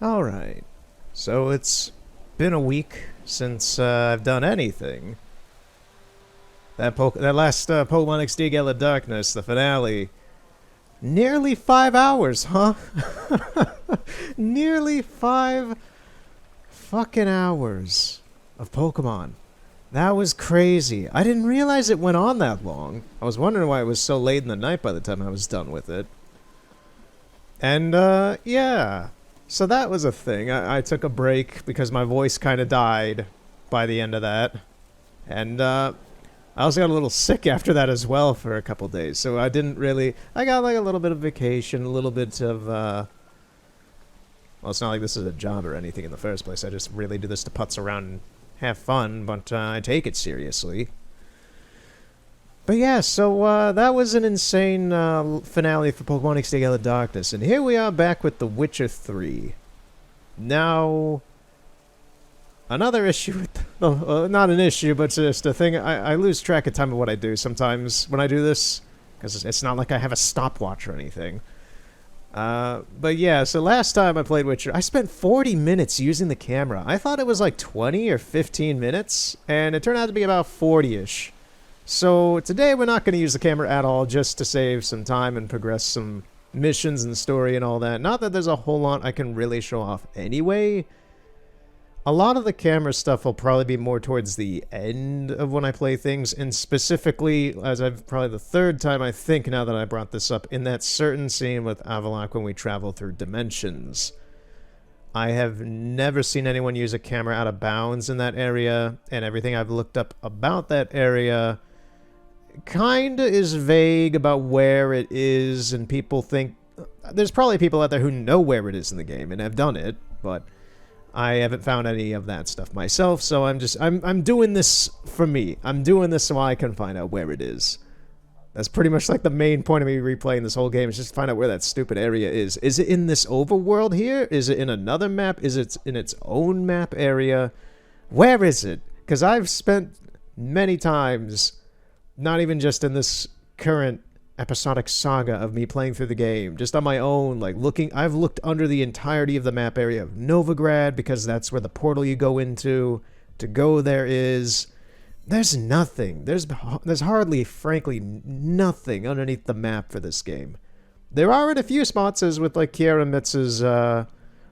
Alright. So it's been a week since I've done anything. That last Pokemon XD Gala Darkness, the finale. Nearly 5 hours, huh? Nearly 5 fucking hours of Pokemon. That was crazy. I didn't realize it went on that long. I was wondering why it was so late in the night by the time I was done with it. And, yeah. So that was a thing. I took a break because my voice kind of died by the end of that. And, I also got a little sick after that as well for a couple days. So I didn't really... I got like a little bit of vacation, a little bit of, well, it's not like this is a job or anything in the first place. I just really do this to putz around and have fun, but I take it seriously. But yeah, so that was an insane finale for Pokemon XD Gala Darkness. And here we are back with The Witcher 3. Now, another issue with... not an issue, but just a thing. I lose track of time of what I do sometimes when I do this. Because it's not like I have a stopwatch or anything. But yeah, so last time I played Witcher, I spent 40 minutes using the camera. I thought it was like 20 or 15 minutes, and it turned out to be about 40-ish. So today we're not going to use the camera at all, just to save some time and progress some missions and story and all that. Not that there's a whole lot I can really show off anyway. A lot of the camera stuff will probably be more towards the end of when I play things, and specifically, as I've probably the third time I think now that I brought this up, in that certain scene with Avallac'h when we travel through dimensions. I have never seen anyone use a camera out of bounds in that area, and everything I've looked up about that area kinda is vague about where it is, and people think... There's probably people out there who know where it is in the game and have done it, but I haven't found any of that stuff myself, so I'm doing this for me. I'm doing this so I can find out where it is. That's pretty much like the main point of me replaying this whole game, is just to find out where that stupid area is. Is it in this overworld here? Is it in another map? Is it in its own map area? Where is it? Because I've spent many times, not even just in this current episodic saga of me playing through the game, just on my own, like looking... I've looked under the entirety of the map area of Novigrad, because that's where the portal you go into to go there is. There's nothing. There's hardly, frankly, nothing underneath the map for this game. There are in a few spots, as with like Kiera Mitz's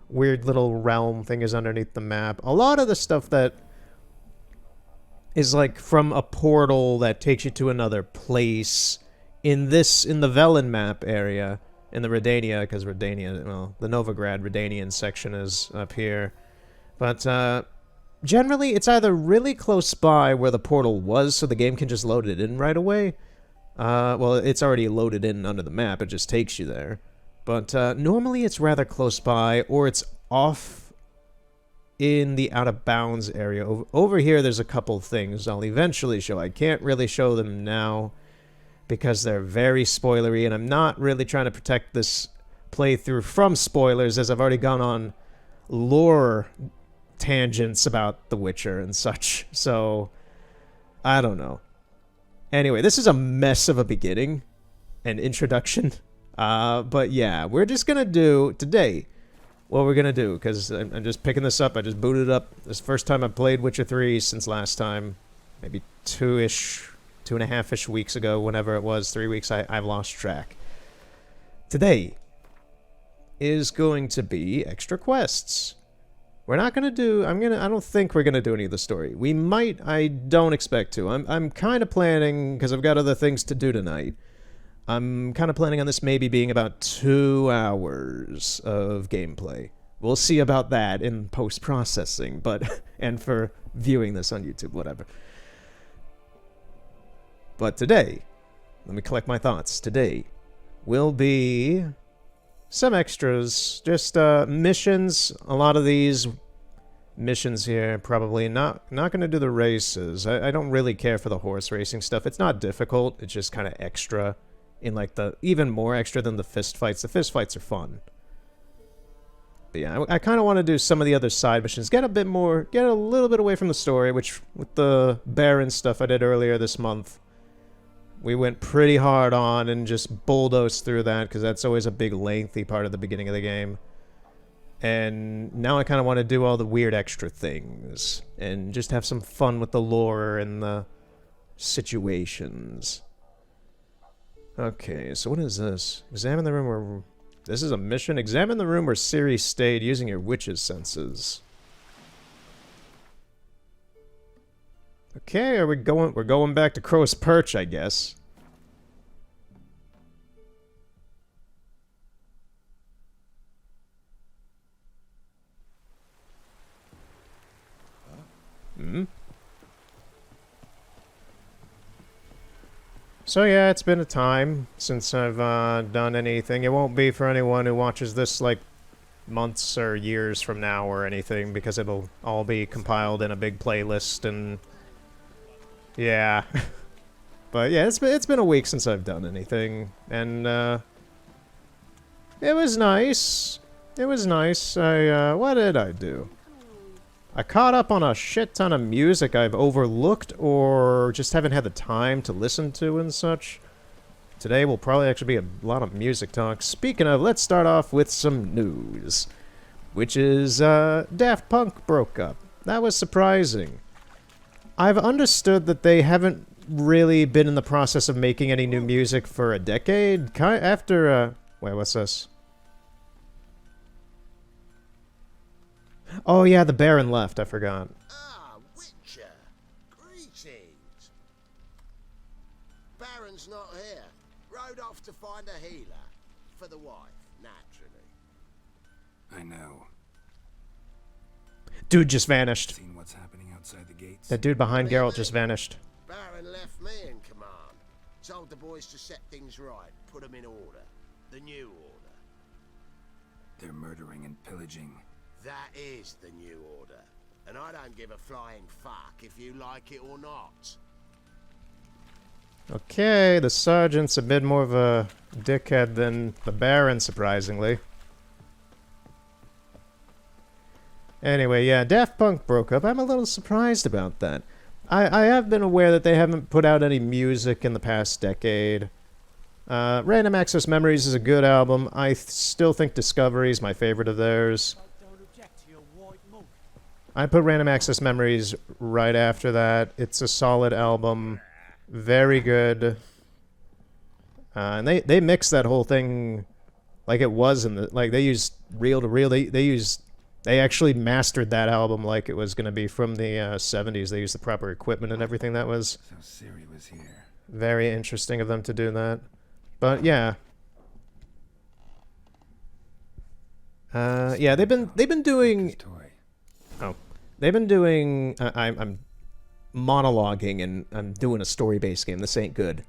weird little realm thing is underneath the map. A lot of the stuff that is like from a portal that takes you to another place in the Velen map area, in the Redania, because Redania, well, the Novigrad Redanian section is up here. But generally, it's either really close by where the portal was, so the game can just load it in right away. Well, it's already loaded in under the map, it just takes you there. But normally it's rather close by, or it's off in the out-of-bounds area. Over here, there's a couple things I'll eventually show. I can't really show them now, because they're very spoilery, and I'm not really trying to protect this playthrough from spoilers, as I've already gone on lore tangents about The Witcher and such, so I don't know. Anyway, this is a mess of a beginning and introduction, but yeah, we're just gonna do today what we're gonna do, because I'm just picking this up. I just booted it up. This is the first time I've played Witcher 3 since last time, maybe 2.5-ish weeks ago, whenever it was, 3 weeks, I've lost track. Today is going to be extra quests. We're not gonna do, I don't think we're gonna do any of the story. We might, I don't expect to. I'm kind of planning, because I've got other things to do tonight. I'm kind of planning on this maybe being about 2 hours of gameplay. We'll see about that in post-processing, but, and for viewing this on YouTube, whatever. But today, let me collect my thoughts. Today will be some extras, just missions. A lot of these missions here, probably not going to do the races. I don't really care for the horse racing stuff. It's not difficult. It's just kind of extra, in like the even more extra than the fist fights. The fist fights are fun. But yeah, I kind of want to do some of the other side missions. Get a little bit away from the story, which with the Baron stuff I did earlier this month, we went pretty hard on and just bulldozed through that, because that's always a big lengthy part of the beginning of the game. And now I kind of want to do all the weird extra things and just have some fun with the lore and the situations. Okay, so what is this? Examine the room where... This is a mission. Examine the room where Ciri stayed using your witch's senses. Okay, we're going back to Crow's Perch, I guess. So yeah, it's been a time since I've done anything. It won't be for anyone who watches this like months or years from now or anything, because it'll all be compiled in a big playlist and yeah. But yeah, it's been a week since I've done anything, and it was nice. It was nice. What did I do? I caught up on a shit ton of music I've overlooked or just haven't had the time to listen to and such. Today will probably actually be a lot of music talk. Speaking of, let's start off with some news. Which is, Daft Punk broke up. That was surprising. I've understood that they haven't really been in the process of making any new music for a decade. After, wait, what's this? Oh yeah, the Baron left, I forgot. Ah, Witcher. Greetings. Baron's not here. Rode off to find a healer. For the wife, naturally. I know. Dude just vanished. Seen what's happening outside the gates? That dude behind Geralt just vanished. Baron left me in command. Told the boys to set things right, put them in order. The new order. They're murdering and pillaging. That is the new order. And I don't give a flying fuck if you like it or not. Okay, the sergeant's a bit more of a dickhead than the Baron, surprisingly. Anyway, yeah, Daft Punk broke up. I'm a little surprised about that. I have been aware that they haven't put out any music in the past decade. Random Access Memories is a good album. I still think Discovery is my favorite of theirs. I put Random Access Memories right after that. It's a solid album. Very good. And they mixed that whole thing like it was in the... Like, they used reel-to-reel. They actually mastered that album like it was going to be from the 70s. They used the proper equipment and everything. That was... So Ciri was here. Very interesting of them to do that. But, yeah. Yeah, they've been doing... Oh. They've been doing... I'm monologuing and I'm doing a story-based game. This ain't good.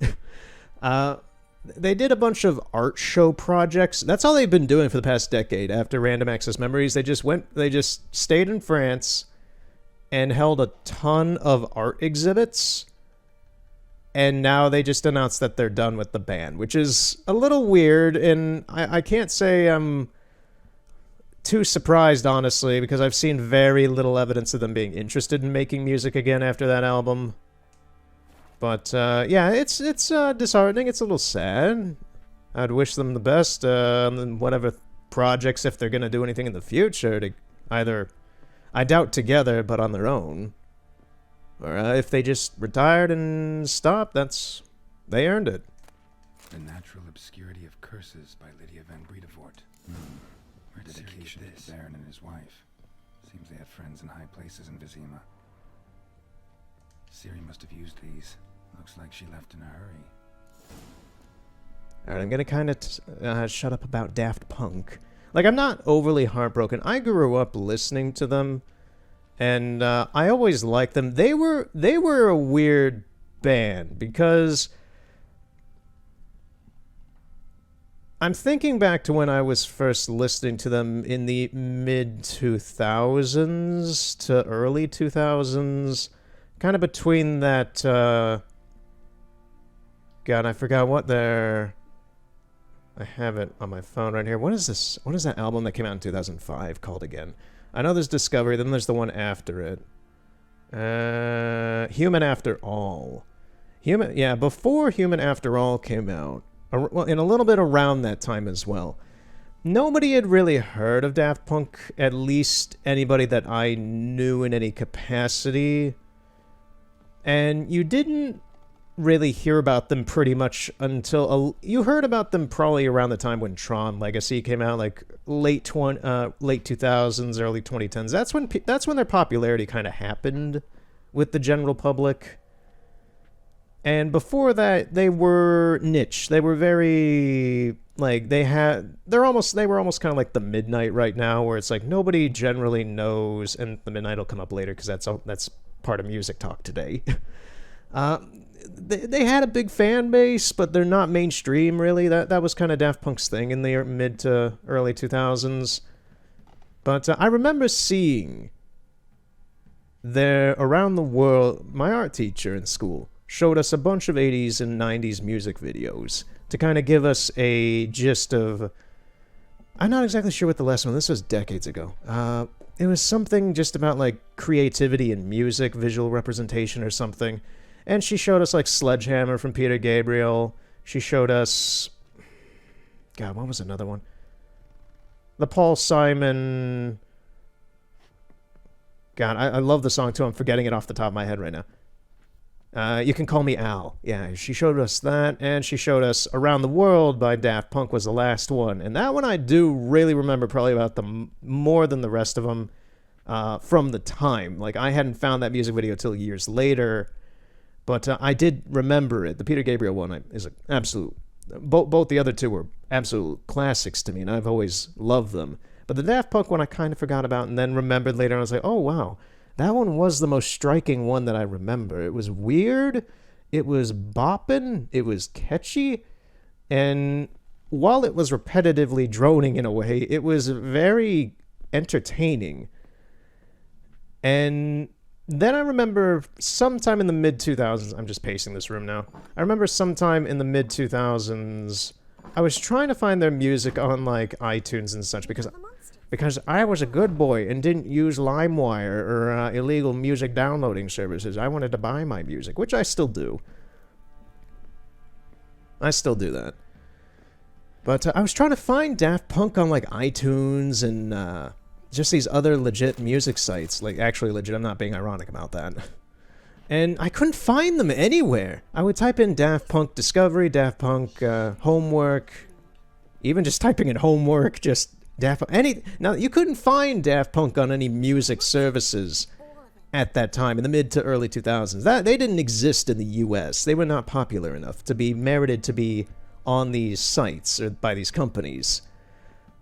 They did a bunch of art show projects. That's all they've been doing for the past decade. After Random Access Memories, they just stayed in France and held a ton of art exhibits. And now they just announced that they're done with the band, which is a little weird. And I can't say I'm too surprised, honestly, because I've seen very little evidence of them being interested in making music again after that album. But, yeah, it's disheartening. It's a little sad. I'd wish them the best on whatever projects, if they're going to do anything in the future, to either, I doubt together, but on their own. Or if they just retired and stopped, they earned it. The Natural Obscurity of Curses by Lydia van Bredevoort. Where did dedication to Baron and his wife. Seems they had friends in high places in Vizima. Ciri must have used these. Looks like she left in a hurry. Alright, I'm gonna kind of shut up about Daft Punk. Like, I'm not overly heartbroken. I grew up listening to them, and I always liked them. They were a weird band, because I'm thinking back to when I was first listening to them in the mid-2000s to early 2000s. Kind of between that, God, I forgot what I have it on my phone right here. What is this? What is that album that came out in 2005 called again? I know there's Discovery, then there's the one after it. Human After All. Before Human After All came out. Well, in a little bit around that time as well. nobody had really heard of Daft Punk, at least anybody that I knew in any capacity. And you didn't really hear about them pretty much until you heard about them probably around the time when Tron Legacy came out, like late 2000s, early 2010s. That's when their popularity kind of happened with the general public. And before that, they were niche. They were very like they were almost kind of like the Midnight right now, where it's like nobody generally knows, and the Midnight will come up later because that's part of music talk today. They had a big fan base, but they're not mainstream really. That was kind of Daft Punk's thing in the mid to early 2000s. But I remember seeing around the world. My art teacher in school showed us a bunch of 80s and 90s music videos to kind of give us a gist of. I'm not exactly sure what the last one. This was decades ago. It was something just about like creativity in music, visual representation or something. And she showed us like Sledgehammer from Peter Gabriel. She showed us, God, what was another one? The Paul Simon. God, I love the song too. I'm forgetting it off the top of my head right now. You Can Call Me Al. Yeah, she showed us that, and she showed us Around the World by Daft Punk was the last one. And that one I do really remember probably about more than the rest of them from the time. Like, I hadn't found that music video till years later, but I did remember it. The Peter Gabriel one is an absolute... Both the other two were absolute classics to me, and I've always loved them. But the Daft Punk one I kind of forgot about and then remembered later, and I was like, oh, wow. That one was the most striking one that I remember. It was weird, it was bopping, it was catchy, and while it was repetitively droning in a way, it was very entertaining. And then I remember sometime in the mid-2000s, I'm just pacing this room now, I remember sometime in the mid-2000s, I was trying to find their music on like iTunes and such because I was a good boy and didn't use LimeWire or illegal music downloading services. I wanted to buy my music, which I still do. I still do that. But I was trying to find Daft Punk on like iTunes and just these other legit music sites. Like actually legit, I'm not being ironic about that. And I couldn't find them anywhere. I would type in Daft Punk Discovery, Daft Punk Homework, even just typing in Homework, just Daft Punk. Now, you couldn't find Daft Punk on any music services at that time, in the mid to early 2000s. They didn't exist in the US. They were not popular enough to be merited to be on these sites or by these companies.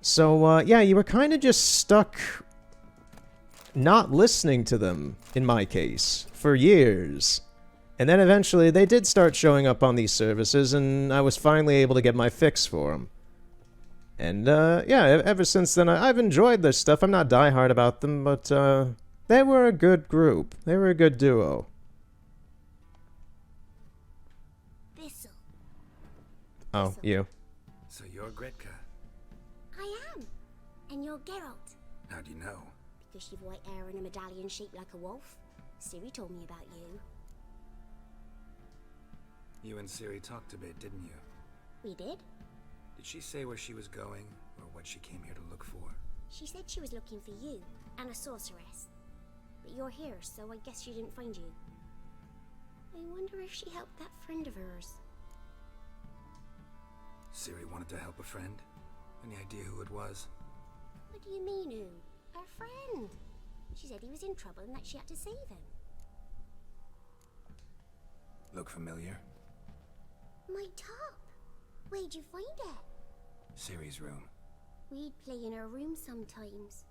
So, yeah, you were kind of just stuck not listening to them, in my case, for years. And then eventually they did start showing up on these services, and I was finally able to get my fix for them. And, yeah, ever since then, I've enjoyed their stuff. I'm not diehard about them, but, they were a good group. They were a good duo. Bissell. Oh, you. So you're Gretka. I am. And you're Geralt. How do you know? Because you've white hair and a medallion shaped like a wolf. Ciri told me about you. You and Ciri talked a bit, didn't you? We did. Did she say where she was going, or what she came here to look for? She said she was looking for you, and a sorceress. But you're here, so I guess she didn't find you. I wonder if she helped that friend of hers. Ciri wanted to help a friend? Any idea who it was? What do you mean, who? Her friend. She said he was in trouble and that she had to save him. Look familiar? My top. Where'd you find it? Ciri's room. We'd play in her room sometimes.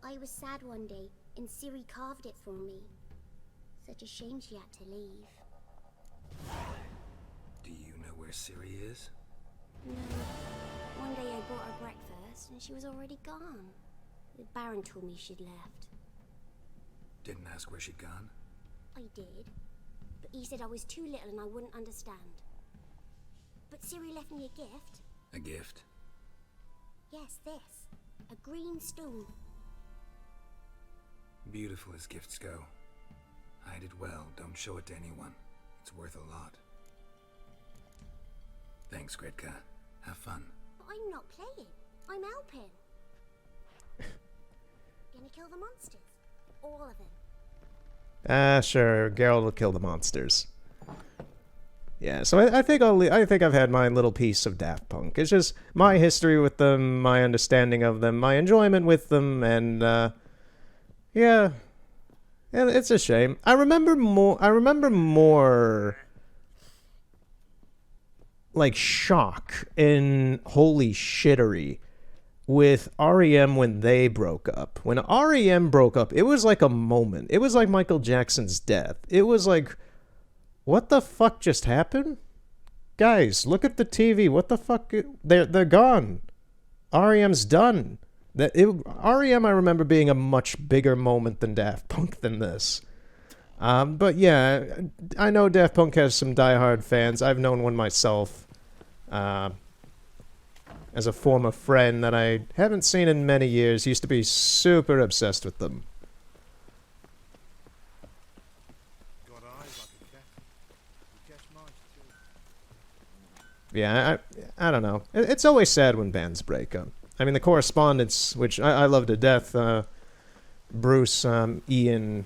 I was sad one day, and Ciri carved it for me. Such a shame she had to leave. Do you know where Ciri is? No. One day I bought her breakfast, and she was already gone. The Baron told me she'd left. Didn't ask where she'd gone? I did. But he said I was too little and I wouldn't understand. But Ciri left me a gift. A gift? Yes, this. A green stone. Beautiful as gifts go. Hide it well, don't show it to anyone. It's worth a lot. Thanks, Gretka. Have fun. But I'm not playing. I'm helping. Gonna kill the monsters. All of them. Sure, Geralt will kill the monsters. Yeah, so I think I think I've had my little piece of Daft Punk. It's just my history with them, my understanding of them, my enjoyment with them, and yeah, and it's a shame. I remember more like shock and holy shittery with REM when they broke up. When REM broke up, it was like a moment. It was like Michael Jackson's death. It was like, what the fuck just happened? Guys, look at the TV. What the fuck? They're gone. REM's done. REM, I remember being a much bigger moment than Daft Punk than this. But yeah, I know Daft Punk has some diehard fans. I've known one myself. As a former friend that I haven't seen in many years, used to be super obsessed with them. Got eyes like a cat. You catch mice too. Yeah, I don't know. It's always sad when bands break up. I mean, the Correspondence, which I love to death, Bruce, Ian,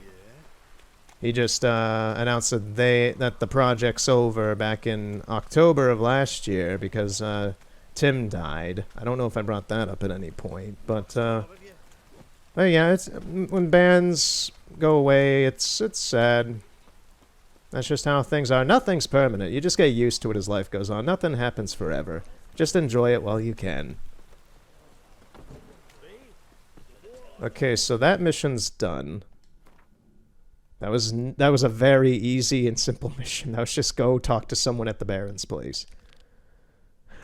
he just announced that the project's over back in October of last year because Tim died. I don't know if I brought that up at any point, but yeah, it's when bands go away, it's sad. That's just how things are. Nothing's permanent. You just get used to it as life goes on. Nothing happens forever. Just enjoy it while you can. Okay, so that mission's done. That was a very easy and simple mission. That was just go talk to someone at the Baron's place.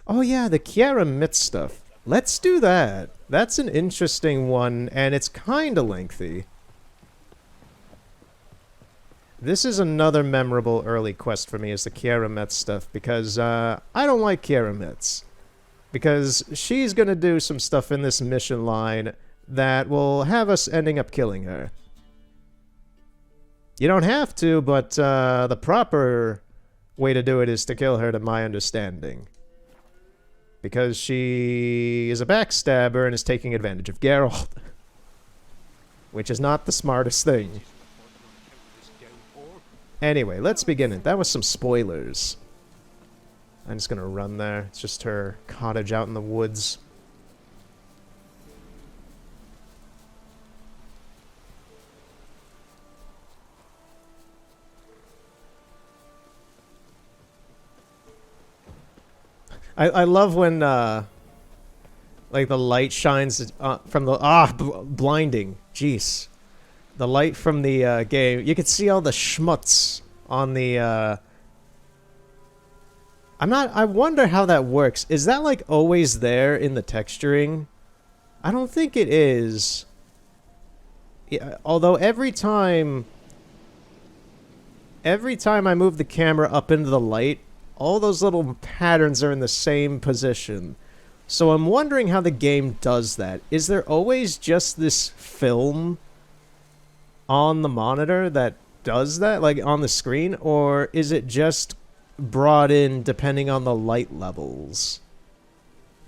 Oh yeah, the Kiara Mitt stuff. Let's do that. That's an interesting one, and it's kind of lengthy. This is another memorable early quest for me, is the Kiara Mitt stuff, because I don't like Kiara Mitts. Because she's going to do some stuff in this mission line that will have us ending up killing her. You don't have to, but the proper way to do it is to kill her, to my understanding. Because she is a backstabber and is taking advantage of Geralt. Which is not the smartest thing. Anyway, let's begin it. That was some spoilers. I'm just gonna run there. It's just her cottage out in the woods. I love when like the light shines from the blinding. Jeez. The light from the game. You can see all the schmutz on the I wonder how that works. Is that like always there in the texturing? I don't think it is. Yeah, although every time I move the camera up into the light, all those little patterns are in the same position. So I'm wondering how the game does that. Is there always just this film on the monitor that does that, like on the screen? Or is it just brought in depending on the light levels?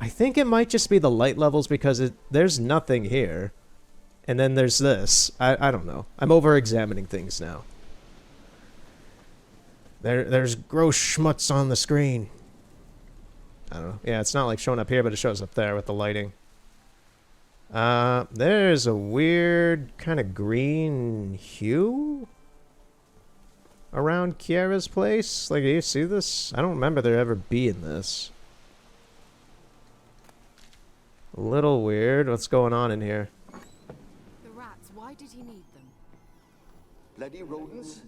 I think it might just be the light levels because there's nothing here. And then there's this. I don't know. I'm over-examining things now. There's gross schmutz on the screen. I don't know. Yeah, it's not like showing up here, but it shows up there with the lighting. There's a weird kind of green hue around Kiara's place. Like, do you see this? I don't remember there ever being this. A little weird. What's going on in here? The rats, why did he need them? Bloody rodents.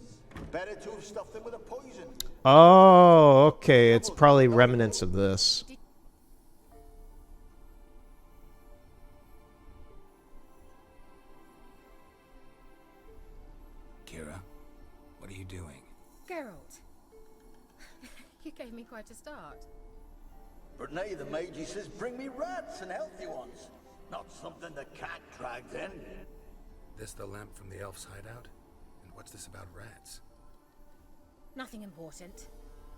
Better to have stuffed them with a poison. Oh, okay. It's probably remnants of this. Kira, what are you doing? Geralt. You gave me quite a start. But now the Magi says bring me rats and healthy ones. Not something the cat dragged in. This the lamp from the elf's hideout? And what's this about rats? Nothing important.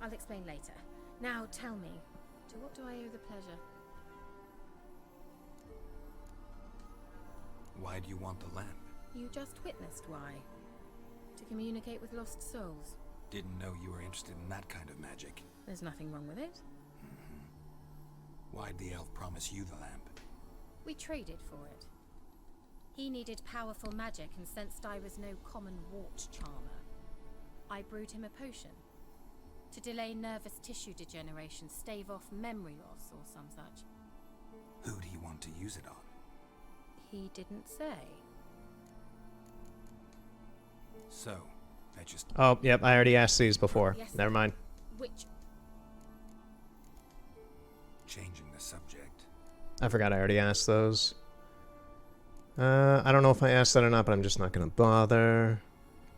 I'll explain later. Now tell me, to what do I owe the pleasure? Why do you want the lamp? You just witnessed why. To communicate with lost souls. Didn't know you were interested in that kind of magic. There's nothing wrong with it. Why'd the elf promise you the lamp? We traded for it. He needed powerful magic and sensed I was no common wart charmer. I brewed him a potion. To delay nervous tissue degeneration, stave off memory loss or some such. Who'd he want to use it on? He didn't say. So, that just... Oh, yep, I already asked these before. Yes. Never mind. Which... changing the subject. I forgot I already asked those. I don't know if I asked that or not, but I'm just not gonna bother.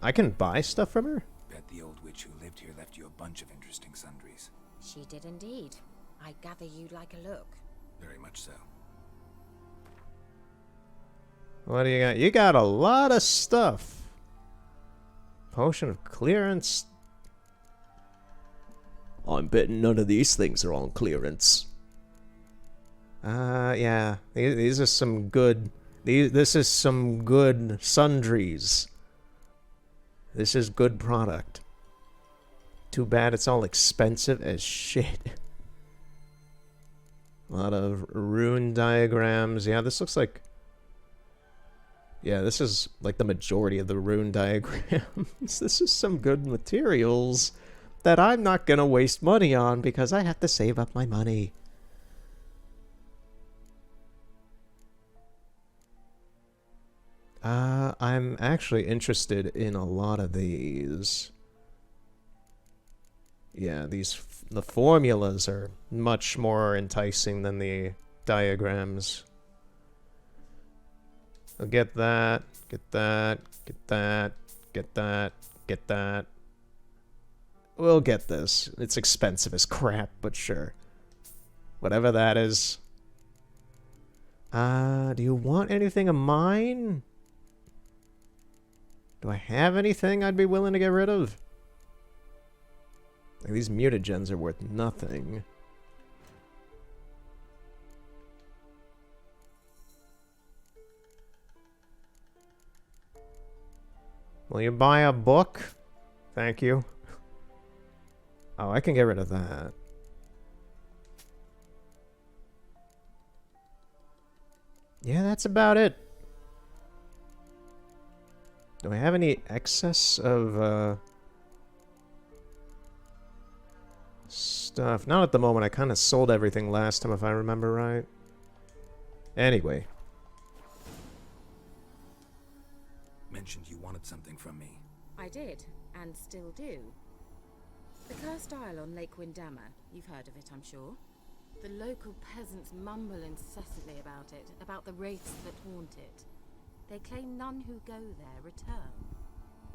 I can buy stuff from her? Bet the old witch who lived here left you a bunch of interesting sundries. She did indeed. I gather you'd like a look. Very much so. What do you got? You got a lot of stuff. Potion of clearance. I'm betting none of these things are on clearance. Yeah. These are some good... This is some good sundries. This is good product. Too bad it's all expensive as shit. A lot of rune diagrams. Yeah, this looks like... Yeah, this is like the majority of the rune diagrams. This is some good materials that I'm not gonna waste money on because I have to save up my money. I'm actually interested in a lot of these. Yeah, the formulas are much more enticing than the diagrams. I'll get that, get that, get that, get that, get that. We'll get this. It's expensive as crap, but sure. Whatever that is. Do you want anything of mine? Do I have anything I'd be willing to get rid of? Like, these mutagens are worth nothing. Will you buy a book? Thank you. Oh, I can get rid of that. Yeah, that's about it. Do I have any excess of, stuff? Not at the moment. I kind of sold everything last time, if I remember right. Anyway. Mentioned you wanted something from me. I did, and still do. The Cursed Isle on Lake Windammer. You've heard of it, I'm sure. The local peasants mumble incessantly about it, about the wraiths that haunt it. They claim none who go there return.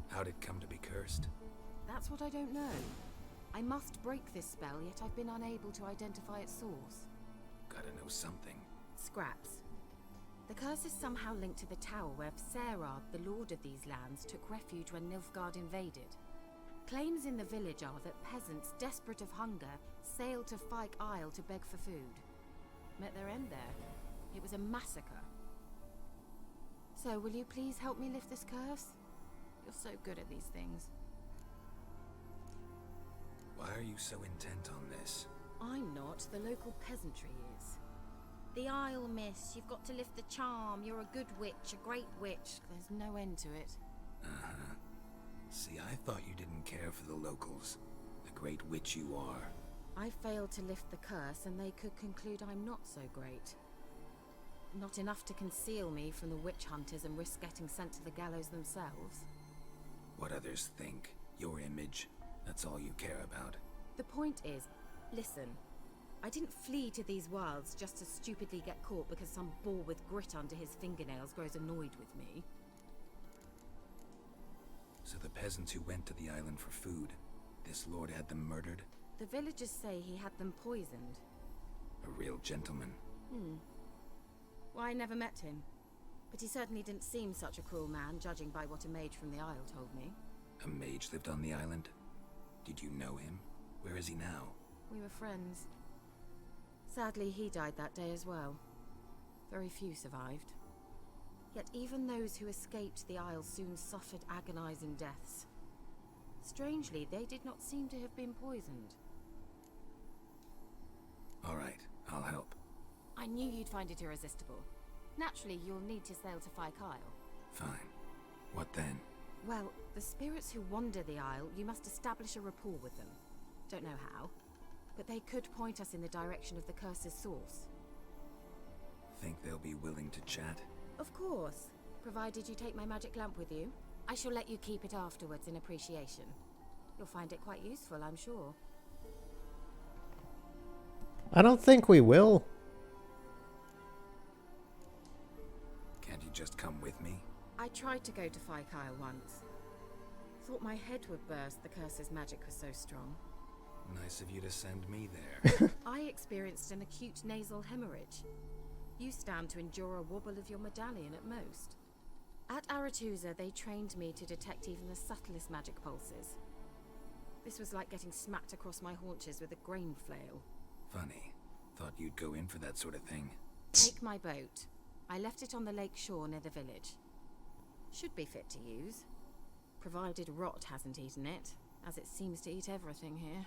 How'd it come to be cursed? That's what I don't know. I must break this spell, yet I've been unable to identify its source. Gotta know something. Scraps. The curse is somehow linked to the tower where Serard, the lord of these lands, took refuge when Nilfgaard invaded. Claims in the village are that peasants, desperate of hunger, sailed to Fyke Isle to beg for food. Met their end there. It was a massacre. So, will you please help me lift this curse? You're so good at these things. Why are you so intent on this? I'm not. The local peasantry is. The Isle, miss. You've got to lift the charm. You're a good witch, a great witch. There's no end to it. Uh-huh. See, I thought you didn't care for the locals. The great witch you are. I failed to lift the curse, and they could conclude I'm not so great. Not enough to conceal me from the witch hunters and risk getting sent to the gallows themselves. What others think, your image, that's all you care about. The point is, listen, I didn't flee to these wilds just to stupidly get caught because some boar with grit under his fingernails grows annoyed with me. So the peasants who went to the island for food, this lord had them murdered? The villagers say he had them poisoned. A real gentleman. Well, I never met him. But he certainly didn't seem such a cruel man, judging by what a mage from the Isle told me. A mage lived on the island? Did you know him? Where is he now? We were friends. Sadly, he died that day as well. Very few survived. Yet even those who escaped the Isle soon suffered agonizing deaths. Strangely, they did not seem to have been poisoned. All right, I'll help. I knew you'd find it irresistible. Naturally, you'll need to sail to Fyke Isle. Fine. What then? Well, the spirits who wander the Isle, you must establish a rapport with them. Don't know how, but they could point us in the direction of the curse's source. Think they'll be willing to chat? Of course, provided you take my magic lamp with you. I shall let you keep it afterwards in appreciation. You'll find it quite useful, I'm sure. I don't think we will. Can't you just come with me? I tried to go to Fyke Isle once. Thought my head would burst, the curse's magic was so strong. Nice of you to send me there. I experienced an acute nasal hemorrhage. You stand to endure a wobble of your medallion at most. At Aretusa, they trained me to detect even the subtlest magic pulses. This was like getting smacked across my haunches with a grain flail. Funny. Thought you'd go in for that sort of thing. Take my boat. I left it on the lake shore near the village. Should be fit to use. Provided rot hasn't eaten it, as it seems to eat everything here.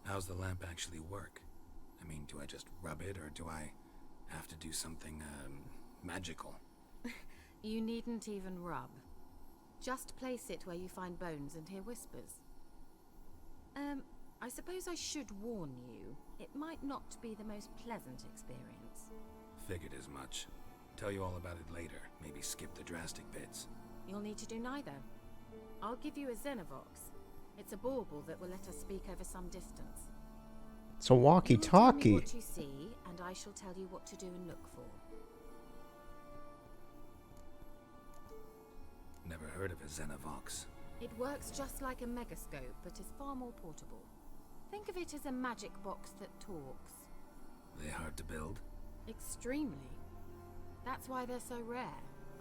How's the lamp actually work? I mean, do I just rub it, or do I have to do something, magical? You needn't even rub. Just place it where you find bones and hear whispers. I suppose I should warn you, it might not be the most pleasant experience. Figured as much. Tell you all about it later. Maybe skip the drastic bits. You'll need to do neither. I'll give you a Xenovox. It's a bauble that will let us speak over some distance. It's a You'll tell me walkie-talkie. what you see, and I shall tell you what to do and look for. Never heard of a Xenovox. It works just like a megascope, but is far more portable. Think of it as a magic box that talks. They hard to build? Extremely. That's why they're so rare.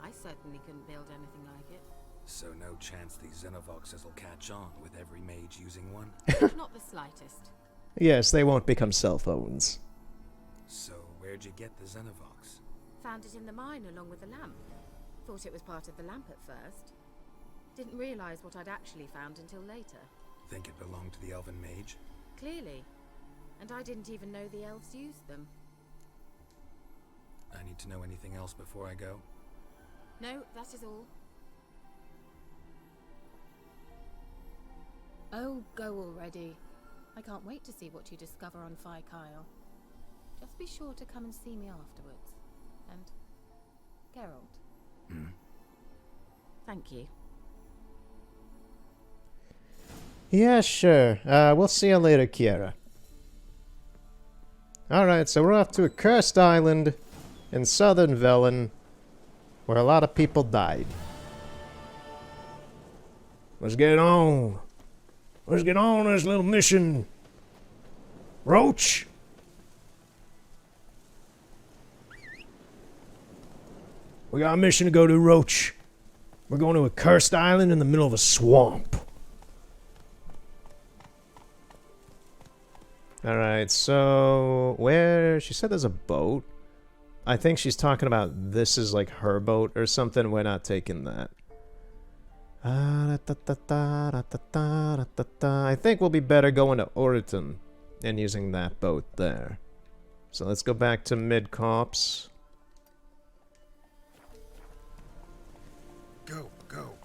I certainly couldn't build anything like it. So no chance these Xenovoxes will catch on with every mage using one? Not the slightest. Yes, they won't become cell phones. So where'd you get the Xenovox? Found it in the mine along with the lamp. Thought it was part of the lamp at first. Didn't realize what I'd actually found until later. Think it belonged to the elven mage? Clearly. And I didn't even know the elves used them. I need to know anything else before I go? No, that is all. Oh, go already. I can't wait to see what you discover on Fyke Isle. Just be sure to come and see me afterwards. And Geralt. Thank you. Yeah, sure. We'll see you later, Kiera. Alright, so we're off to a cursed island in southern Velen, where a lot of people died. Let's get on. Let's get on this little mission. Roach! We got a mission to go to, Roach. We're going to a cursed island in the middle of a swamp. Alright, so where she said there's a boat. I think she's talking about this is like her boat or something. We're not taking that. I think we'll be better going to Oriton and using that boat there. So let's go back to Mid-Corps. Go, go.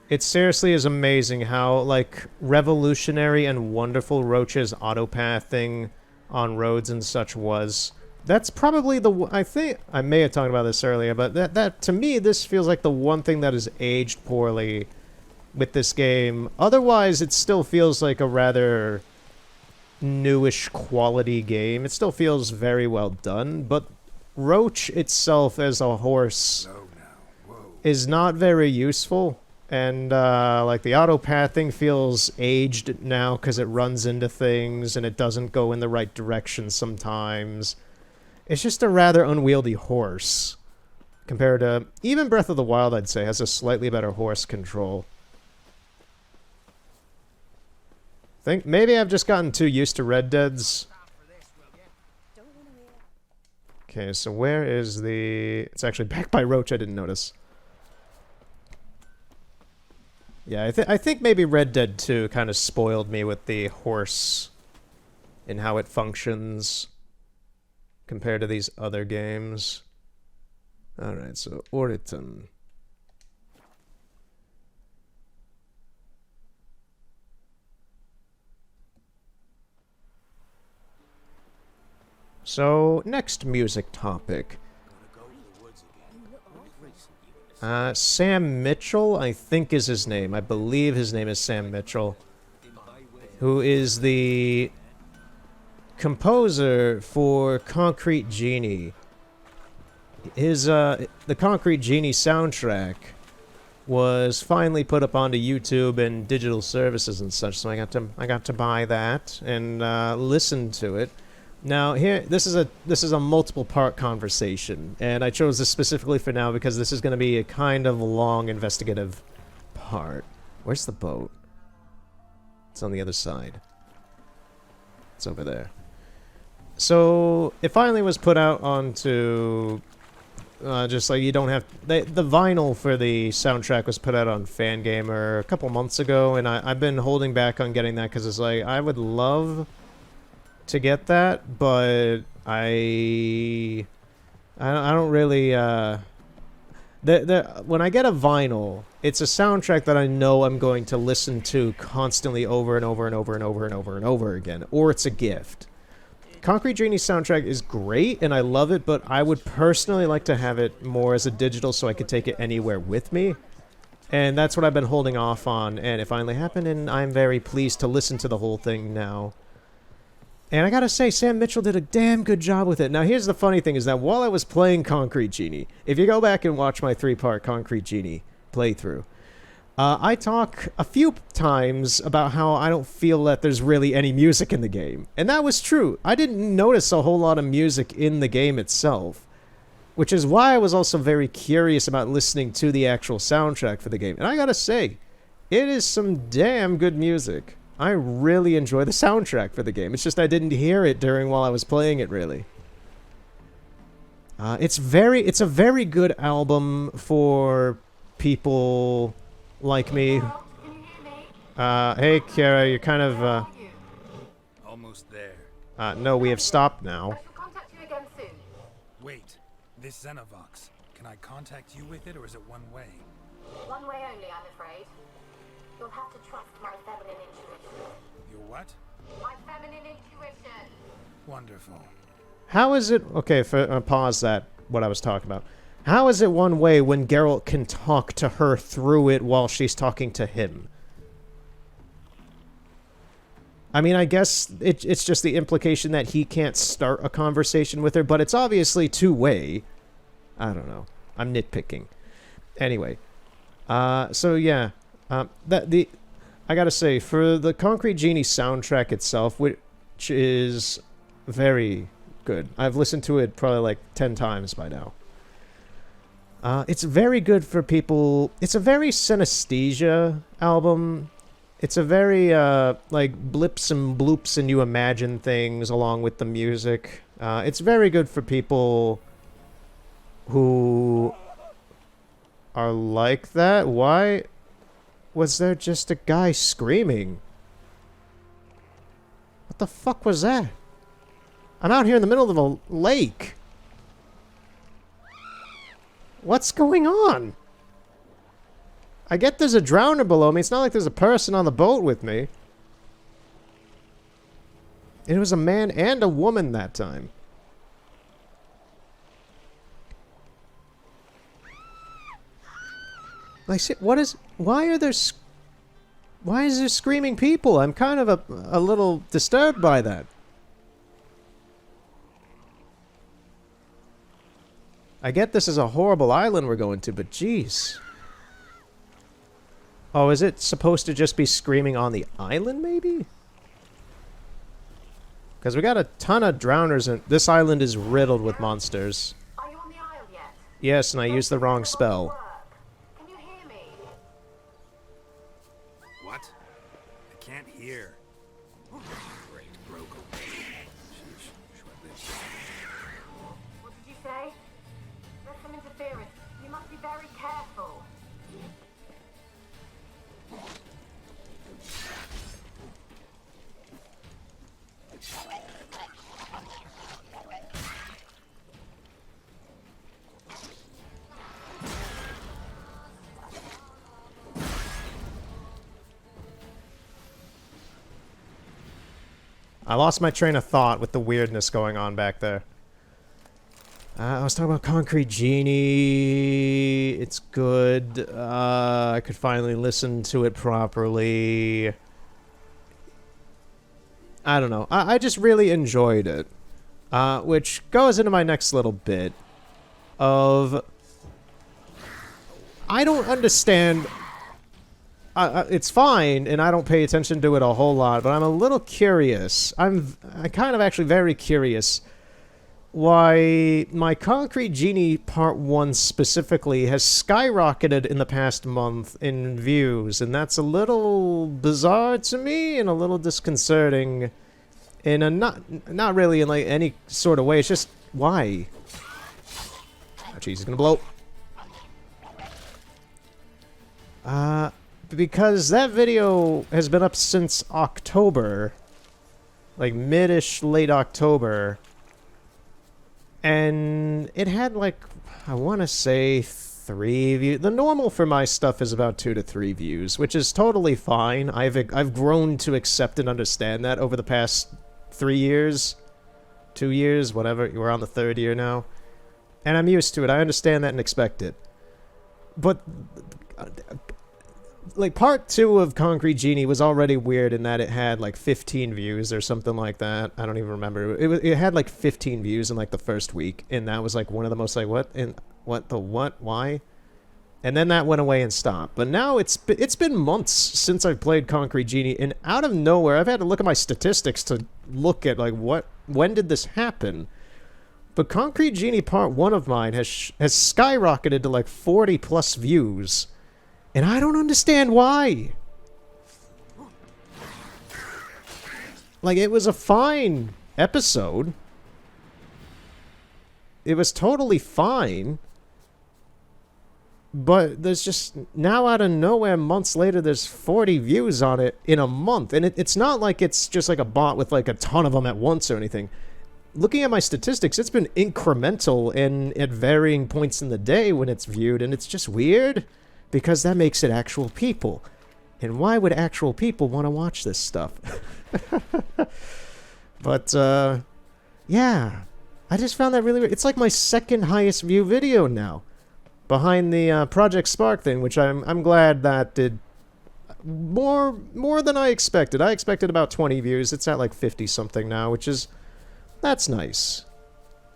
It seriously is amazing how, like, revolutionary and wonderful Roach's autopathing on roads and such was. That's probably I think, I may have talked about this earlier, but that to me, this feels like the one thing that has aged poorly with this game. Otherwise, it still feels like a rather newish quality game. It still feels very well done, but Roach itself as a horse Slow now. Whoa. is not very useful. And, like, the autopathing feels aged now because it runs into things and it doesn't go in the right direction sometimes. It's just a rather unwieldy horse. Compared to... Even Breath of the Wild, I'd say, has a slightly better horse control. think maybe I've just gotten too used to Red Dead's. Okay, so where is the... It's actually back by Roach, I didn't notice. Yeah, I think maybe Red Dead 2 kind of spoiled me with the horse and how it functions compared to these other games. Alright, so Oriton. So, next music topic. Sam Mitchell, I think is his name. I believe his name is Sam Mitchell. Who is the composer for Concrete Genie. The Concrete Genie soundtrack was finally put up onto YouTube and digital services and such, so I got to buy that and listen to it. Now here, this is a multiple part conversation, and I chose this specifically for now because this is going to be a kind of long investigative part. Where's the boat? It's on the other side. It's over there. So it finally was put out onto just like you don't have the vinyl for the soundtrack was put out on Fangamer a couple months ago, and I've been holding back on getting that because it's like I would love to get that, but I don't really when I get a vinyl, it's a soundtrack that I know I'm going to listen to constantly over and over and over and over and over and over again, or it's a gift. Concrete Genie's soundtrack is great and I love it, but I would personally like to have it more as a digital so I could take it anywhere with me. And that's what I've been holding off on, and it finally happened, and I'm very pleased to listen to the whole thing now. And I gotta say, Sam Mitchell did a damn good job with it. Now, here's the funny thing, is that while I was playing Concrete Genie, if you go back and watch my 3-part Concrete Genie playthrough, I talk a few times about how I don't feel that there's really any music in the game. And that was true. I didn't notice a whole lot of music in the game itself, which is why I was also very curious about listening to the actual soundtrack for the game. And I gotta say, it is some damn good music. I really enjoy the soundtrack for the game. It's just I didn't hear it while I was playing it, really. It's a very good album for people like me. Hey, Kiara, you're kind of, Almost there. No, we have stopped now. Contact you again soon. Wait, this Xenovox. Can I contact you with it, or is it one way? One way only, I'm afraid. You'll have to trust my feminine intuition. Your what? My feminine intuition. Wonderful. How is it... Okay, pause that, what I was talking about. How is it one way when Geralt can talk to her through it while she's talking to him? I mean, I guess it's just the implication that he can't start a conversation with her, but it's obviously two-way. I don't know. I'm nitpicking. Anyway. So yeah. I gotta say, for the Concrete Genie soundtrack itself, which is very good. I've listened to it probably like 10 times by now. It's very good for people... It's a very synesthesia album. It's a very, like, blips and bloops and you imagine things along with the music. It's very good for people who are like that. Why was there just a guy screaming? What the fuck was that? I'm out here in the middle of a lake. What's going on? I get there's a drowner below me. It's not like there's a person on the boat with me. It was a man and a woman that time. Like, what is... Why are there... Why is there screaming people? I'm kind of a little disturbed by that. I get this is a horrible island we're going to, but jeez. Oh, is it supposed to just be screaming on the island, maybe? Because we got a ton of drowners, and this island is riddled with monsters. Are you on the isle yet? Yes, and I used the wrong spell. Can you hear me? What? I can't hear. Great Rogo. Sheesh, short-lived. What did you say? There's some interference. You must be very careful. I lost my train of thought with the weirdness going on back there. I was talking about Concrete Genie. It's good. I could finally listen to it properly. I don't know. I just really enjoyed it. Which goes into my next little bit of... I don't understand... it's fine, and I don't pay attention to it a whole lot, but I'm a little curious. I'm kind of actually very curious why my Concrete Genie Part 1 specifically has skyrocketed in the past month in views, and that's a little bizarre to me and a little disconcerting in a not really in like any sort of way. It's just why? Oh jeez, he's gonna blow. Because that video has been up since October, like mid-ish, late October, and it had like, I want to say 3 views. The normal for my stuff is about 2 to 3 views, which is totally fine. I've grown to accept and understand that over the past 3 years, 2 years, whatever. We're on the 3rd year now, and I'm used to it. I understand that and expect it. But like, part 2 of Concrete Genie was already weird in that it had like 15 views or something like that. I don't even remember. It had like 15 views in like the first week, and that was like one of the most like, why? And then that went away and stopped. But now it's been months since I've played Concrete Genie, and out of nowhere, I've had to look at my statistics to look at like when did this happen? But Concrete Genie Part 1 of mine has skyrocketed to like 40 plus views. And I don't understand why. Like, it was a fine episode. It was totally fine. But there's just, now out of nowhere, months later, there's 40 views on it in a month. And it's not like it's just like a bot with like a ton of them at once or anything. Looking at my statistics, it's been incremental and at varying points in the day when it's viewed. And it's just weird. Because that makes it actual people. And why would actual people want to watch this stuff? But, yeah. I just found that really weird. It's like my 2nd highest view video now. Behind the Project Spark thing, which I'm glad that did more than I expected. I expected about 20 views. It's at like 50-something now, which is... That's nice.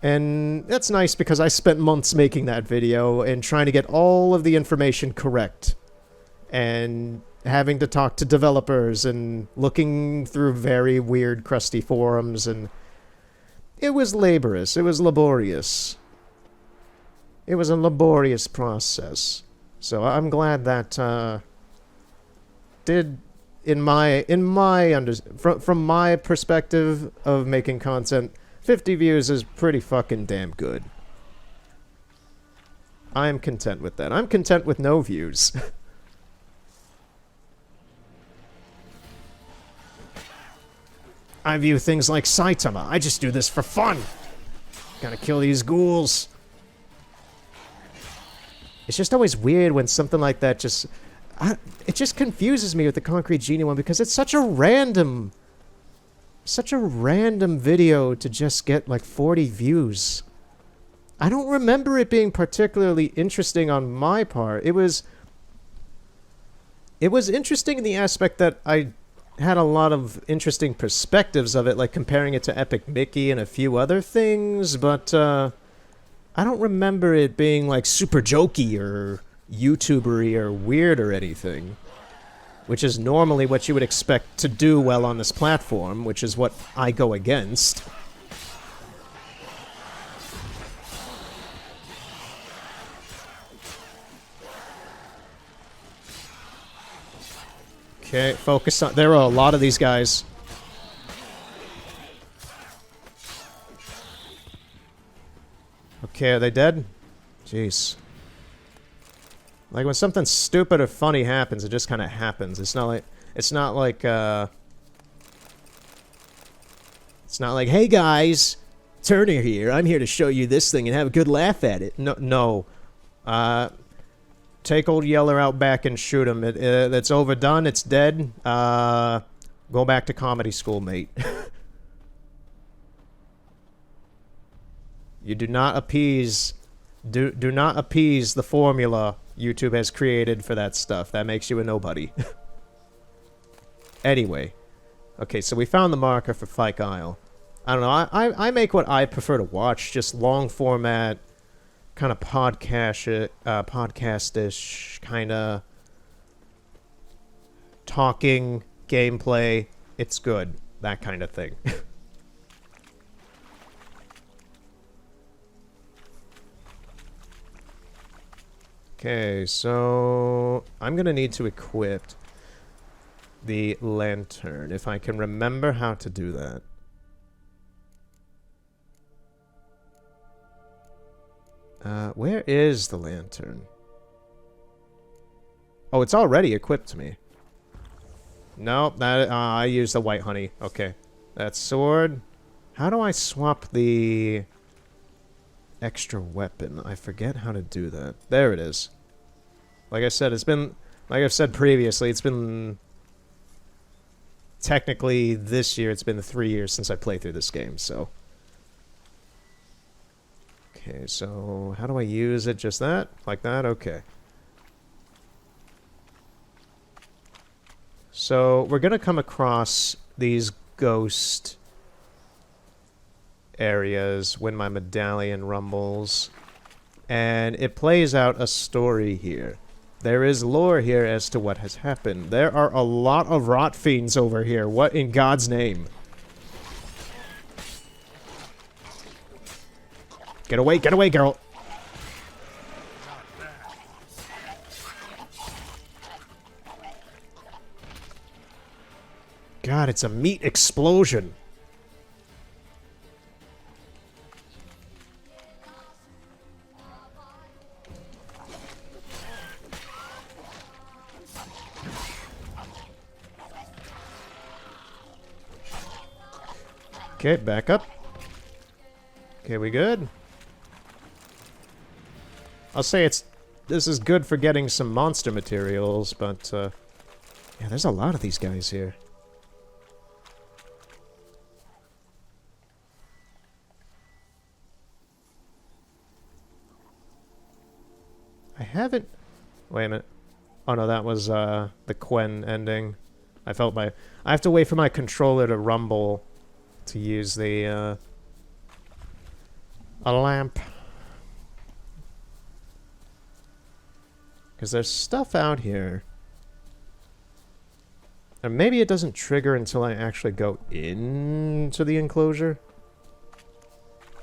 And that's nice because I spent months making that video and trying to get all of the information correct. And having to talk to developers and looking through very weird, crusty forums. And it was laborious. It was laborious. It was a laborious process. So I'm glad that did, from my perspective of making content, 50 views is pretty fucking damn good. I am content with that. I'm content with no views. I view things like Saitama. I just do this for fun. Gotta kill these ghouls. It's just always weird when something like that just... it just confuses me with the Concrete Genie one because it's such a random video to just get like 40 views. I don't remember it being particularly interesting on my part. It was interesting in the aspect that I had a lot of interesting perspectives of it, like comparing it to Epic Mickey and a few other things, but I don't remember it being like super jokey or YouTubery or weird or anything. Which is normally what you would expect to do well on this platform, which is what I go against. Okay, focus on... There are a lot of these guys. Okay, are they dead? Jeez. Like when something stupid or funny happens, it just kind of happens. It's not like hey guys, Turner here. I'm here to show you this thing and have a good laugh at it. No. Take old Yeller out back and shoot him. It's overdone. It's dead. Go back to comedy school, mate. You do not appease... Do not appease the formula YouTube has created for that stuff. That makes you a nobody. Anyway. Okay, so we found the marker for Fyke Isle. I don't know. I make what I prefer to watch. Just long format, kind of podcast-ish, kind of talking gameplay. It's good. That kind of thing. Okay, so I'm gonna need to equip the lantern, if I can remember how to do that. Where is the lantern? Oh, it's already equipped to me. Nope, that I used the white honey. Okay, that sword. How do I swap the extra weapon? I forget how to do that. There it is. Like I said, it's been, like I've said previously, it's been technically this year, it's been 3 years since I played through this game, so. Okay, so how do I use it? Just that? Like that? Okay. So we're gonna come across these ghost areas when my medallion rumbles, and it plays out a story here. There is lore here as to what has happened. There are a lot of rot fiends over here. What in God's name? Get away, girl! God, it's a meat explosion. Okay, back up. Okay, we good? I'll say this is good for getting some monster materials, but, yeah, there's a lot of these guys here. I haven't... Wait a minute. Oh no, that was, the Quen ending. I have to wait for my controller to rumble to use the, a lamp. Because there's stuff out here. And maybe it doesn't trigger until I actually go into the enclosure.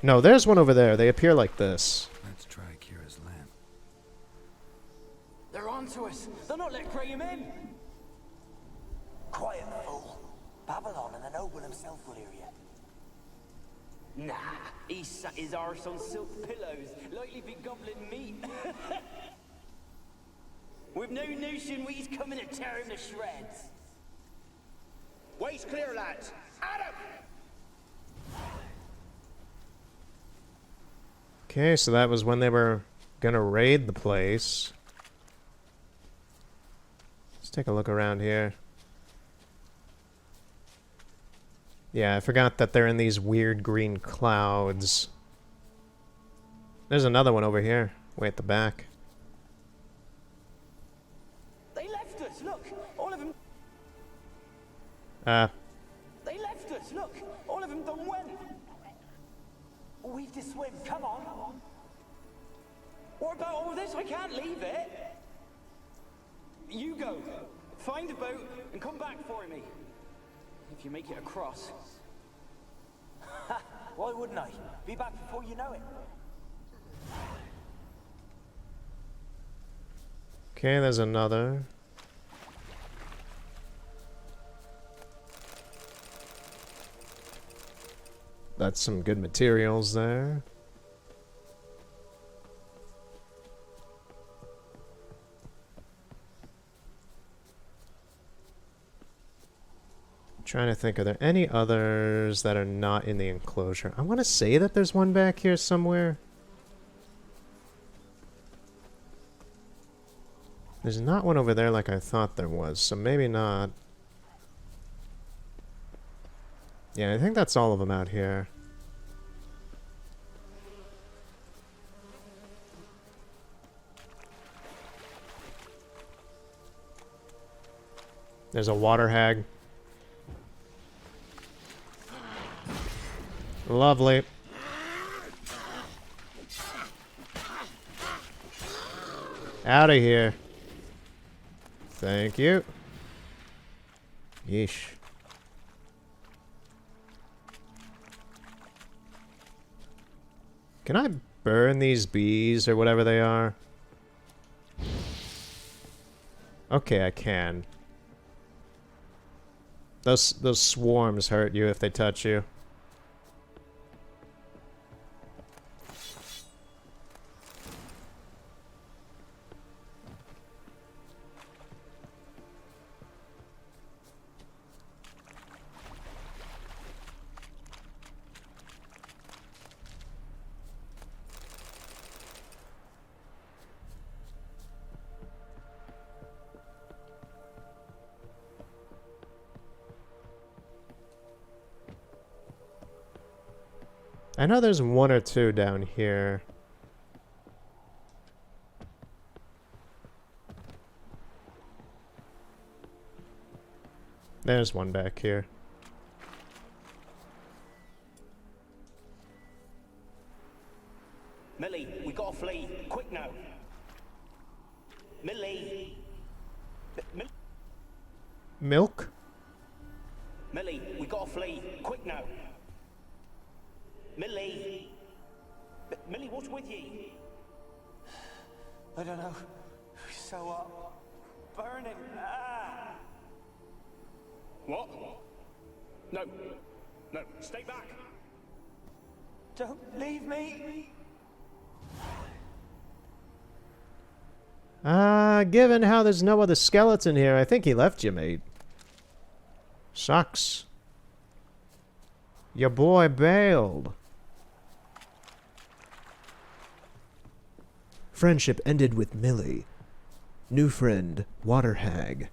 No, there's one over there. They appear like this. Let's try Kira's lamp. They're onto us. They're not letting Graham in. Quiet, fool. Babylon and the noble himself will hear you. Nah, he sat his arse on silk pillows, likely be gobbling meat. We've no notion we's coming to tear him to shreds. Way's clear, lads. Adam! Okay, so that was when they were gonna raid the place. Let's take a look around here. Yeah, I forgot that they're in these weird green clouds. There's another one over here, way at the back. They left us, look! All of them... They left us, look! All of them done went! We've to swim, come on! What about all this? I can't leave it! You go. Find a boat and come back for me. If you make it across. Why wouldn't I? Be back before you know it. Okay, there's another. That's some good materials there. Trying to think, are there any others that are not in the enclosure? I want to say that there's one back here somewhere. There's not one over there like I thought there was, so maybe not. Yeah, I think that's all of them out here. There's a water hag. Lovely. Out of here. Thank you. Yeesh. Can I burn these bees or whatever they are? Okay, I can. Those swarms hurt you if they touch you. I know there's one or two down here. There's one back here. Millie, we gotta flee. Quick now. Millie. Milk? Millie, we gotta flee. Quick now. Millie. Millie, what's with you? I don't know. So burning. Ah. What? No. No. Stay back. Don't leave me. Given how there's no other skeleton here, I think he left you, mate. Sucks. Your boy bailed. Friendship ended with Millie. New friend, Water Hag.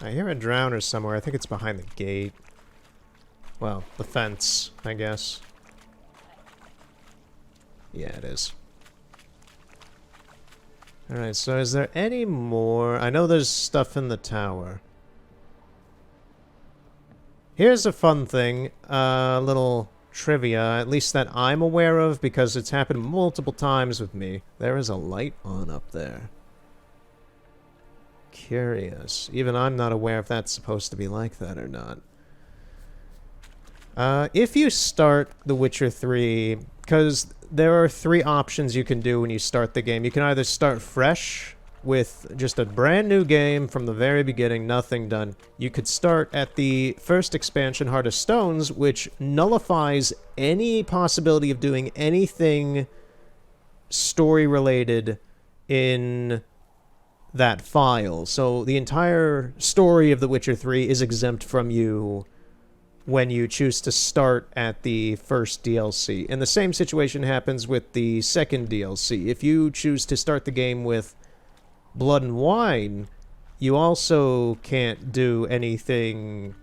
I hear a drowner somewhere. I think it's behind the gate. Well, the fence, I guess. Yeah, it is. Alright, so is there any more? I know there's stuff in the tower. Here's a fun thing, a little trivia, at least that I'm aware of, because it's happened multiple times with me. There is a light on up there. Curious. Even I'm not aware if that's supposed to be like that or not. If you start The Witcher 3, because there are 3 options you can do when you start the game. You can either start fresh, with just a brand new game from the very beginning, nothing done. You could start at the first expansion, Heart of Stones, which nullifies any possibility of doing anything story-related in that file. So the entire story of The Witcher 3 is exempt from you when you choose to start at the first DLC. And the same situation happens with the second DLC. If you choose to start the game with Blood and Wine, you also can't do anything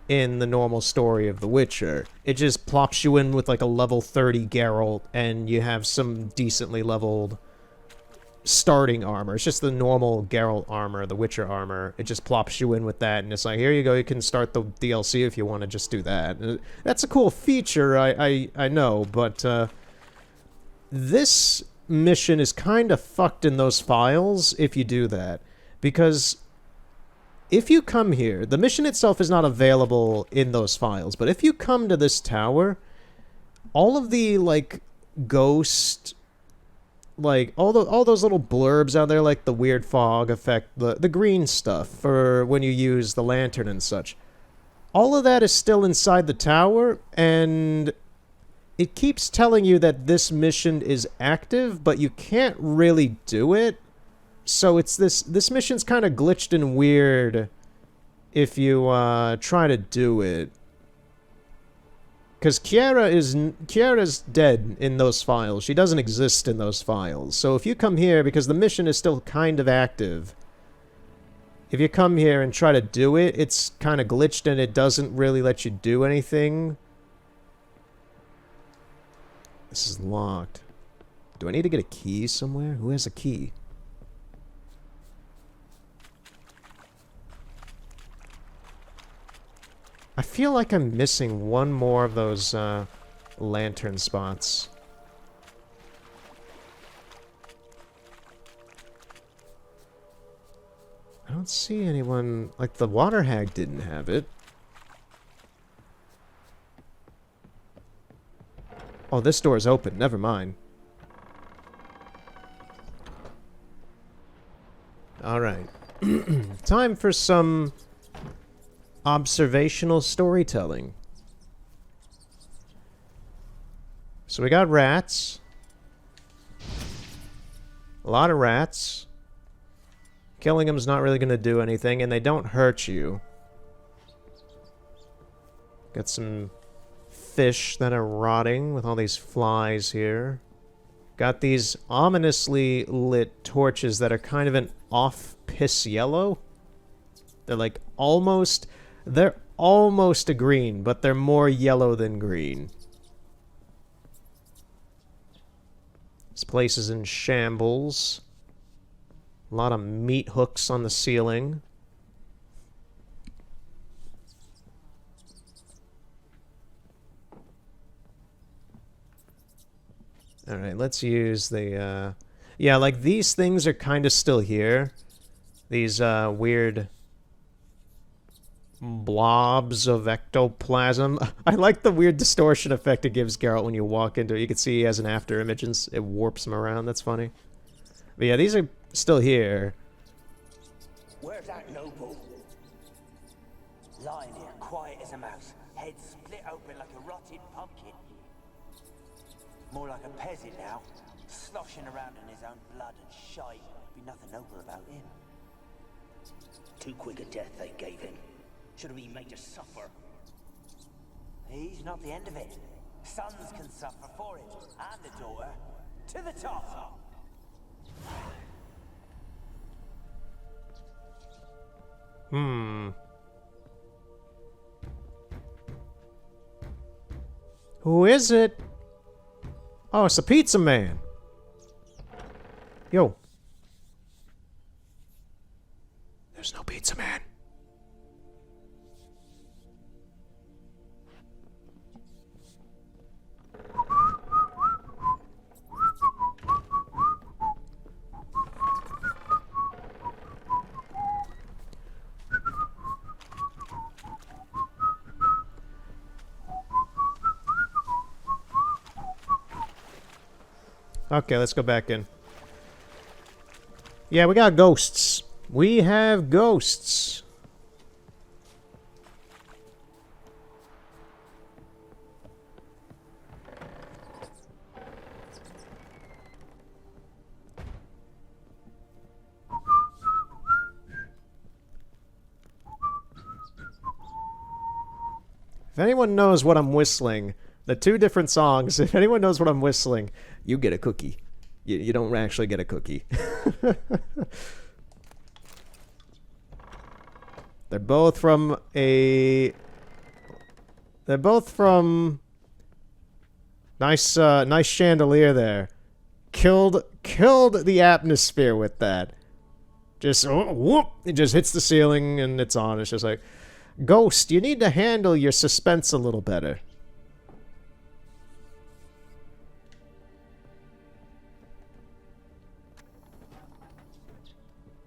in the normal story of The Witcher. It just plops you in with like a level 30 Geralt, and you have some decently leveled starting armor. It's just the normal Geralt armor, the Witcher armor. It just plops you in with that, and it's like, here you go, you can start the DLC if you want to just do that. That's a cool feature, I know, but this mission is kind of fucked in those files if you do that. Because if you come here, the mission itself is not available in those files, but if you come to this tower, all of the, like, ghost, like, all those little blurbs out there, like the weird fog effect, the green stuff for when you use the lantern and such, all of that is still inside the tower, and it keeps telling you that this mission is active, but you can't really do it. So it's this mission's kind of glitched and weird if you try to do it. Because Kiara's dead in those files. She doesn't exist in those files. So if you come here, because the mission is still kind of active, if you come here and try to do it, it's kind of glitched and it doesn't really let you do anything. This is locked. Do I need to get a key somewhere? Who has a key? I feel like I'm missing one more of those lantern spots. I don't see anyone... Like, the water hag didn't have it. Oh, this door's open. Never mind. Alright. Time for some observational storytelling. So we got rats. A lot of rats. Killing them's not really going to do anything, and they don't hurt you. Got some fish that are rotting with all these flies here. Got these ominously lit torches that are kind of an off-piss yellow. They're like almost... They're almost a green, but they're more yellow than green. This place is in shambles. A lot of meat hooks on the ceiling. Alright, let's use the, yeah, like, these things are kind of still here. These, weird blobs of ectoplasm. I like the weird distortion effect it gives Geralt when you walk into it. You can see he has an after image and it warps him around. That's funny. But yeah, these are still here. Where's that noble? Lying here, quiet as a mouse, head split open like a rotted pumpkin. More like a peasant now, sloshing around in his own blood and shite. Be nothing noble about him. Too quick a death they gave him. Should have been made to suffer. He's not the end of it. Sons can suffer for it, and the daughter. To the top! Who is it? Oh, it's the pizza man. Yo. There's no pizza man. Okay, let's go back in. Yeah, we got ghosts. We have ghosts. If anyone knows what I'm whistling, the two different songs, if anyone knows what I'm whistling, you get a cookie. You don't actually get a cookie. They're both from a... They're both from... Nice, nice chandelier there. Killed the atmosphere with that. Just, whoop! It just hits the ceiling and it's on. It's just like... Ghost, you need to handle your suspense a little better.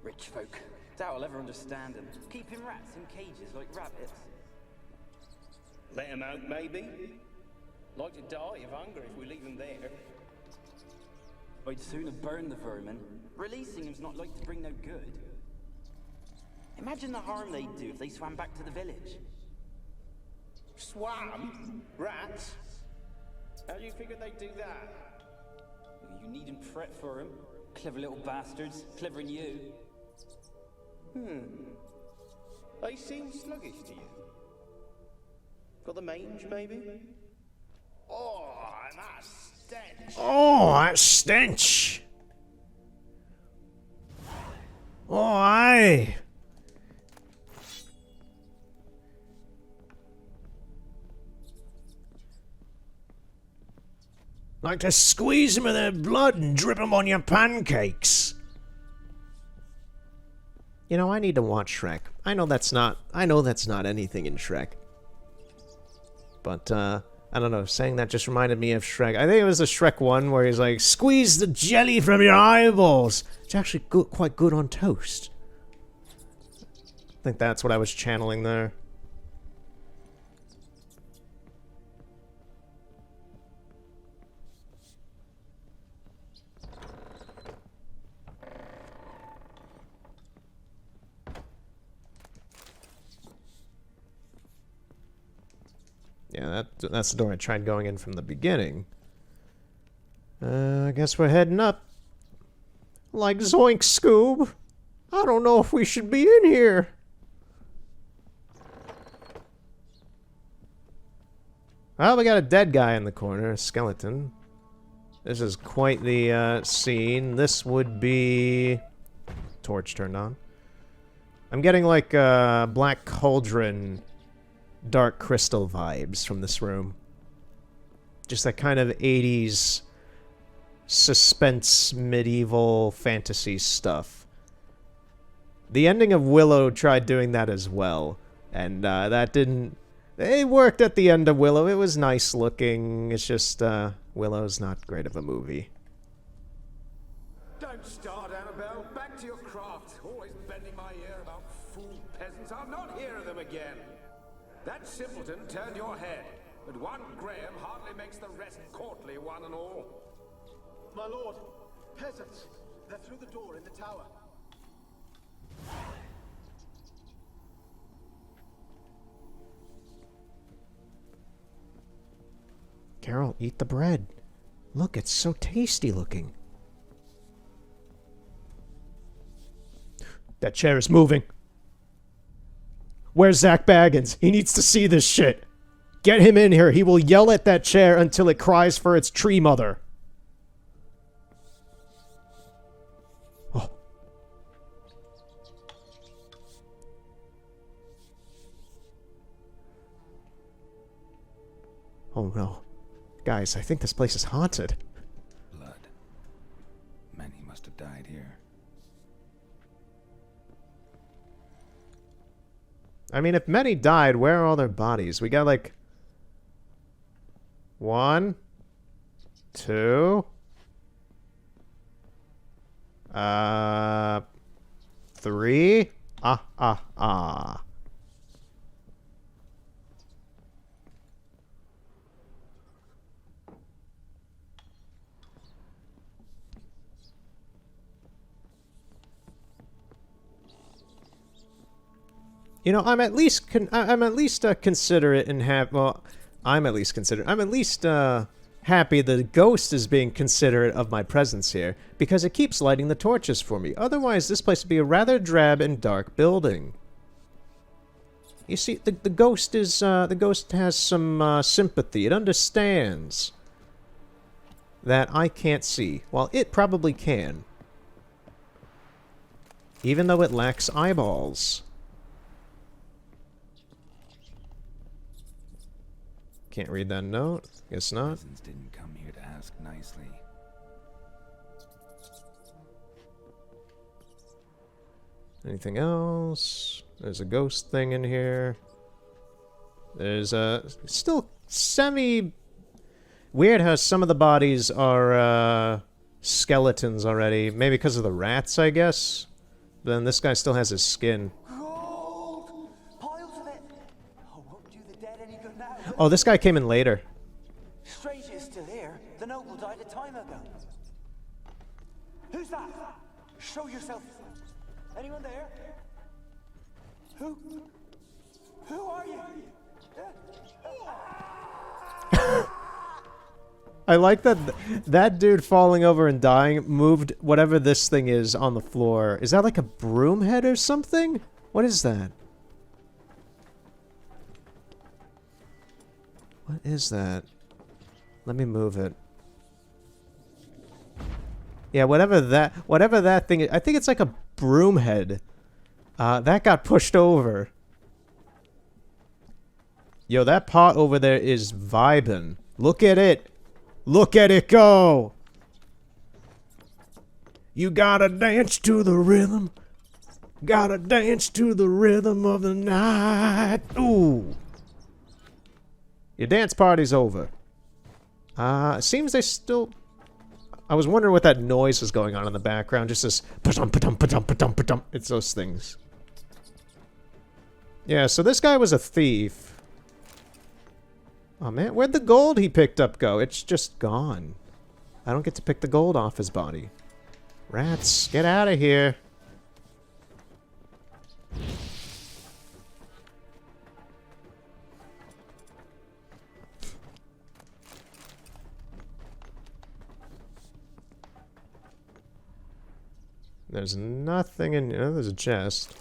Rich folk. Doubt I'll ever understand them. Keeping rats in cages like rabbits. Let them out, maybe? Like to die of hunger if we leave them there. I'd sooner burn the vermin. Releasing them's not like to bring no good. Imagine the harm they'd do if they swam back to the village. Swam? Rats? How do you figure they'd do that? You needn't fret for him. Clever little bastards. Clever than you. They seem sluggish to you. Got the mange, maybe? Oh, and that stench! Oh, that stench! Oh, aye! Like to squeeze them of their blood and drip them on your pancakes. You know, I need to watch Shrek. I know that's not anything in Shrek. But, I don't know, saying that just reminded me of Shrek. I think it was the Shrek one where he's like, squeeze the jelly from your eyeballs. It's actually quite good on toast. I think that's what I was channeling there. Yeah, that's the door I tried going in from the beginning. I guess we're heading up. Like zoink, Scoob. I don't know if we should be in here. Well, we got a dead guy in the corner, a skeleton. This is quite the scene. This would be... Torch turned on. I'm getting like Black Cauldron... Dark Crystal vibes from this room. Just that kind of 80s suspense medieval fantasy stuff. The ending of Willow tried doing that as well, and that didn't... It worked at the end of Willow. It was nice looking. It's just Willow's not great of a movie. Don't start, Annabelle. Back to your craft. Always bending my ear about fool peasants. I'll not hear of them again. That simpleton turned your head, but one Graham hardly makes the rest courtly, one and all. My lord, peasants, they're through the door in the tower. Carol, eat the bread. Look, it's so tasty looking. That chair is moving. Where's Zach Baggins? He needs to see this shit. Get him in here. He will yell at that chair until it cries for its tree mother. Oh. Oh no. Guys, I think this place is haunted. Blood. Many must have died here. I mean, if many died, where are all their bodies? We got like... 1, 2... 3... You know, I'm at least considerate and have. Well, I'm at least happy the ghost is being considerate of my presence here because it keeps lighting the torches for me. Otherwise, this place would be a rather drab and dark building. You see, the ghost is the ghost has some sympathy. It understands that I can't see. Well, it probably can, even though it lacks eyeballs. Can't read that note. Guess not. Peasants didn't come here to ask nicely. Anything else? There's a ghost thing in here. There's a still semi weird how some of the bodies are skeletons already. Maybe because of the rats, I guess. But then this guy still has his skin. Oh, this guy came in later. Strange it's still here. The noble died a time ago. Who's that? Show yourself. Anyone there? Who are you? I like that that dude falling over and dying moved whatever this thing is on the floor. Is that like a broom head or something? What is that? What is that? Let me move it. Yeah, whatever that thing is. I think it's like a broom head. That got pushed over. Yo, that pot over there is vibin'. Look at it. Look at it go. You gotta dance to the rhythm. Gotta dance to the rhythm of the night. Ooh. Your dance party's over. It seems they still... I was wondering what that noise was going on in the background. Just this... pa-dum, pa-dum, pa-dum, pa-dum, pa-dum. It's those things. Yeah, so this guy was a thief. Oh man, where'd the gold he picked up go? It's just gone. I don't get to pick the gold off his body. Rats, get out of here. There's nothing in... Oh, there's a chest.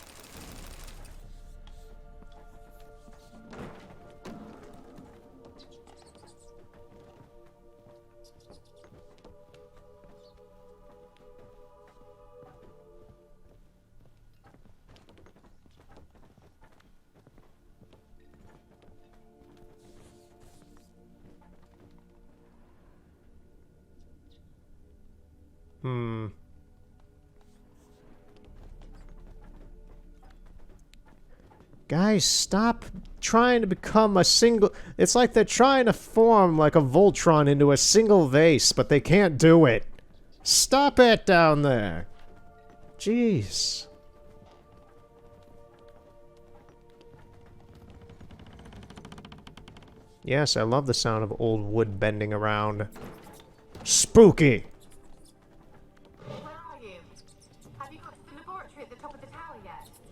Guys, stop trying to become a single... It's like they're trying to form like a Voltron into a single vase, but they can't do it. Stop it down there. Jeez. Yes, I love the sound of old wood bending around. Spooky!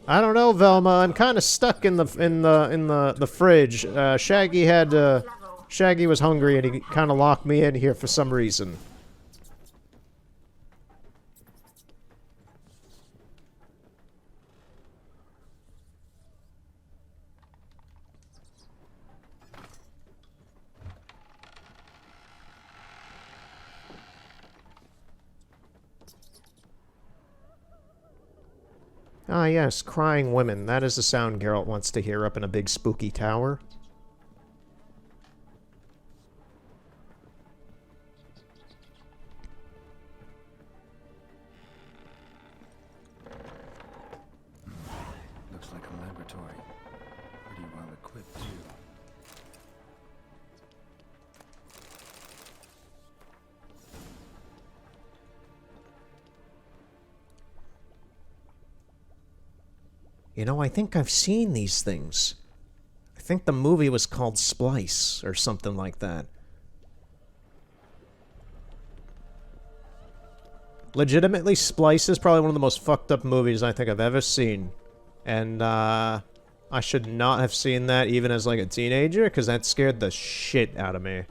I don't know, Velma. I'm kind of stuck in the fridge. Shaggy was hungry and he kind of locked me in here for some reason. Ah yes, crying women. That is the sound Geralt wants to hear up in a big spooky tower. Looks like a laboratory. Pretty well equipped too. You know, I think I've seen these things. I think the movie was called Splice, or something like that. Legitimately, Splice is probably one of the most fucked up movies I think I've ever seen. And, I should not have seen that even as, like, a teenager, because that scared the shit out of me.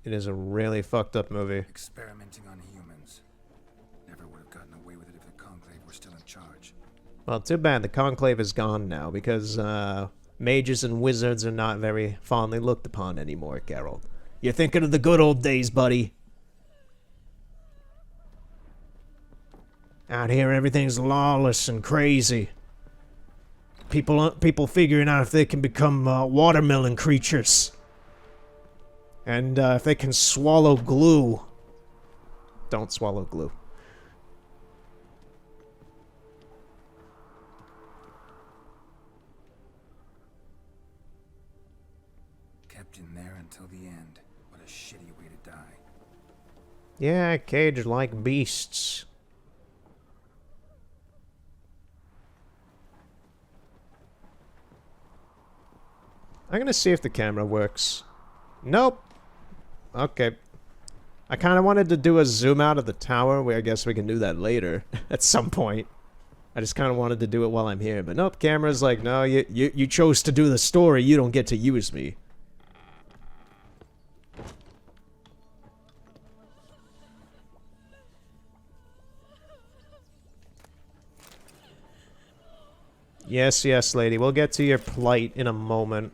It is a really fucked up movie. Experimenting on humans. Never would have gotten away with it if the Conclave were still in charge. Well, too bad the Conclave is gone now, because, mages and wizards are not very fondly looked upon anymore, Geralt. You're thinking of the good old days, buddy. Out here, everything's lawless and crazy. People figuring out if they can become, watermelon creatures. And, if they can swallow glue. Don't swallow glue. Kept in there until the end. What a shitty way to die. Yeah, caged like beasts. I'm gonna see if the camera works. Nope. Okay. I kind of wanted to do a zoom out of the tower, where I guess we can do that later, at some point. I just kind of wanted to do it while I'm here, but nope, camera's like, no, you chose to do the story, you don't get to use me. Yes, yes, lady. We'll get to your plight in a moment.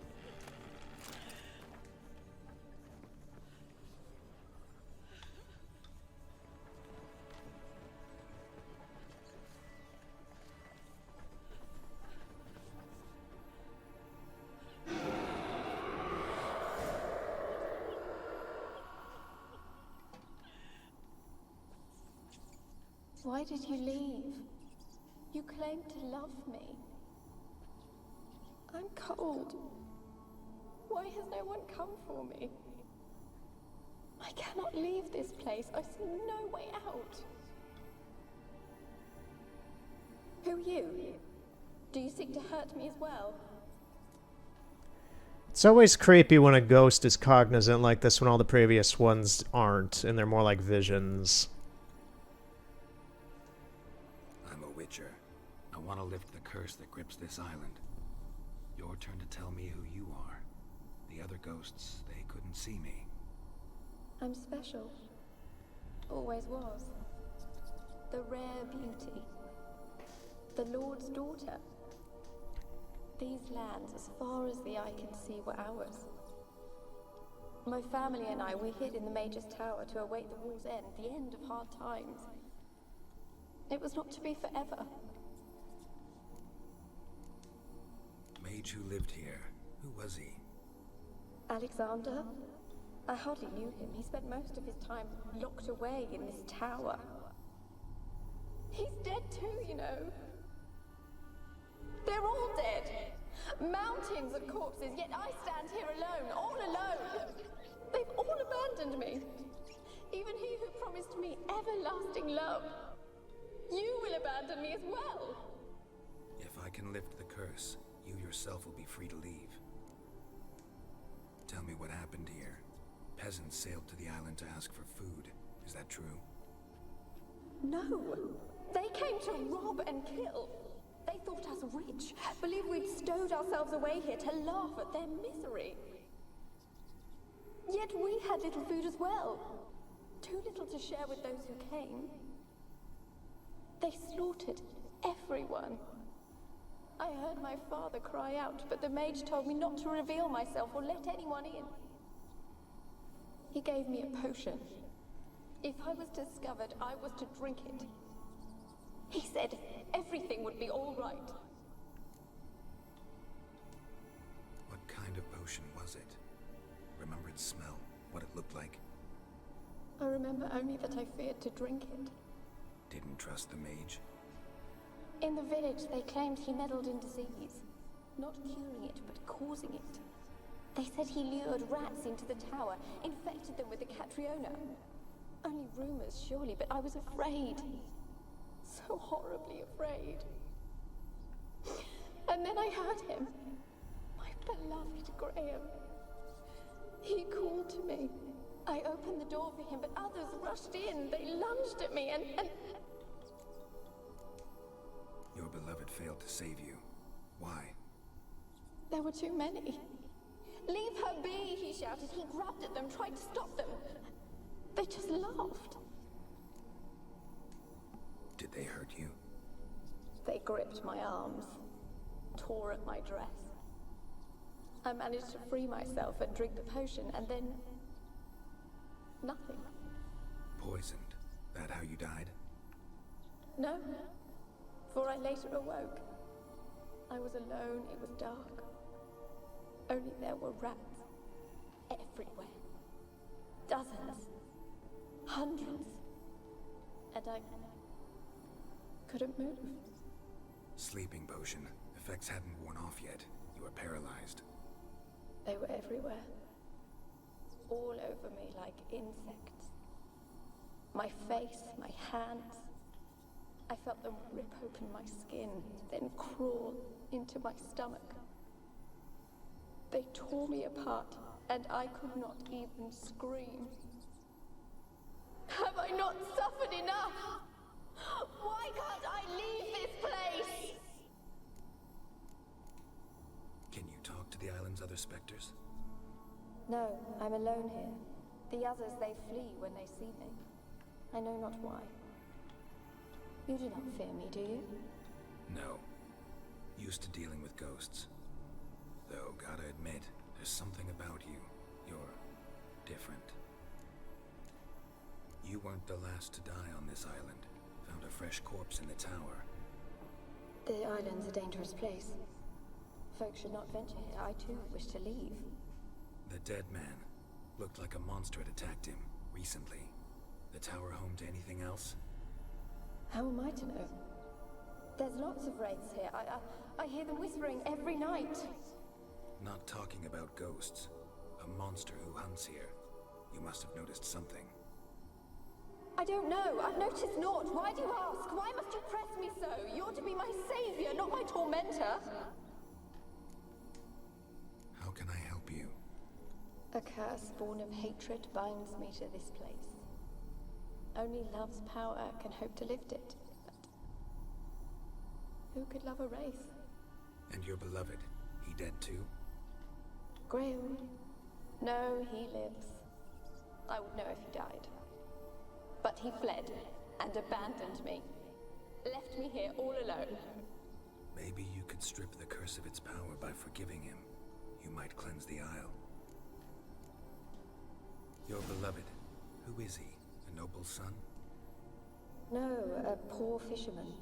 Why did you leave? You claimed to love me. I'm cold. Why has no one come for me? I cannot leave this place. I see no way out. Who are you? Do you seek to hurt me as well? It's always creepy when a ghost is cognizant like this when all the previous ones aren't, and they're more like visions. I'm a witcher. I want to lift the curse that grips this island. Your turn to tell me who you are. The other ghosts, they couldn't see me. I'm special. Always was. The rare beauty. The Lord's daughter. These lands, as far as the eye can see, were ours. My family and I, we hid in the Mage's Tower to await the war's end, the end of hard times. It was not to be forever. Mage who lived here. Who was he? Alexander? I hardly knew him. He spent most of his time locked away in this tower. He's dead too, you know. They're all dead. Mountains of corpses, yet I stand here alone, all alone. They've all abandoned me. Even he who promised me everlasting love. You will abandon me as well. If I can lift the curse, you yourself will be free to leave. Tell me what happened here. Peasants sailed to the island to ask for food. Is that true? No. They came to rob and kill. They thought us rich, believed we'd stowed ourselves away here to laugh at their misery. Yet we had little food as well. Too little to share with those who came. They slaughtered everyone. I heard my father cry out, but the mage told me not to reveal myself or let anyone in. He gave me a potion. If I was discovered, I was to drink it. He said everything would be all right. What kind of potion was it? Remember its smell? What it looked like? I remember only that I feared to drink it. Didn't trust the mage? In the village, they claimed he meddled in disease. Not curing it, but causing it. They said he lured rats into the tower, infected them with the Catriona. Only rumors, surely, but I was afraid. So horribly afraid. And then I heard him. My beloved Graham. He called to me. I opened the door for him, but others rushed in. They lunged at me and... Your beloved failed to save you. Why? There were too many. Leave her be, he shouted. He grabbed at them, tried to stop them. They just laughed. Did they hurt you? They gripped my arms, tore at my dress. I managed to free myself and drink the potion, and then... nothing. Poisoned? That how you died? No, for I later awoke. I was alone, it was dark. Only there were rats. Everywhere. Dozens. Hundreds. And I couldn't move. Sleeping potion. Effects hadn't worn off yet. You were paralyzed. They were everywhere. All over me like insects. My face, my hands. I felt them rip open my skin, then crawl into my stomach. They tore me apart, and I could not even scream. Have I not suffered enough? Why can't I leave this place? Can you talk to the island's other specters? No, I'm alone here. The others, they flee when they see me. I know not why. You do not fear me, do you? No. Used to dealing with ghosts. Though, gotta admit, there's something about you. You're different. You weren't the last to die on this island. Found a fresh corpse in the tower. The island's a dangerous place. Folks should not venture here. I too wish to leave. The dead man. Looked like a monster had attacked him, recently. The tower home to anything else? How am I to know? There's lots of wraiths here. I hear them whispering every night. Not talking about ghosts. A monster who hunts here. You must have noticed something. I don't know. I've noticed naught. Why do you ask? Why must you press me so? You're to be my savior, not my tormentor. How can I help you? A curse born of hatred binds me to this place. Only love's power can hope to lift it. But who could love a wraith? And your beloved, he dead too? Graham? No, he lives. I would know if he died. But he fled and abandoned me. Left me here all alone. Maybe you could strip the curse of its power by forgiving him. You might cleanse the Isle. Your beloved, who is he? A noble son? No, a poor fisherman.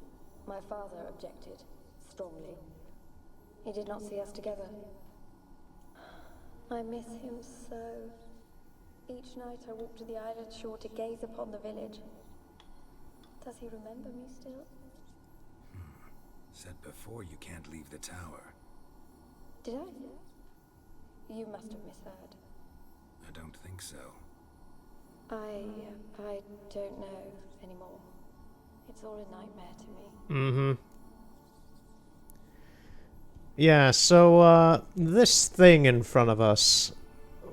My father objected, strongly. He did not see us together. I miss him so. Each night I walk to the island shore to gaze upon the village. Does he remember me still? Said before you can't leave the tower. Did I? You must have misheard. I don't think so. I don't know anymore. It's all a nightmare to me. Mm-hmm. Yeah, so, this thing in front of us,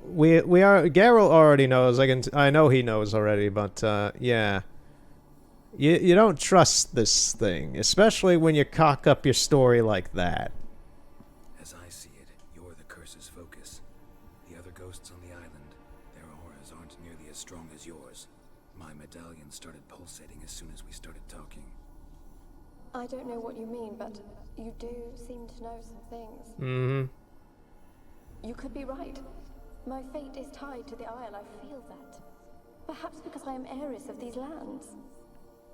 we are, Geralt already knows, I know he knows already, but, yeah. You don't trust this thing, especially when you cock up your story like that. As I see it, you're the curse's focus. The other ghosts on the island, their auras aren't nearly as strong as yours. My medallion started pulsating as soon as we started talking. I don't know what you mean, but you do seem to know some things. Mm-hmm. You could be right. My fate is tied to the Isle, I feel that. Perhaps because I am heiress of these lands.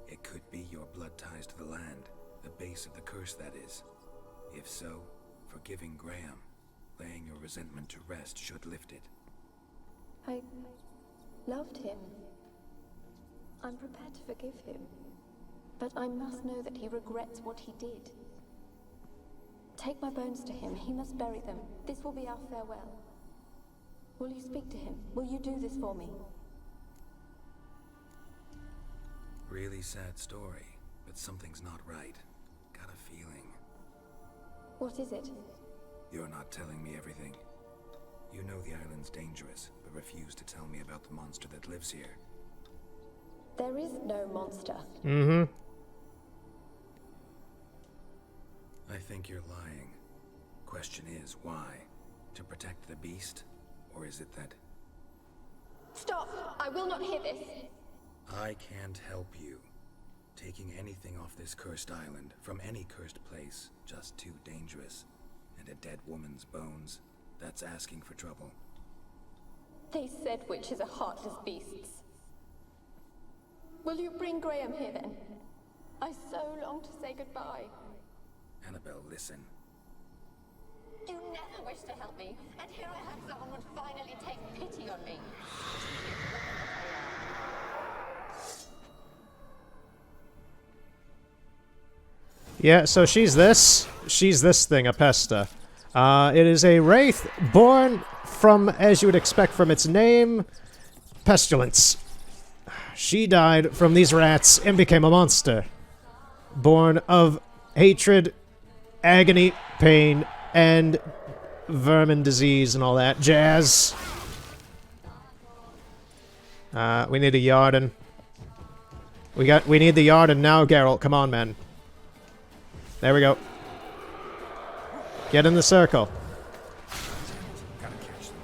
It could be your blood ties to the land, the base of the curse, that is. If so, forgiving Graham, laying your resentment to rest should lift it. I loved him. I'm prepared to forgive him. But I must know that he regrets what he did. Take my bones to him. He must bury them. This will be our farewell. Will you speak to him? Will you do this for me? Really sad story, but something's not right. Got a feeling. What is it? You're not telling me everything. You know the island's dangerous, but refuse to tell me about the monster that lives here. There is no monster. Mm-hmm. I think you're lying. Question is, why? To protect the beast? Or is it that... Stop! I will not hear this! I can't help you. Taking anything off this cursed island, from any cursed place, just too dangerous. And a dead woman's bones, that's asking for trouble. They said witches are heartless beasts. Will you bring Graham here then? I so long to say goodbye. Annabelle, listen. You never wished to help me, and here I have someone would finally take pity on me. Yeah, so she's this thing, a Pesta. It is a wraith born from, as you would expect from its name, pestilence. She died from these rats and became a monster. Born of hatred, agony, pain, and vermin disease and all that jazz. We need a Yarden. We need the Yarden now, Geralt. Come on, man. There we go. Get in the circle. Gotta catch them.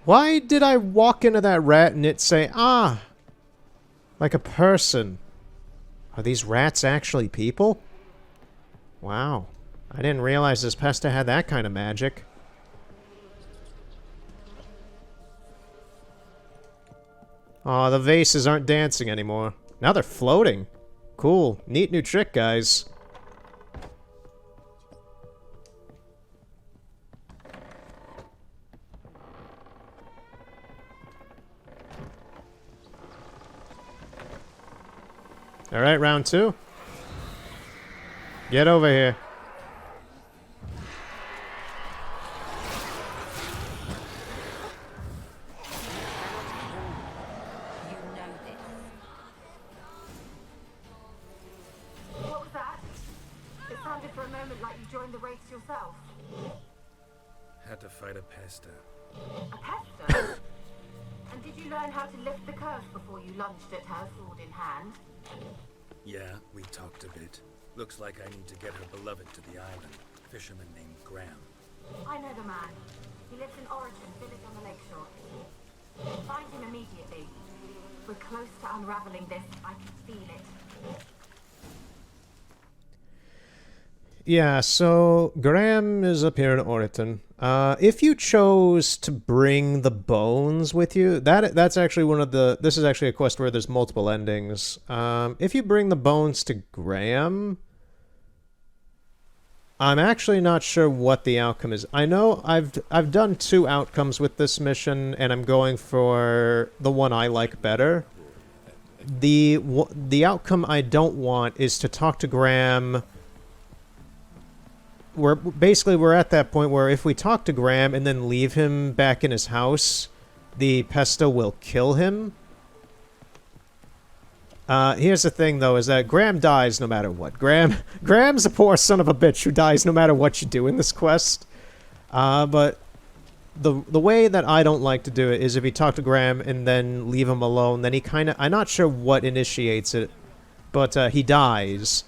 Why did I walk into that rat and it say, ah, like a person? Are these rats actually people? Wow. I didn't realize this pesta had that kind of magic. Aw, the vases aren't dancing anymore. Now they're floating. Cool. Neat new trick, guys. Alright, round 2. Get over here. What was that? It sounded for a moment like you joined the race yourself. Had to fight a pesta. A pester? And did you learn how to lift the curse before you lunged at her, sword in hand? Yeah, we talked a bit. Looks like I need to get her beloved to the island. Fisherman named Graham. I know the man. He lives in Origin, village on the lakeshore. Find him immediately. We're close to unraveling this. I can feel it. Yeah, so Graham is up here in Oriton. If you chose to bring the bones with you, that's actually one of the... This is actually a quest where there's multiple endings. If you bring the bones to Graham, I'm actually not sure what the outcome is. I know I've done 2 outcomes with this mission, and I'm going for the one I like better. The outcome I don't want is to talk to Graham... We're at that point where if we talk to Graham and then leave him back in his house, the pesta will kill him. Here's the thing, though, is that Graham dies no matter what. Graham's a poor son of a bitch who dies no matter what you do in this quest. But the way that I don't like to do it is if you talk to Graham and then leave him alone, then he kind of... I'm not sure what initiates it, but he dies.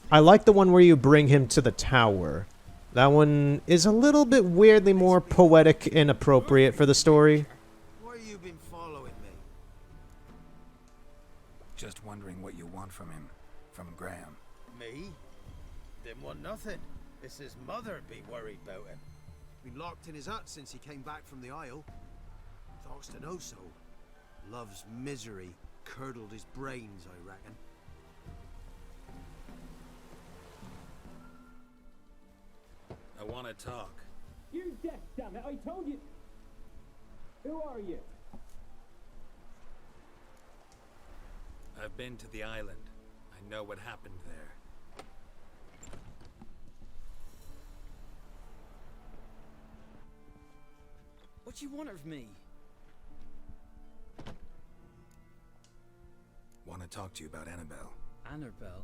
I like the one where you bring him to the tower. That one is a little bit weirdly more poetic and appropriate for the story. Why you been following me? Just wondering what you want from him. From Graham. Me? Didn't want nothing. It's his mother be worried about him. Been locked in his hut since he came back from the Isle. Talks to no soul. Love's misery curdled his brains, I reckon. I want to talk. You're deaf, damn it! I told you. Who are you? I've been to the island. I know what happened there. What do you want of me? Want to talk to you about Annabelle. Annabelle?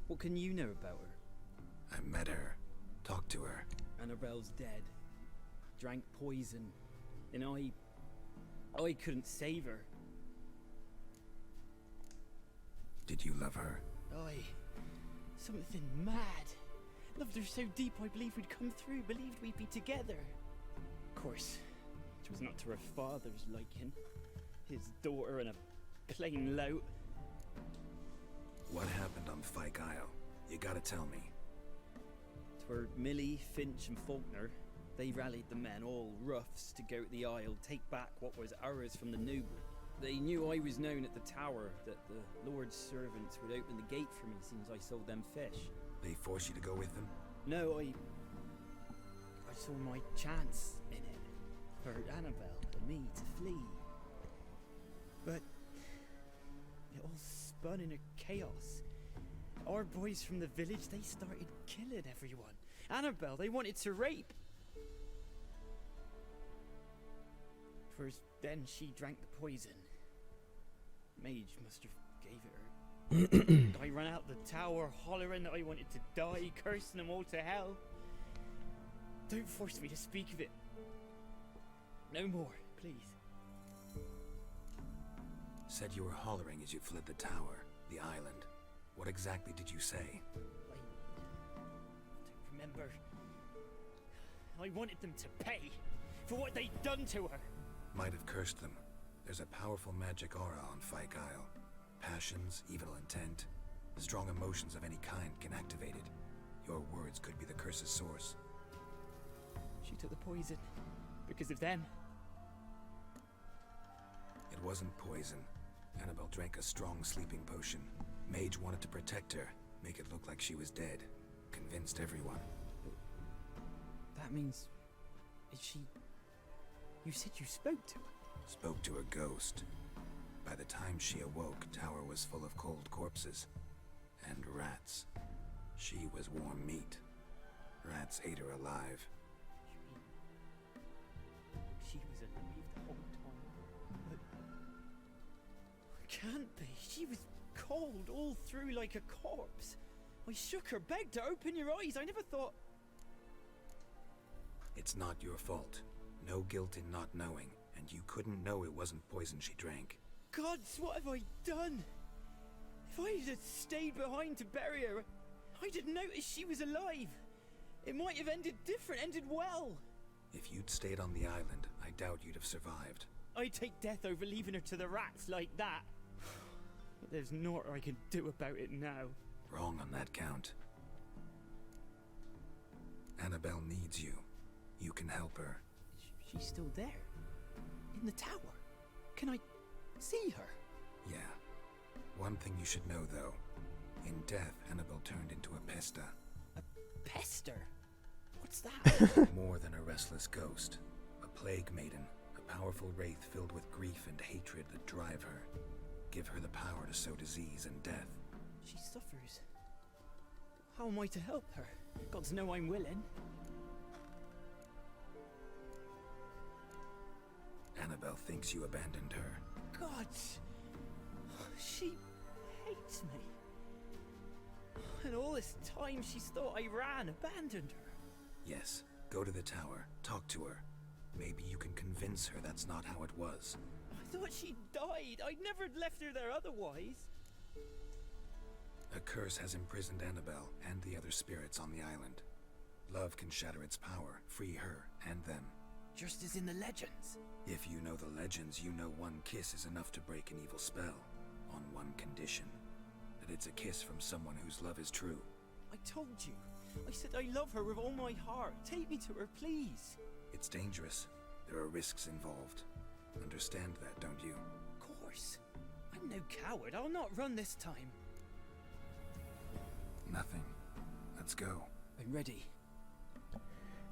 What can you know about her? I met her. Talked to her. Annabelle's dead. Drank poison. And I couldn't save her. Did you love her? Something mad. Loved her so deep I believed we'd come through, believed we'd be together. Of course, it was not to her father's liking. His daughter and a plain lout. What happened on Fyke Isle? You gotta tell me. For Millie, Finch and Faulkner, they rallied the men, all roughs, to go to the Isle, take back what was ours from the noble. They knew I was known at the tower, that the Lord's servants would open the gate for me since I sold them fish. They forced you to go with them? No, I saw my chance in it, for Annabelle and me to flee. But it all spun in a chaos. Our boys from the village, they started killing everyone. Annabelle, they wanted to rape. First, then she drank the poison. Mage must have gave it her. I ran out the tower, hollering that I wanted to die, cursing them all to hell. Don't force me to speak of it. No more, please. Said you were hollering as you fled the tower, the island. What exactly did you say? I don't remember. I wanted them to pay for what they'd done to her. might have cursed them. There's a powerful magic aura on Fyke Isle. Passions, evil intent, strong emotions of any kind can activate it. Your words could be the curse's source. She took the poison because of them. It wasn't poison. Annabelle drank a strong sleeping potion. Mage wanted to protect her, make it look like she was dead. Convinced everyone. That means... is she... You said you spoke to her? Spoke to a ghost. By the time she awoke, Tower was full of cold corpses. And rats. She was warm meat. Rats ate her alive. She was alive the whole time. But... Can't be. She was cold all through like a corpse. I shook her, begged her, open your eyes. I never thought... It's not your fault. No guilt in not knowing, and you couldn't know it wasn't poison she drank. Gods, what have I done? If I had stayed behind to bury her, I didn't notice she was alive. It might have ended different, ended well. If you'd stayed on the island, I doubt you'd have survived. I'd take death over leaving her to the rats like that. But there's naught I can do about it now. Wrong on that count. Annabelle needs you. You can help her. She's still there? In the tower? Can I see her? Yeah. One thing you should know, though. In death, Annabelle turned into a pesta. A pester? What's that? More than a restless ghost. A plague maiden. A powerful wraith filled with grief and hatred that drive her. Give her the power to sow disease and death. She suffers. How am I to help her? Gods know I'm willing. Annabelle thinks you abandoned her. Gods! She hates me. And all this time she's thought I abandoned her. Yes, go to the tower, talk to her. Maybe you can convince her that's not how it was. I thought she died. I'd never left her there otherwise. A curse has imprisoned Annabelle and the other spirits on the island. Love can shatter its power, free her and them. Just as in the legends. If you know the legends, you know one kiss is enough to break an evil spell. On one condition. That it's a kiss from someone whose love is true. I told you. I said I love her with all my heart. Take me to her, please. It's dangerous. There are risks involved. Understand that, don't you? Of course. I'm no coward. I'll not run this time. Nothing. Let's go. I'm ready.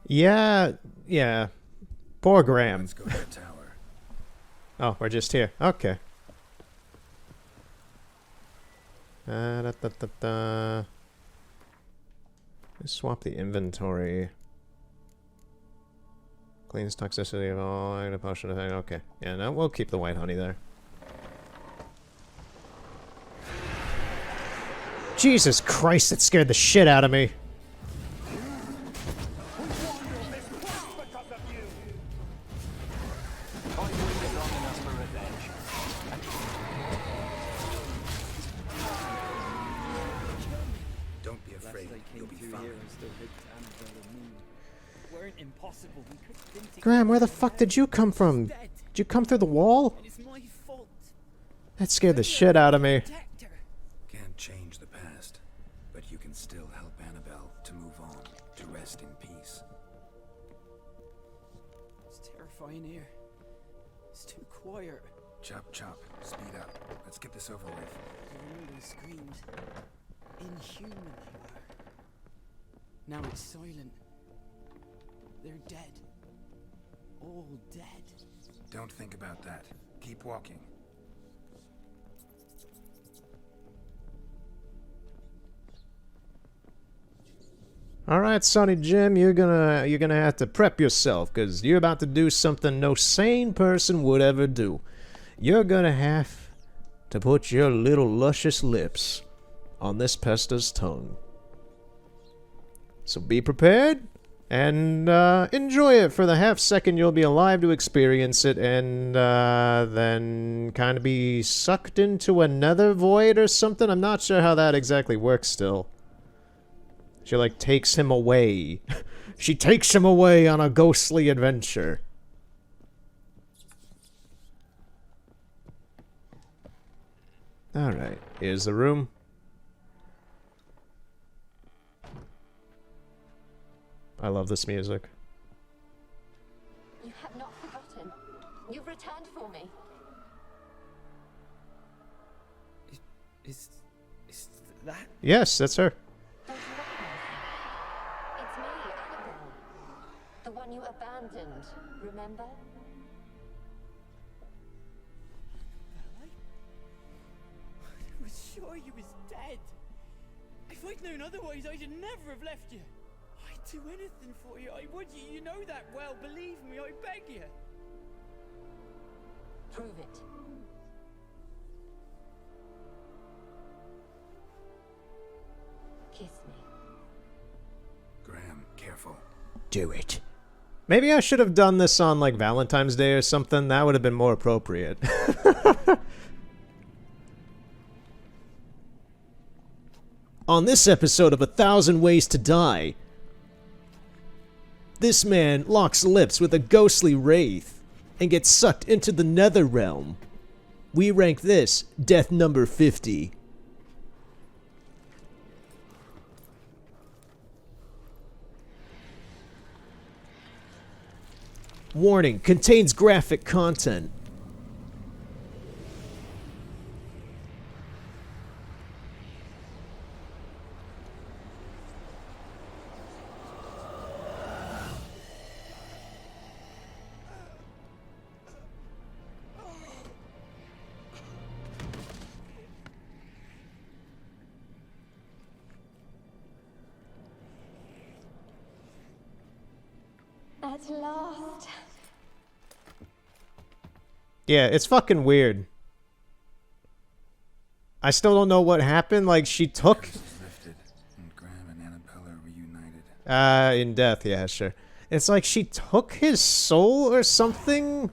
Yeah. Poor Graham. Let's go to the tower. Oh, we're just here. Okay. Let's swap the inventory. Cleans toxicity of all item potion effect. Okay. Yeah, no, we'll keep the white honey there. Jesus Christ, that scared the shit out of me. Don't be afraid. You'll be fine. Impossible. We could've been together. Graham, where the fuck did you come from? Did you come through the wall? It's my fault. That scared the shit out of me. Can't change the past, but you can still help Annabelle to move on, to rest in peace. It's terrifying here. It's too quiet. Chop, chop. Speed up. Let's get this over with. I remember the screams. Inhuman they were. Now it's silent. They're dead. All dead. Don't think about that. Keep walking. All right, Sonny Jim, you're gonna have to prep yourself, because you're about to do something no sane person would ever do. You're gonna have to put your little luscious lips on this pesta's tongue. So be prepared. And enjoy it for the half second you'll be alive to experience it, and then kind of be sucked into another void or something. I'm not sure how that exactly works still. She, like, takes him away. She takes him away on a ghostly adventure. Alright, here's the room. I love this music. You have not forgotten. You've returned for me. Is that? Yes, that's her. Don't you recognize me? It's me, Annabelle. The one you abandoned, remember? I was sure you was dead. If I'd known otherwise, I'd never have left you. I'd do anything for you. I would. You know that well. Believe me, I beg you. Prove it. Kiss me. Graham, careful. Do it. Maybe I should have done this on, like, Valentine's Day or something. That would have been more appropriate. On this episode of 1,000 Ways to Die, this man locks lips with a ghostly wraith and gets sucked into the nether realm. We rank this death number 50. Warning, contains graphic content. At last. Yeah, it's fucking weird. I still don't know what happened. Like, she took... Lifted, and Graham and Annabelle are reunited. In death, yeah, sure. It's like she took his soul or something?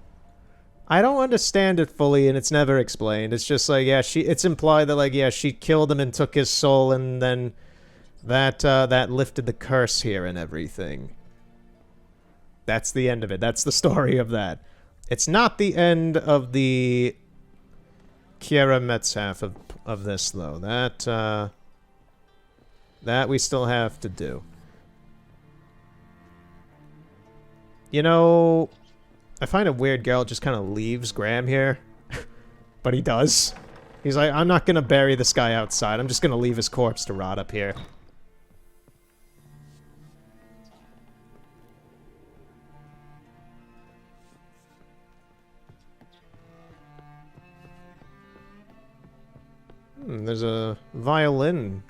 I don't understand it fully, and it's never explained. It's just like, yeah, it's implied that, like, yeah, she killed him and took his soul, and then that lifted the curse here and everything. That's the end of it. That's the story of that. It's not the end of the Keira Metz half of this, though. That we still have to do. You know, I find it weird Geralt just kind of leaves Graham here. But he does. He's like, I'm not going to bury this guy outside. I'm just going to leave his corpse to rot up here. There's a violin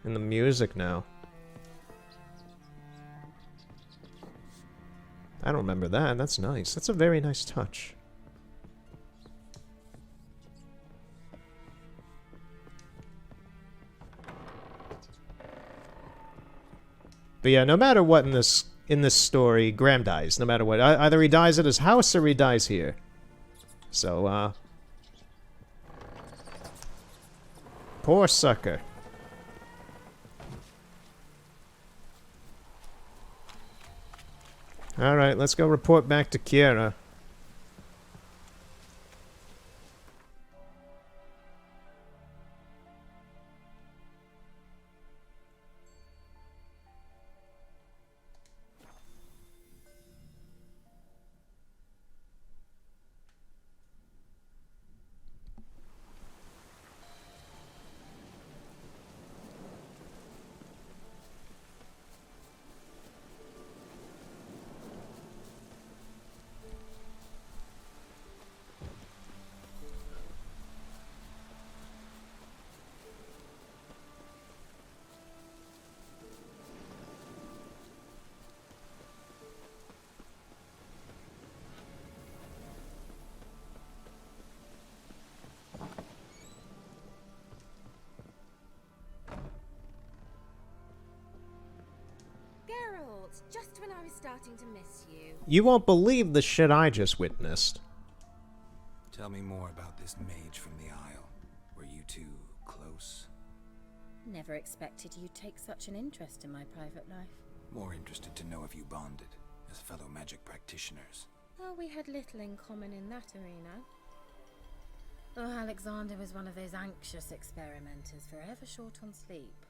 in the music now. I don't remember that. That's nice. That's a very nice touch. But yeah, no matter what in this story, Graham dies. No matter what. Either he dies at his house or he dies here. So, poor sucker. Alright, let's go report back to Keira. Just when I was starting to miss you. You won't believe the shit I just witnessed. Tell me more about this mage from the Isle. Were you two close? Never expected you'd take such an interest in my private life. More interested to know if you bonded as fellow magic practitioners. Well, we had little in common in that arena. Oh, Alexander was one of those anxious experimenters, forever short on sleep.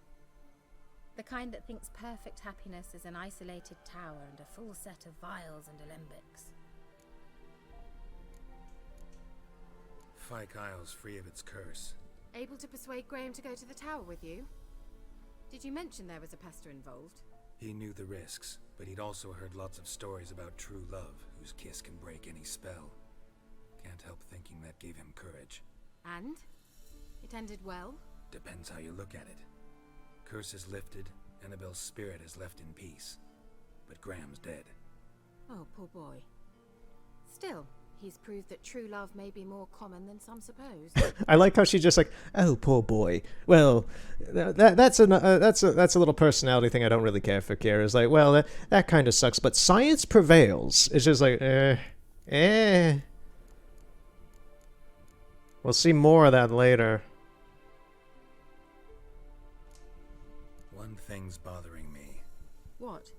The kind that thinks perfect happiness is an isolated tower and a full set of vials and alembics. Fyke Isle's free of its curse. Able to persuade Graham to go to the tower with you? Did you mention there was a pester involved? He knew the risks, but he'd also heard lots of stories about true love, whose kiss can break any spell. Can't help thinking that gave him courage. And? It ended well? Depends how you look at it. Curse is lifted, Annabelle's spirit is left in peace. But Graham's dead. Oh, poor boy. Still, he's proved that true love may be more common than some suppose. I like how she's just like, oh, poor boy. Well, that's a little personality thing I don't really care for. Kira's like, well, that kind of sucks, but science prevails. It's just like, We'll see more of that later. One thing's bothering me. What?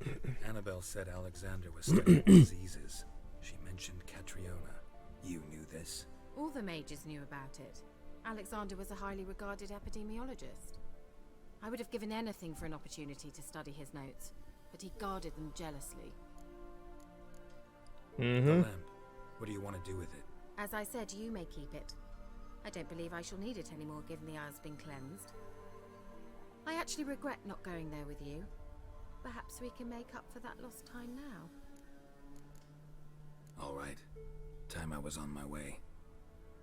Annabelle said Alexander was studying diseases. She mentioned Catriona. You knew this? All the mages knew about it. Alexander was a highly regarded epidemiologist. I would have given anything for an opportunity to study his notes, but he guarded them jealously. The lamp. What do you want to do with it? As I said, you may keep it. I don't believe I shall need it anymore, given the eye's been cleansed. I actually regret not going there with you. Perhaps we can make up for that lost time now. All right. Time I was on my way.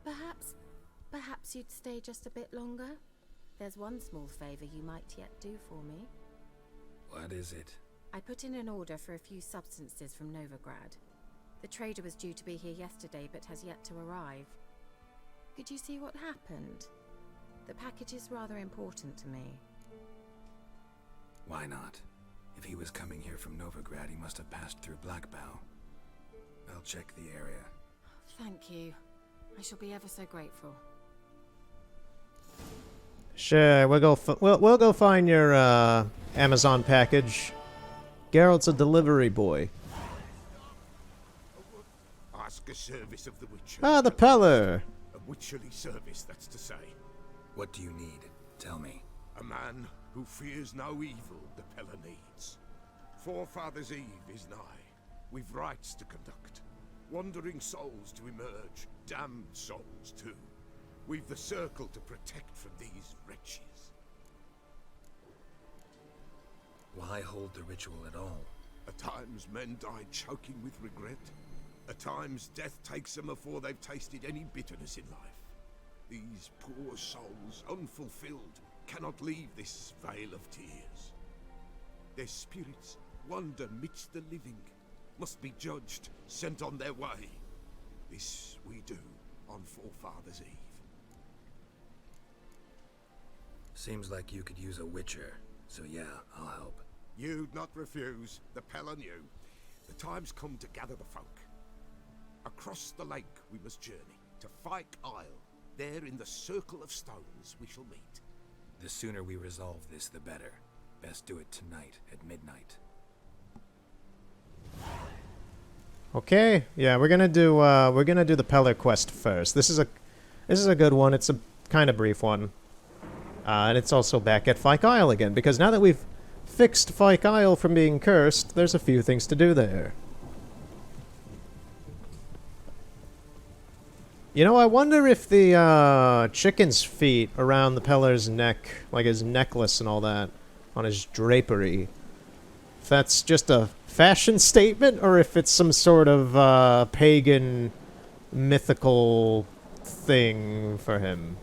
Perhaps you'd stay just a bit longer? There's one small favor you might yet do for me. What is it? I put in an order for a few substances from Novigrad. The trader was due to be here yesterday, but has yet to arrive. Could you see what happened? The package is rather important to me. Why not? If he was coming here from Novigrad, he must have passed through Blackbough. I'll check the area. Thank you. I shall be ever so grateful. Sure, we'll go find your Amazon package. Geralt's a delivery boy. Ask a service of the Witcher. Ah, the Peller. A witcherly service, that's to say. What do you need? Tell me. A man who fears no evil the Peller needs. Forefathers' Eve is nigh. We've rites to conduct. Wandering souls to emerge. Damned souls, too. We've the circle to protect from these wretches. Why hold the ritual at all? At times men die choking with regret. At times death takes them before they've tasted any bitterness in life. These poor souls, unfulfilled, cannot leave this vale of tears. Their spirits wander midst the living, must be judged, sent on their way. This we do on Forefathers' Eve. Seems like you could use a witcher, so yeah, I'll help. You'd not refuse, the Peller knew. The time's come to gather the folk. Across the lake we must journey, to Fyke Isle. There in the circle of stones we shall meet. The sooner we resolve this, the better. Best do it tonight at midnight. Okay, yeah, we're gonna do the Peller quest first. This is a good one. It's a kind of brief one, and it's also back at Fyke Isle again because now that we've fixed Fyke Isle from being cursed, there's a few things to do there. You know, I wonder if the chicken's feet around the Peller's neck, like his necklace and all that, on his drapery, if that's just a fashion statement or if it's some sort of pagan mythical thing for him.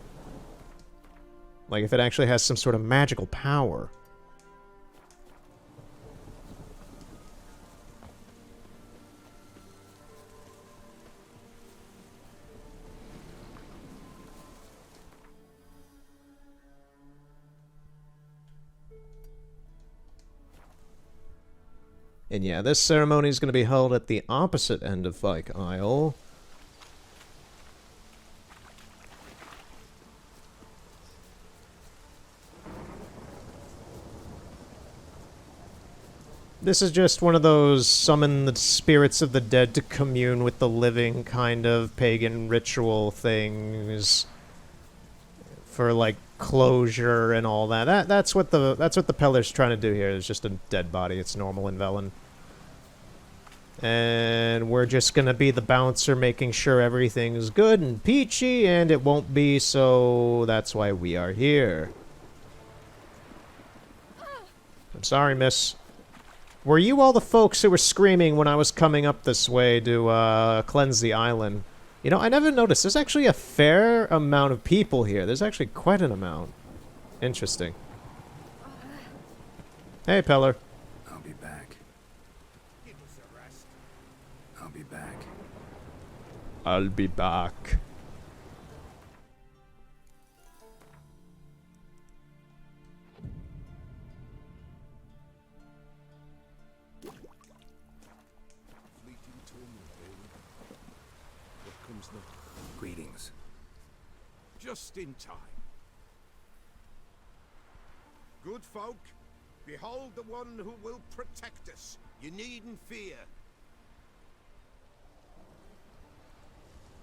Like if it actually has some sort of magical power. And yeah, this ceremony is going to be held at the opposite end of Fyke Isle. This is just one of those summon the spirits of the dead to commune with the living kind of pagan ritual things for like closure and all that. That's what the Peller's trying to do here. It's just a dead body. It's normal in Velen. And we're just gonna be the bouncer making sure everything's good and peachy, and it won't be, so that's why we are here. I'm sorry, miss. Were you all the folks who were screaming when I was coming up this way to cleanse the island? You know, I never noticed. There's actually a fair amount of people here. There's actually quite an amount. Interesting. Hey, Peller. I'll be back. Give us a rest. I'll be back. I'll be back. Greetings. Just in time. Good folk, behold the one who will protect us. You needn't fear.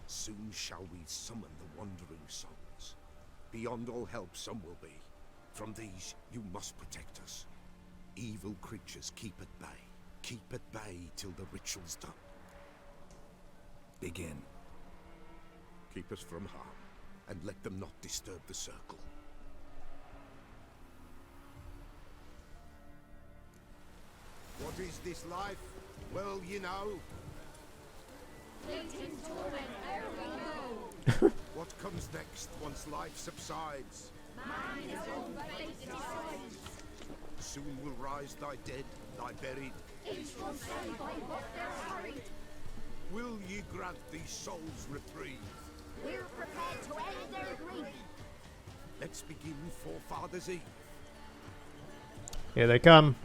Soon shall we summon the wandering souls. Beyond all help some will be. From these you must protect us. Evil creatures keep at bay. Keep at bay till the ritual's done. Begin. Keep us from harm, and let them not disturb the circle. What is this life? Well, you know. What comes next once life subsides? Soon will rise thy dead, thy buried. Will ye grant these souls reprieve? We're prepared to end their grief. Let's begin Forefathers' Eve. Here they come.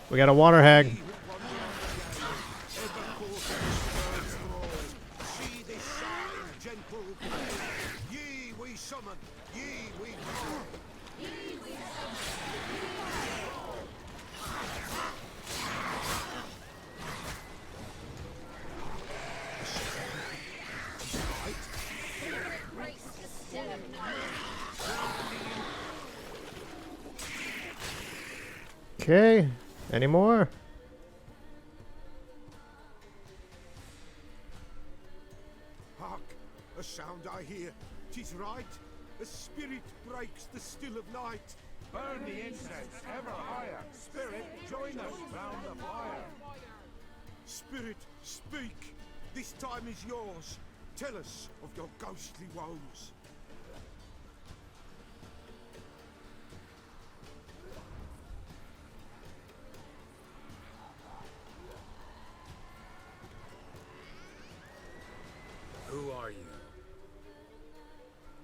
We got a water hag. See this sign, gentle. Ye we summon, ye we call. Ye we Okay. Any more? Hark! A sound I hear. 'Tis right. A spirit breaks the still of night. Burn the incense ever higher. Spirit, join us round the fire. Spirit, speak. This time is yours. Tell us of your ghostly woes. Who are you?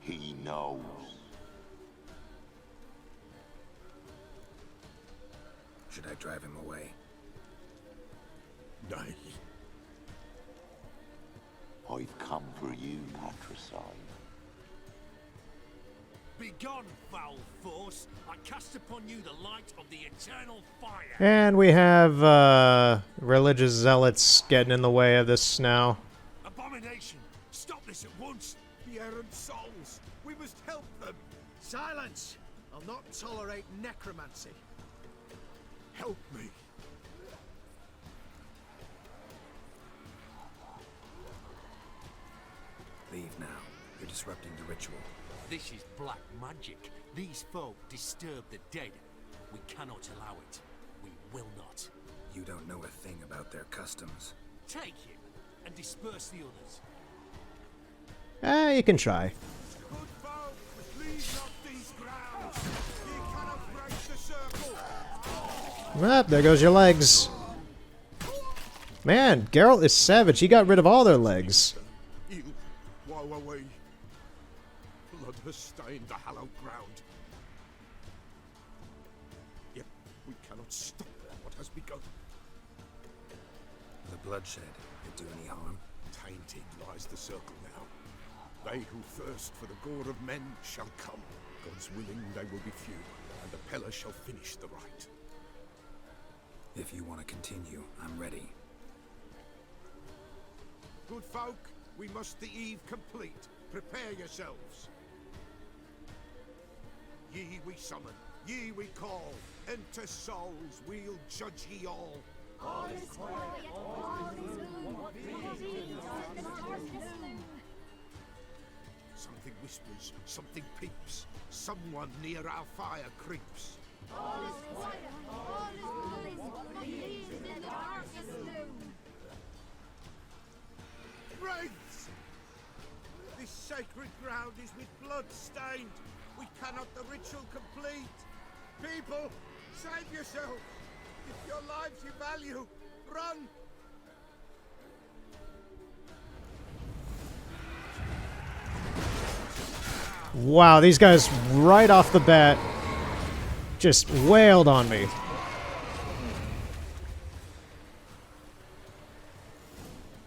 He knows. Should I drive him away? Nay. I've come for you, Patricide. Begone, foul force! I cast upon you the light of the eternal fire! And we have religious zealots getting in the way of this now. Abomination! Stop this at once! The errant souls! We must help them! Silence! I'll not tolerate necromancy. Help me! Leave now. You're disrupting the ritual. This is black magic. These folk disturb the dead. We cannot allow it. We will not. You don't know a thing about their customs. Take him and disperse the others. You can try. Good folk, leave not these grounds. Ye cannot break the circle. Ah, there goes your legs. Man, Geralt is savage. He got rid of all their legs. Ill, woe away. Blood has stained the hallowed ground. Yet we cannot stop what has begun. The bloodshed, it do any harm? Tainted lies the circle now. They who thirst for the gore of men shall come. God's willing they will be few, and the Peller shall finish the rite. If you want to continue, I'm ready. Good folk, we must the eve complete. Prepare yourselves. Ye we summon, ye we call. Enter souls, we'll judge ye all. All is quiet, all is Something whispers, something peeps. Someone near our fire creeps. all is quiet, all is in the darkest gloom. Wraiths! This sacred ground is with blood stained. We cannot the ritual complete. People, save yourselves. If your lives you value, run. Wow, these guys right off the bat just wailed on me.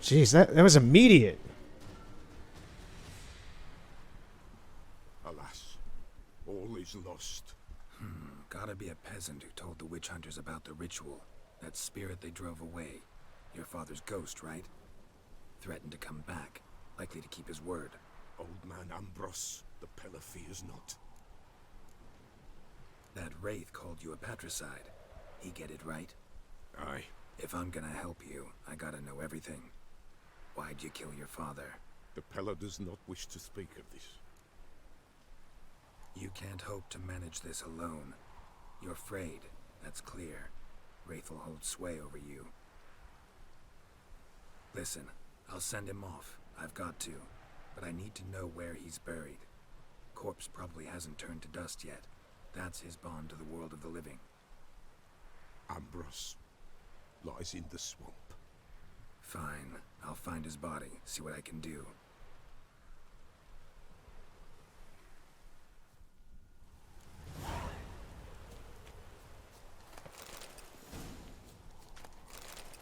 Jeez, that was immediate. Alas, all is lost. Gotta be a peasant who told the witch hunters about the ritual. That spirit they drove away. Your father's ghost, right? Threatened to come back. Likely to keep his word. Old man Ambros, the Peller fears not. That wraith called you a patricide. He get it right? Aye. If I'm gonna help you, I gotta know everything. Why'd you kill your father? The Peller does not wish to speak of this. You can't hope to manage this alone. You're afraid, that's clear. Wraith will hold sway over you. Listen, I'll send him off. I've got to. But I need to know where he's buried. Corpse probably hasn't turned to dust yet. That's his bond to the world of the living. Ambros lies in the swamp. Fine. I'll find his body, see what I can do.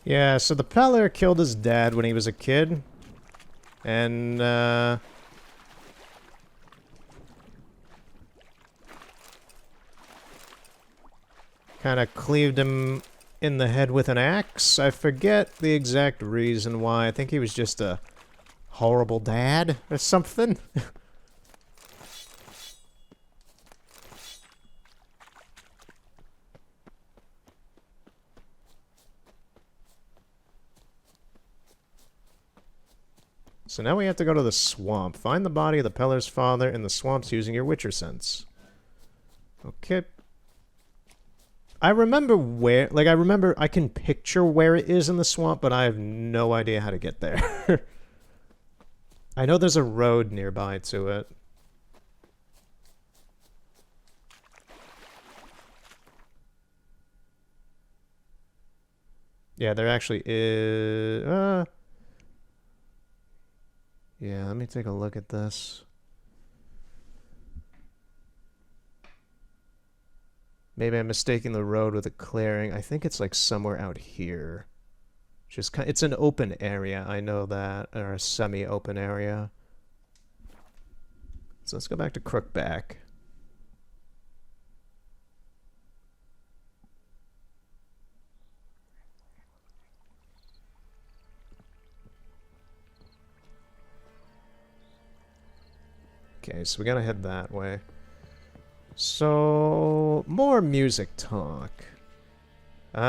Yeah, so the Peller killed his dad when he was a kid. And, kind of cleaved him in the head with an axe. I forget the exact reason why. I think he was just a horrible dad or something. So now we have to go to the swamp. Find the body of the Peller's father in the swamps using your Witcher sense. Okay. I remember where, like, I can picture where it is in the swamp, but I have no idea how to get there. I know there's a road nearby to it. Yeah, there actually is, yeah, let me take a look at this. Maybe I'm mistaking the road with a clearing. I think it's like somewhere out here. Just kind of, it's an open area, I know that, or a semi-open area. So let's go back to Crookback. Okay, so we gotta head that way. So, more music talk. So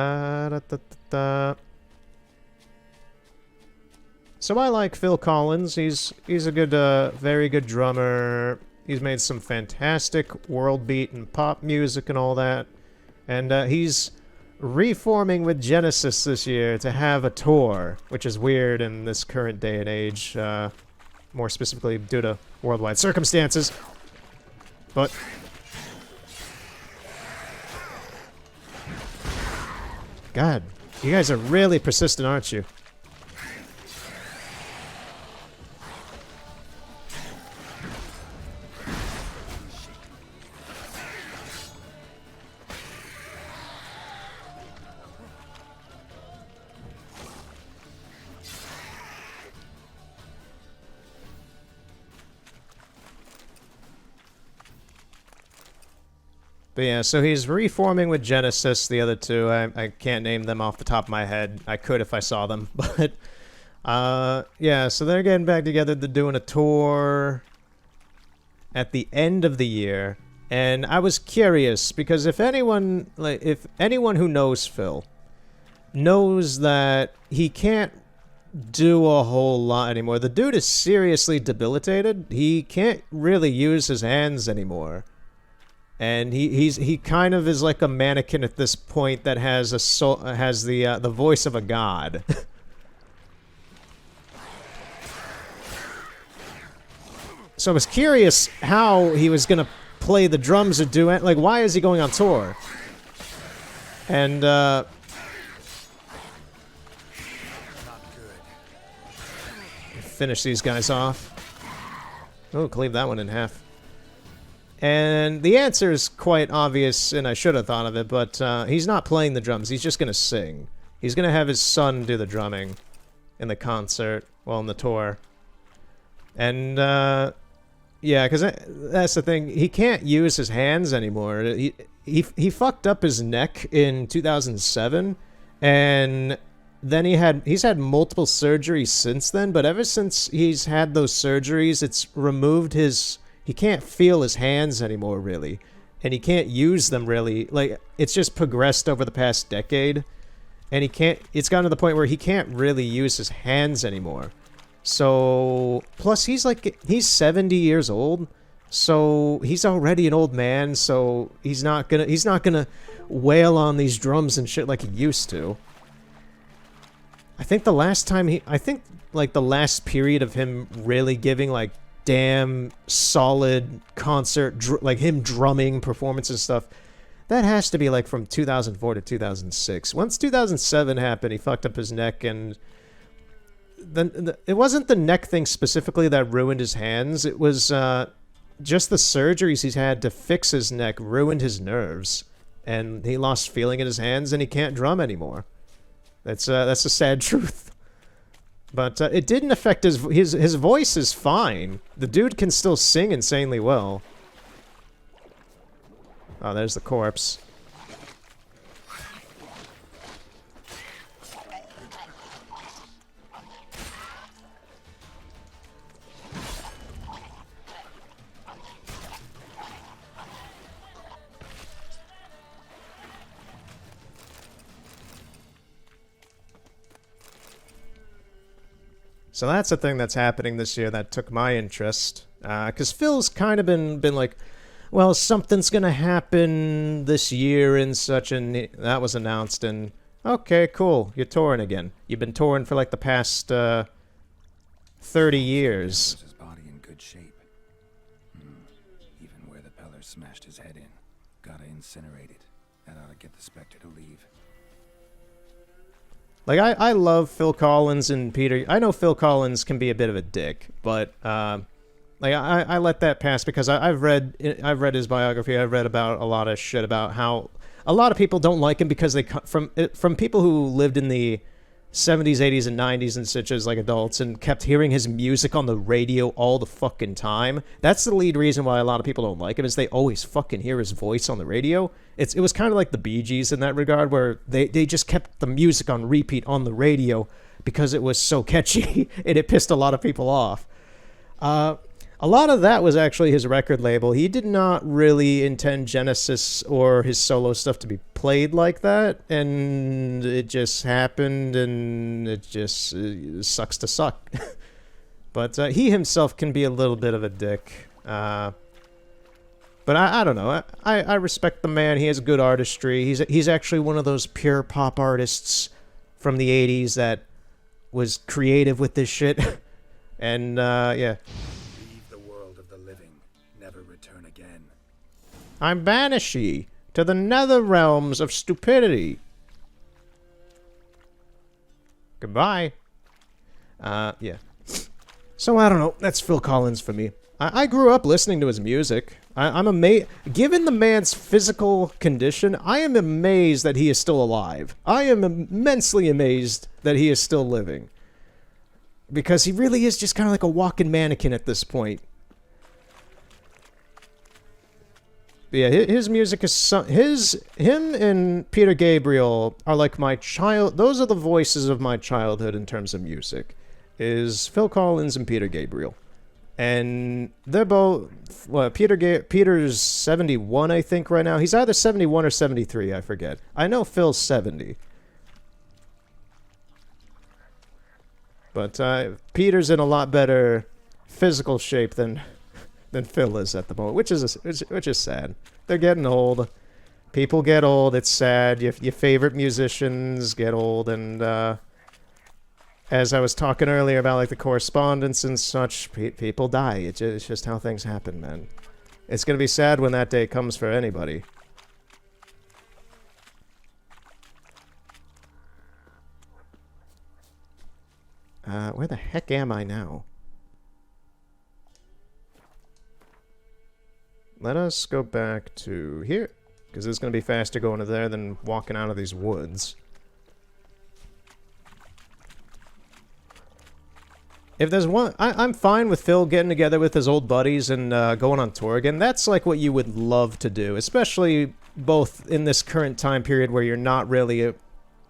I like Phil Collins. He's a good, very good drummer. He's made some fantastic world beat and pop music and all that. And he's reforming with Genesis this year to have a tour, which is weird in this current day and age. More specifically due to worldwide circumstances. But God, you guys are really persistent, aren't you? But yeah, so he's reforming with Genesis, the other two. I can't name them off the top of my head. I could if I saw them. But, yeah, so they're getting back together. They're doing a tour at the end of the year. And I was curious, because if anyone who knows Phil knows that he can't do a whole lot anymore. The dude is seriously debilitated. He can't really use his hands anymore. And he kind of is like a mannequin at this point that has the voice of a god. So I was curious how he was gonna play the drums or do it. Like, why is he going on tour? And finish these guys off. Oh, cleave that one in half. And the answer is quite obvious, and I should have thought of it, but he's not playing the drums. He's just going to sing. He's going to have his son do the drumming in the concert, well, in the tour. And, yeah, because that's the thing. He can't use his hands anymore. He fucked up his neck in 2007, and then he's had multiple surgeries since then, but ever since he's had those surgeries, it's removed he can't feel his hands anymore, really. And he can't use them, really. Like, it's just progressed over the past decade. And it's gotten to the point where he can't really use his hands anymore. So, plus he's 70 years old. So, he's already an old man, so he's not gonna wail on these drums and shit like he used to. I think the last period of him really giving, like, damn solid concert, like him drumming performances and stuff, that has to be like from 2004 to 2006. Once 2007 happened, he fucked up his neck, and then it wasn't the neck thing specifically that ruined his hands. It was just the surgeries he's had to fix his neck ruined his nerves, and he lost feeling in his hands, and he can't drum anymore. That's a sad truth. But it didn't affect his voice is fine. The dude can still sing insanely well. Oh, there's the corpse. So that's the thing that's happening this year that took my interest. Because Phil's kind of been like, well, something's going to happen this year and such, and that was announced, and okay, cool, you're touring again. You've been touring for like the past 30 years. His body in good shape. Even where the Peller smashed his head in. Gotta incinerate it. That ought to get the Spectre to leave. Like, I love Phil Collins and Peter. I know Phil Collins can be a bit of a dick, but like I let that pass because I've read his biography. I've read about a lot of shit about how a lot of people don't like him because they come from people who lived in the 70s, 80s, and 90s and such as like adults and kept hearing his music on the radio all the fucking time. That's the lead reason why a lot of people don't like him is they always fucking hear his voice on the radio. It was kind of like the Bee Gees in that regard where they just kept the music on repeat on the radio because it was so catchy and it pissed a lot of people off. A lot of that was actually his record label. He did not really intend Genesis or his solo stuff to be played like that, and it just happened, and it just sucks to suck. But he himself can be a little bit of a dick. But I don't know. I respect the man. He has good artistry. He's actually one of those pure pop artists from the 80s that was creative with this shit. And, yeah. I'm banish ye to the nether realms of stupidity. Goodbye. Yeah. So, I don't know. That's Phil Collins for me. I grew up listening to his music. I'm amazed. Given the man's physical condition, I am amazed that he is still alive. I am immensely amazed that he is still living. Because he really is just kind of like a walking mannequin at this point. Yeah, his music is him and Peter Gabriel are like my child. Those are the voices of my childhood in terms of music, is Phil Collins and Peter Gabriel, and they're both. Well, Peter's 71, I think, right now. He's either 71 or 73, I forget. I know Phil's 70, but Peter's in a lot better physical shape than Phil is at the moment, which is sad. They're getting old. People get old. It's sad. Your favorite musicians get old, and as I was talking earlier about like the correspondence and such, people die. It's just how things happen, man. It's gonna be sad when that day comes for anybody. Where the heck am I now? Let us go back to here, because it's going to be faster going to there than walking out of these woods. If there's one... I'm fine with Phil getting together with his old buddies and going on tour again. That's like what you would love to do, especially both in this current time period where you're not really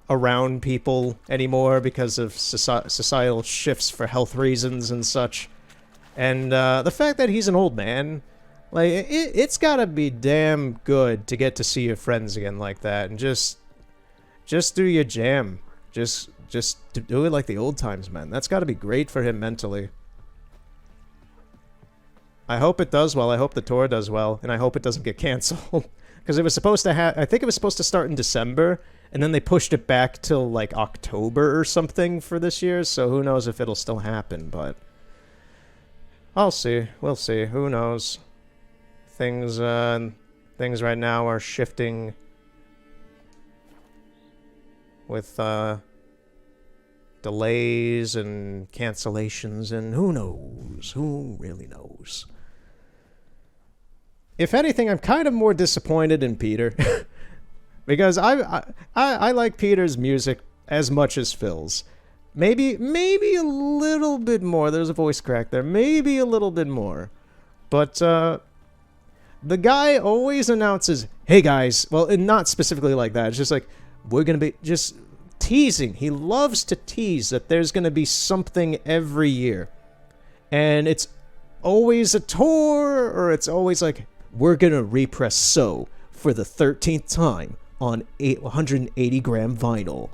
around people anymore because of societal shifts for health reasons and such. And the fact that he's an old man... Like, it's gotta be damn good to get to see your friends again like that, and just do your jam. Just do it like the old times, man. That's gotta be great for him mentally. I hope it does well. I hope the tour does well, and I hope it doesn't get canceled. Because it was supposed to I think it was supposed to start in December, and then they pushed it back till, like, October or something for this year, so who knows if it'll still happen, but... I'll see. We'll see. Who knows? Things right now are shifting with delays and cancellations, and who knows? Who really knows? If anything, I'm kind of more disappointed in Peter because I like Peter's music as much as Phil's. Maybe a little bit more. There's a voice crack there. Maybe a little bit more, but the guy always announces, hey guys, well, and not specifically like that, it's just like, we're gonna be just teasing. He loves to tease that there's gonna be something every year. And it's always a tour, or it's always like, we're gonna repress So for the 13th time on 180 gram vinyl.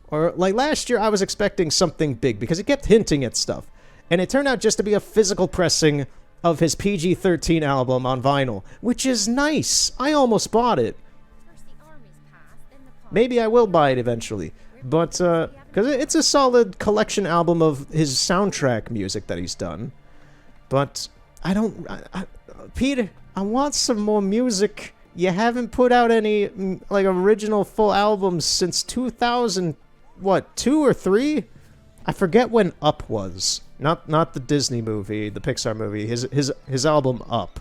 Or like last year, I was expecting something big because he kept hinting at stuff. And it turned out just to be a physical pressing of his PG-13 album on vinyl, which is nice. I almost bought it. Maybe I will buy it eventually, but because it's a solid collection album of his soundtrack music that he's done. But Peter, I want some more music. You haven't put out any like original full albums since 2000, what, 2 or 3? I forget when Up was. Not the Disney movie, the Pixar movie. His album Up.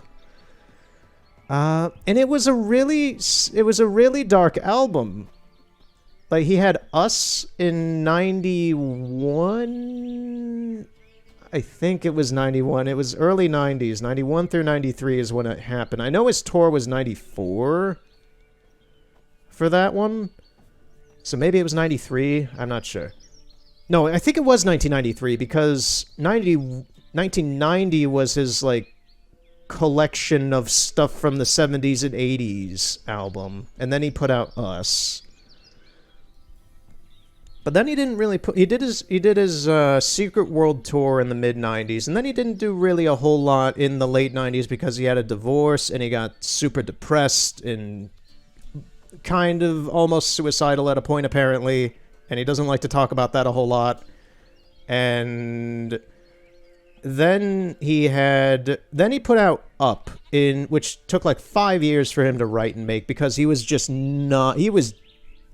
And it was a really dark album. Like, he had Us in 91. I think it was 91. It was early 90s. 91 through 93 is when it happened. I know his tour was 94 for that one. So maybe it was 93. I'm not sure. No, I think it was 1993 because 1990 was his, like, collection of stuff from the 70s and 80s album. And then he put out Us. But then he didn't really put... He did his Secret World tour in the mid-90s, and then he didn't do really a whole lot in the late 90s because he had a divorce, and he got super depressed and kind of almost suicidal at a point, apparently. And he doesn't like to talk about that a whole lot. And then he put out Up, which took like 5 years for him to write and make because he was just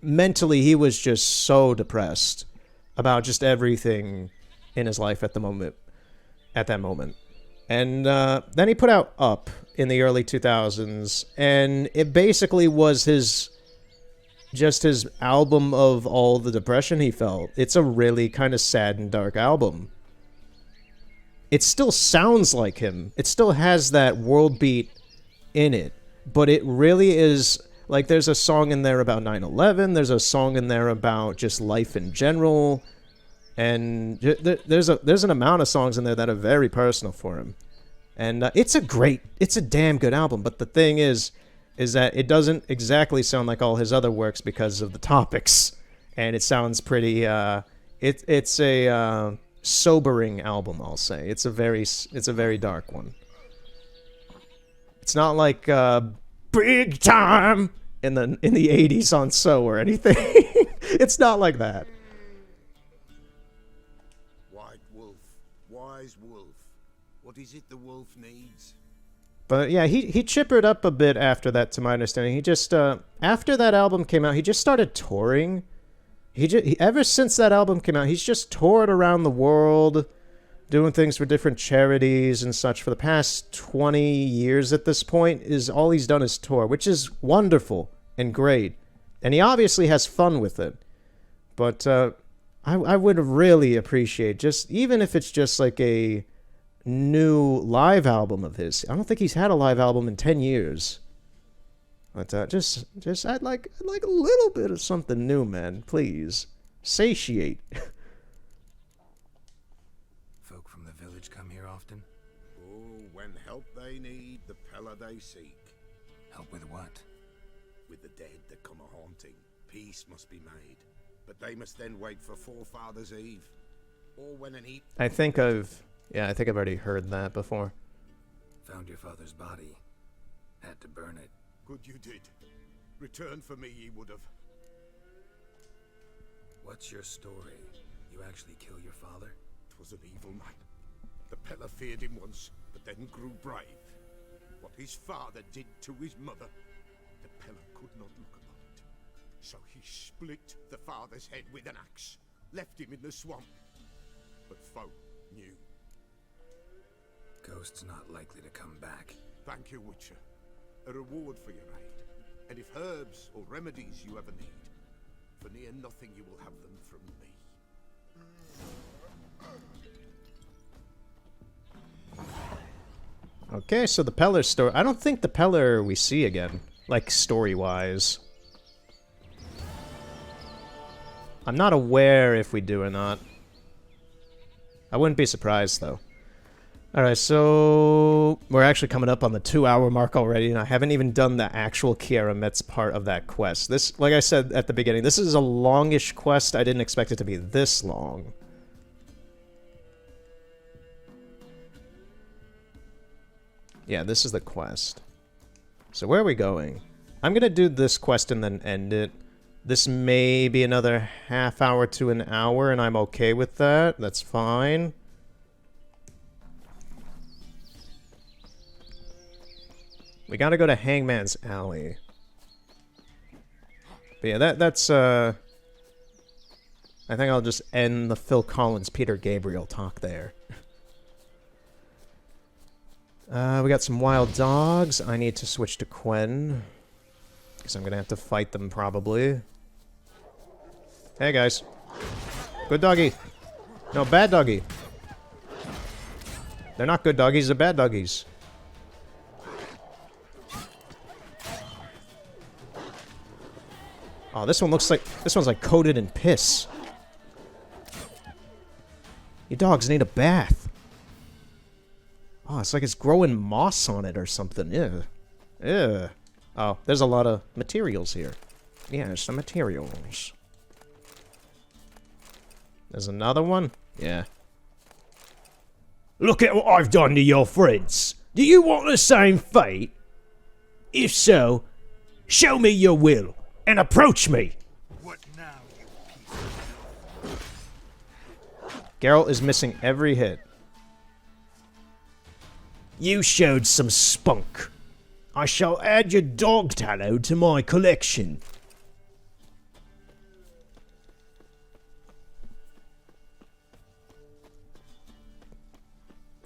mentally just so depressed about just everything in his life at that moment. And then he put out Up in the early 2000s, and it basically was his album of all the depression he felt. It's a really kind of sad and dark album. It still sounds like him. It still has that world beat in it. but it really is, like, there's a song in there about 9/11, there's a song in there about just life in general, and there's an amount of songs in there that are very personal for him. And it's a damn good album, but the thing is that it doesn't exactly sound like all his other works because of the topics, and it sounds pretty, it's a sobering album, I'll say. It's a very dark one. It's not like Big Time in the 80s on So or anything. It's not like that. White wolf, wise wolf. What is it the wolf needs? But yeah, he chippered up a bit after that, to my understanding. He just after that album came out, he just started touring. Ever since that album came out, he's just toured around the world, doing things for different charities and such for the past 20 years at this point. Is all he's done is tour, which is wonderful and great. And he obviously has fun with it. But I would really appreciate, just even if it's just like a new live album of his. I don't think he's had a live album in 10 years. But just I'd like a little bit of something new, man. Please. Satiate. Folk from the village come here often? Oh, when help they need, the Pella they seek. Help with what? With the dead that come a haunting, peace must be made. But they must then wait for Forefathers' Eve. Or when an eat... I think I've already heard that before. Found your father's body. Had to burn it. Good you did. Return for me ye would have. What's your story? You actually kill your father? 'Twas an evil man. The Pella feared him once, but then grew brave. What his father did to his mother, the Pella could not look upon it. So he split the father's head with an axe, left him in the swamp. But folk knew. Ghost's not likely to come back. Thank you, Witcher. A reward for your aid. And if herbs or remedies you ever need, for near nothing you will have them from me. Okay, so the Pellar story. I don't think the Pellar we see again, like story-wise. I'm not aware if we do or not. I wouldn't be surprised, though. Alright, so we're actually coming up on the 2-hour mark already, and I haven't even done the actual Kiara Metz part of that quest. This, like I said at the beginning, this is a longish quest. I didn't expect it to be this long. Yeah, this is the quest. So where are we going? I'm gonna do this quest and then end it. This may be another half hour to an hour, and I'm okay with that. That's fine. We gotta go to Hangman's Alley. But yeah, that's, I think I'll just end the Phil Collins, Peter Gabriel talk there. We got some wild dogs. I need to switch to Quen, because I'm gonna have to fight them, probably. Hey, guys. Good doggy. No, bad doggy. They're not good doggies, they're bad doggies. Oh, this one's like coated in piss. You dogs need a bath. Oh, it's like it's growing moss on it or something. Yeah. Yeah. Oh, there's a lot of materials here. Yeah, some materials. There's another one? Yeah. Look at what I've done to your friends. Do you want the same fate? If so, show me your will. And approach me! What now, you piece of... Geralt is missing every hit. You showed some spunk. I shall add your dog tallow to my collection.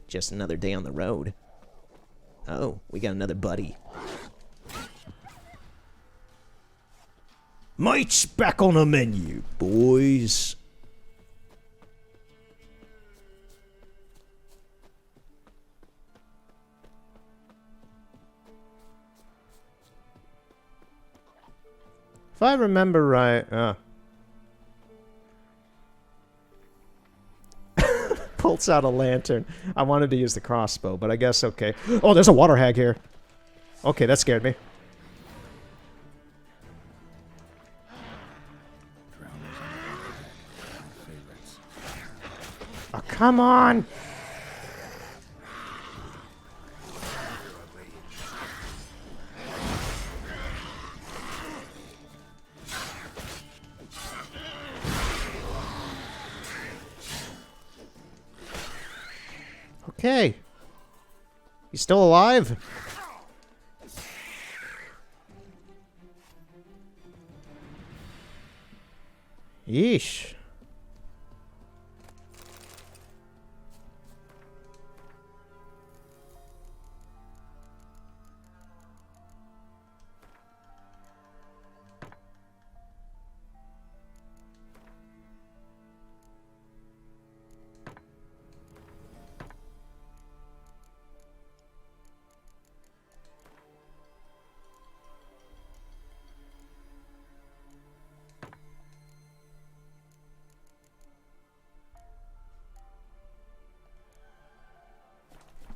Just another day on the road. Oh, we got another buddy. Meat's back on the menu, boys. If I remember right... Pulls out a lantern. I wanted to use the crossbow, but I guess okay. Oh, there's a water hag here. Okay, that scared me. Oh, come on! Okay. He's still alive? Yeesh.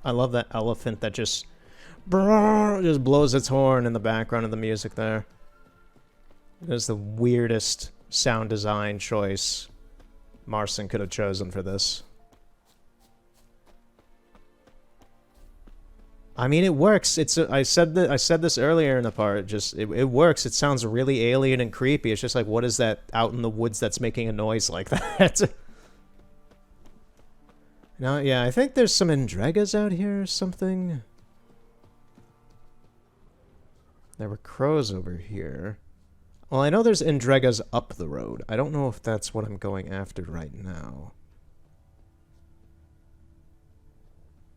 I love that elephant that just blows its horn in the background of the music there. It is the weirdest sound design choice Marston could have chosen for this. I mean, it works. I said this earlier in the part. It works. It sounds really alien and creepy. It's just like, what is that out in the woods that's making a noise like that? Now, yeah, I think there's some Endregas out here or something. There were crows over here. Well, I know there's Endregas up the road. I don't know if that's what I'm going after right now.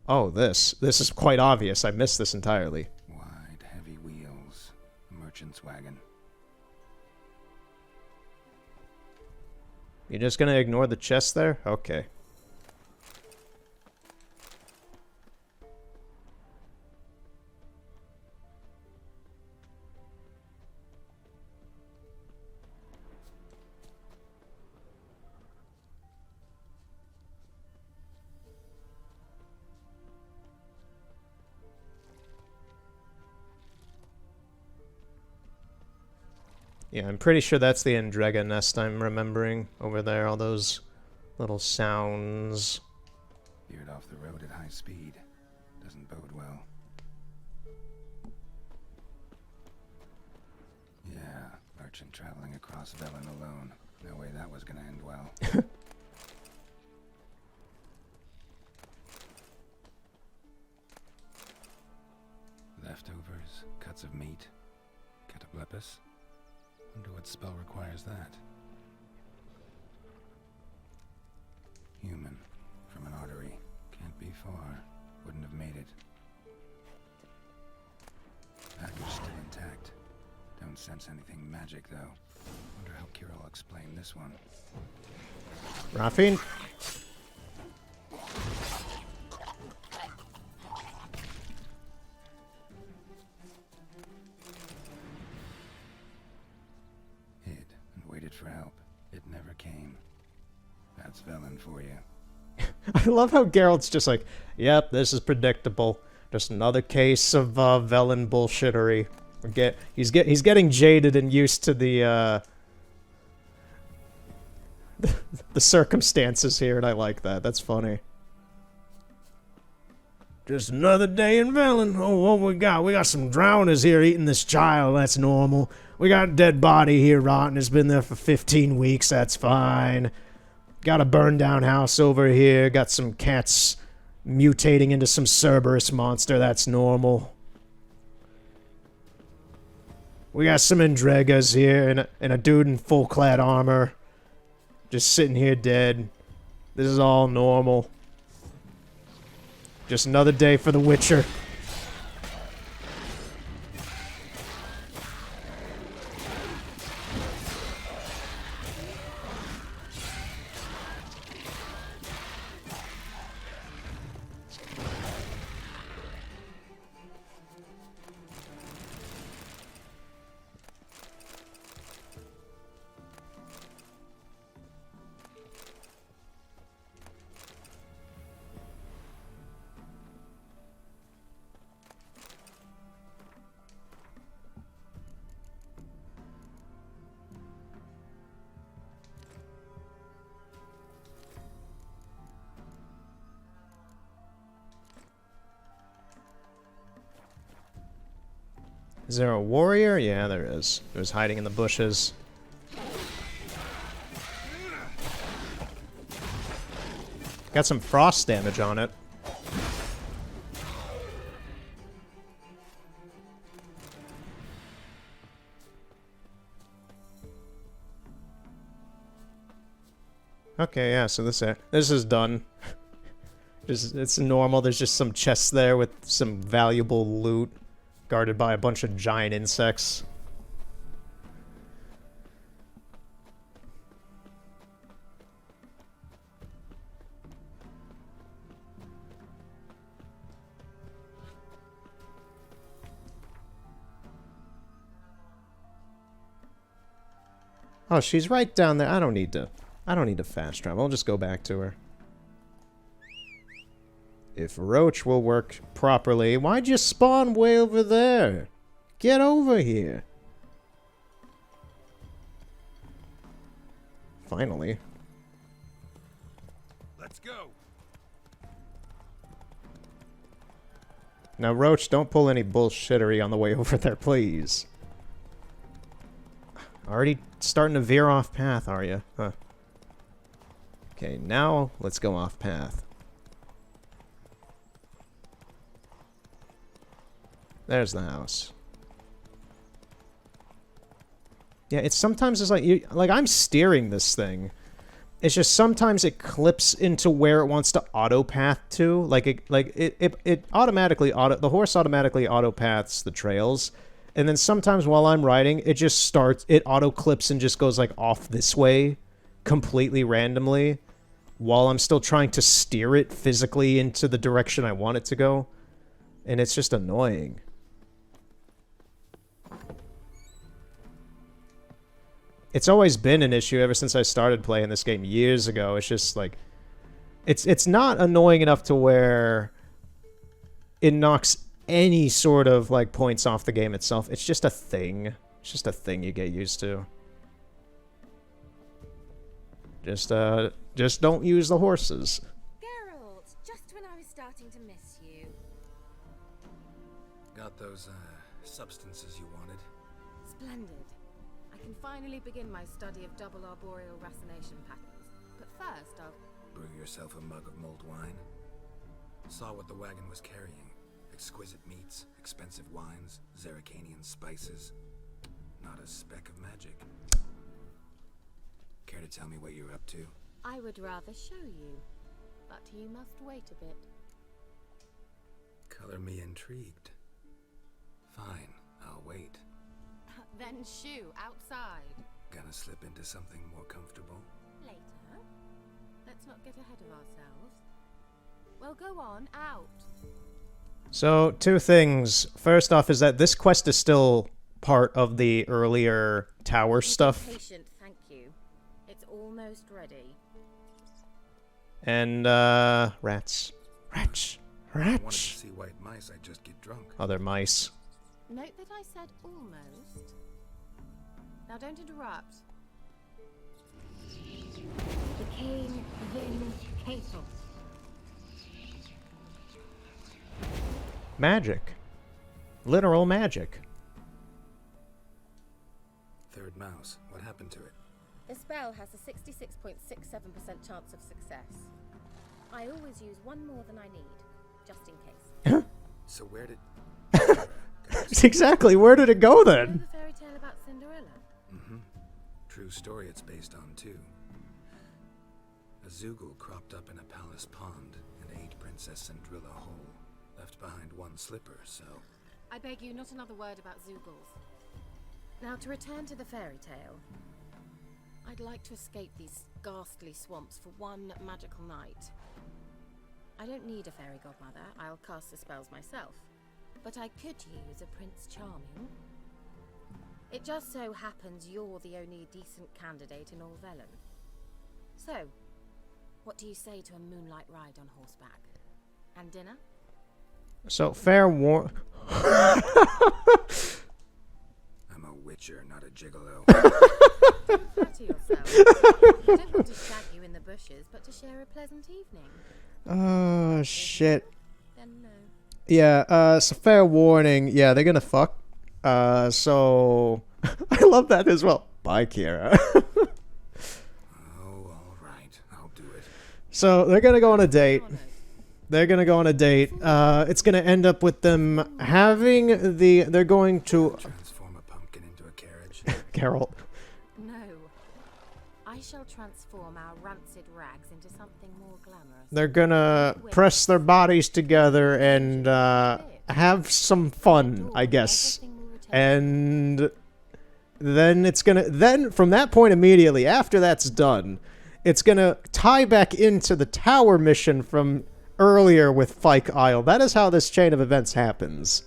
Oh, this. This is quite obvious. I missed this entirely. Wide, heavy wheels. Merchant's wagon. You're just gonna ignore the chest there? Okay. Yeah, I'm pretty sure that's the Endrega nest I'm remembering over there, all those little sounds. Veered off the road at high speed. Doesn't bode well. Yeah, merchant traveling across Velen alone. No way that was gonna end well. Leftovers, cuts of meat, cataplepis. Wonder what spell requires that. Human, from an artery. Can't be far. Wouldn't have made it. Package still intact. Don't sense anything magic, though. Wonder how Kira will explain this one. Raffine? For help. It never came. That's Velen for you. I love how Geralt's just like, yep, this is predictable. Just another case of Velen bullshittery. He's getting jaded and used to the circumstances here, and I like that. That's funny. Just another day in Velen. Oh, what we got? We got some drowners here eating this child. That's normal. We got a dead body here rotting. It's been there for 15 weeks. That's fine. Got a burned down house over here. Got some cats mutating into some Cerberus monster. That's normal. We got some Endregas here and a dude in full clad armor. Just sitting here dead. This is all normal. Just another day for the Witcher. Is there a warrior? Yeah, there is. It was hiding in the bushes. Got some frost damage on it. Okay, yeah, so this is done. It's normal. There's just some chests there with some valuable loot guarded by a bunch of giant insects. Oh, she's right down there. I don't need to fast travel. I'll just go back to her. If Roach will work properly, why'd you spawn way over there? Get over here. Finally. Let's go. Now, Roach, don't pull any bullshittery on the way over there, please. Already starting to veer off path, are you? Huh. Okay, now let's go off path. There's the house. Yeah, it's sometimes it's like I'm steering this thing. It's just sometimes it clips into where it wants to auto path to. It automatically the horse automatically auto paths the trails. And then sometimes while I'm riding, it auto clips and just goes like off this way completely randomly while I'm still trying to steer it physically into the direction I want it to go. And it's just annoying. It's always been an issue ever since I started playing this game years ago. It's just like it's not annoying enough to where it knocks any sort of like points off the game itself. It's just a thing. It's just a thing you get used to. Just don't use the horses. Geralt, just when I was starting to miss you. Got those substances you wanted? Splendid. I can finally begin my study of double arboreal racination patterns. But first, I'll Brew yourself a mug of mulled wine. Saw what the wagon was carrying. Exquisite meats, expensive wines, Zerrikanian spices. Not a speck of magic. Care to tell me what you're up to? I would rather show you, but you must wait a bit. Color me intrigued. Fine, I'll wait. Then shoo, outside. Gonna slip into something more comfortable? Later. Let's not get ahead of ourselves. Well, go on, out. So, two things. First off is that this quest is still part of the earlier tower stuff. Patient, thank you. It's almost ready. And, rats. Rats. I wanted to Rats. see white mice, I'd just get drunk. Other mice. Note that I said almost. Now don't interrupt. The king vindicator. Magic. Literal magic. Third mouse, what happened to it? The spell has a 66.67% chance of success. I always use one more than I need, just in case. So where did... Exactly, where did it go You know then? the fairy tale about Cinderella? Mm-hmm. True story it's based on, too. A Zoogle cropped up in a palace pond and ate Princess Cinderella whole. Left behind one slipper, so... I beg you, not another word about Zoogles. Now to return to the fairy tale. I'd like to escape these ghastly swamps for one magical night. I don't need a fairy godmother, I'll cast the spells myself. But I could use a Prince Charming. It just so happens you're the only decent candidate in all Vellum. So, what do you say to a moonlight ride on horseback? And dinner? So, fair war... I'm a witcher, not a gigolo. Don't flatter yourself. I don't want to shag you in the bushes, but to share a pleasant evening. Oh, shit. Then no. Yeah, so fair warning. Yeah, they're gonna fuck. So I love that as well. Bye, Kira. Oh, all right. I'll do it. So they're gonna go on a date. It's gonna end up with them having the. They're going to Transform a pumpkin into a carriage. Carol. No. I shall transform our rancid rags into something more glamorous. They're gonna press their bodies together and have some fun, I guess. And then it's gonna. Then from that point immediately after that's done, it's gonna tie back into the tower mission from earlier with Fyke Isle. That is how this chain of events happens.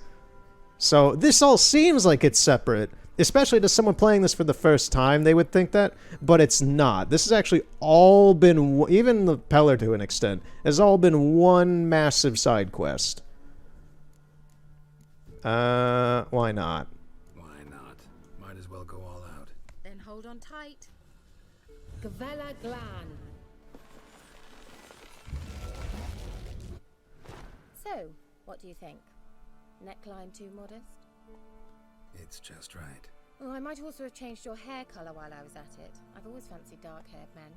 So this all seems like it's separate, especially to someone playing this for the first time. They would think that, but it's not. This has actually all been, even the Peller to an extent, has all been one massive side quest. Why not? Why not? Might as well go all out. Then hold on tight. Gavella Glan. So, what do you think? Neckline too modest? It's just right. Oh, I might also have changed your hair colour while I was at it. I've always fancied dark-haired men.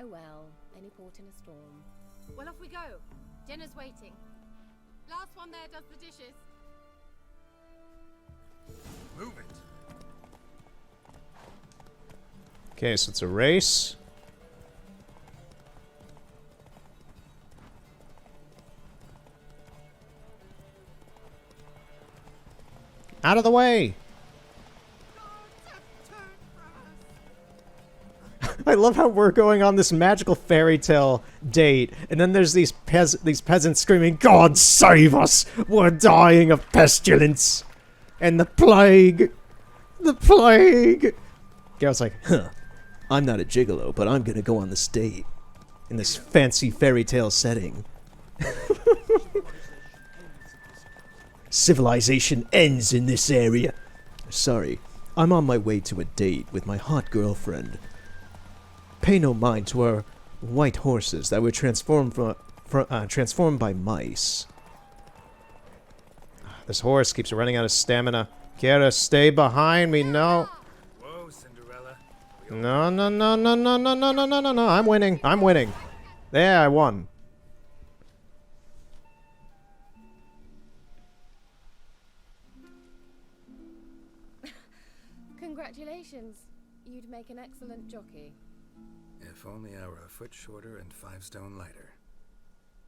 Oh well, any port in a storm. Well, off we go. Dinner's waiting. Last one there does the dishes. Move it. Okay, so it's a race. Out of the way! I love how we're going on this magical fairy tale date, and then there's these peasants screaming, "God save us! We're dying of pestilence! And the plague! The plague!" Geralt's like, "Huh, I'm not a gigolo, but I'm gonna go on this date in this fancy fairy tale setting." Civilization ends in this area. Sorry, I'm on my way to a date with my hot girlfriend. Pay no mind to our white horses that were transformed transformed by mice. This horse keeps running out of stamina. Kira, stay behind me. No. Whoa, Cinderella. No, no, no, no, no, no, no, no, no, no, no. I'm winning. I'm winning. There, I won. Congratulations. You'd make an excellent jockey. If only I were a foot shorter and 5 stone lighter.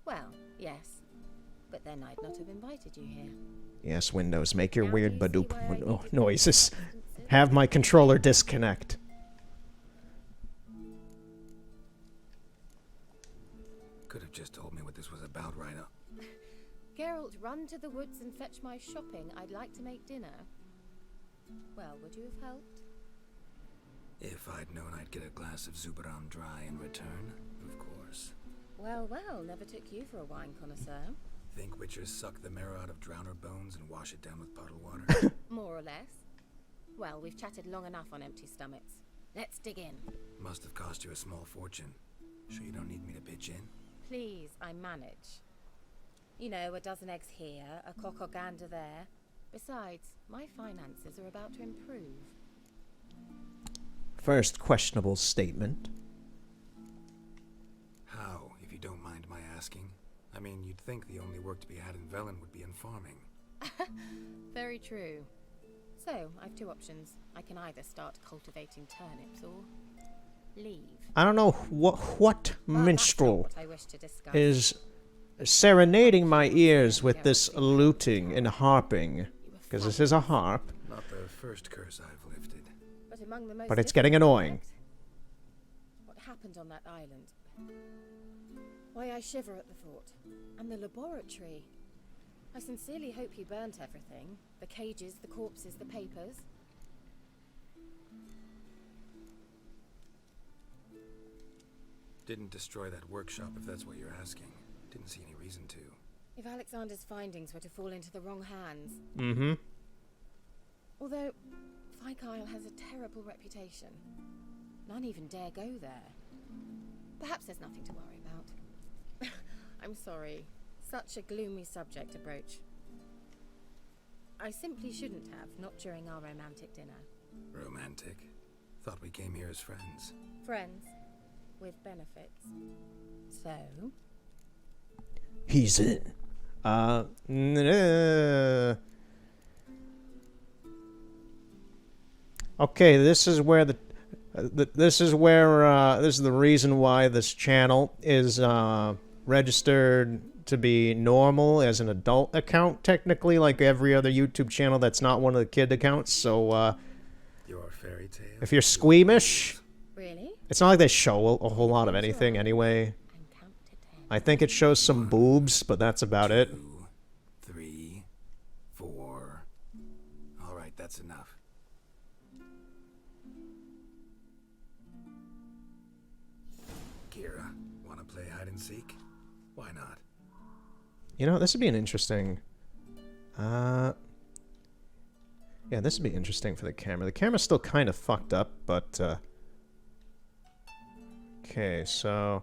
Well, yes. But then I'd not have invited you here. Yes, Windows, make your weird badoop noises. Have my controller disconnect. Could have just told me what this was about right up. Geralt, run to the woods and fetch my shopping. I'd like to make dinner. Well, would you have helped? If I'd known I'd get a glass of Zubaram dry in return, of course. Well, well, never took you for a wine connoisseur. Think witchers suck the marrow out of drowner bones and wash it down with puddle water? More or less. Well, we've chatted long enough on empty stomachs. Let's dig in. Must have cost you a small fortune. Sure you don't need me to pitch in? Please, I manage. You know, a dozen eggs here, a cock or gander there. Besides, my finances are about to improve. First questionable statement. How, if you don't mind my asking? I mean, you'd think the only work to be had in Velen would be in farming. Very true. So, I've 2 options. I can either start cultivating turnips or leave. I don't know what minstrel what I wish to discuss. is serenading my ears with this looting and harping. Because this is a harp. Not the first curse I've lifted. But among the most But it's getting annoying. What happened on that island? Why, I shiver at the thought. And the laboratory. I sincerely hope you burnt everything. The cages, the corpses, the papers. Didn't destroy that workshop, if that's what you're asking. Didn't see any reason to. If Alexander's findings were to fall into the wrong hands. Mm-hmm. Although, Fyke Isle has a terrible reputation. None even dare go there. Perhaps there's nothing to worry about. I'm sorry. Such a gloomy subject to broach. I simply shouldn't have, not during our romantic dinner. Romantic? Thought we came here as friends. Friends. With benefits. So? He's in. Okay, this is where this is the reason why this channel is registered to be normal as an adult account, technically, like every other YouTube channel that's not one of the kid accounts. So Your fairy tale. if you're squeamish, really, it's not like they show a whole lot of anything anyway. I think it shows some boobs, but that's about it. 2, 3, 4. All right, that's enough. Kira, want to play hide and seek? Why not? You know, this would be an interesting... yeah, this would be interesting for the camera. The camera's still kind of fucked up, but... Okay, so...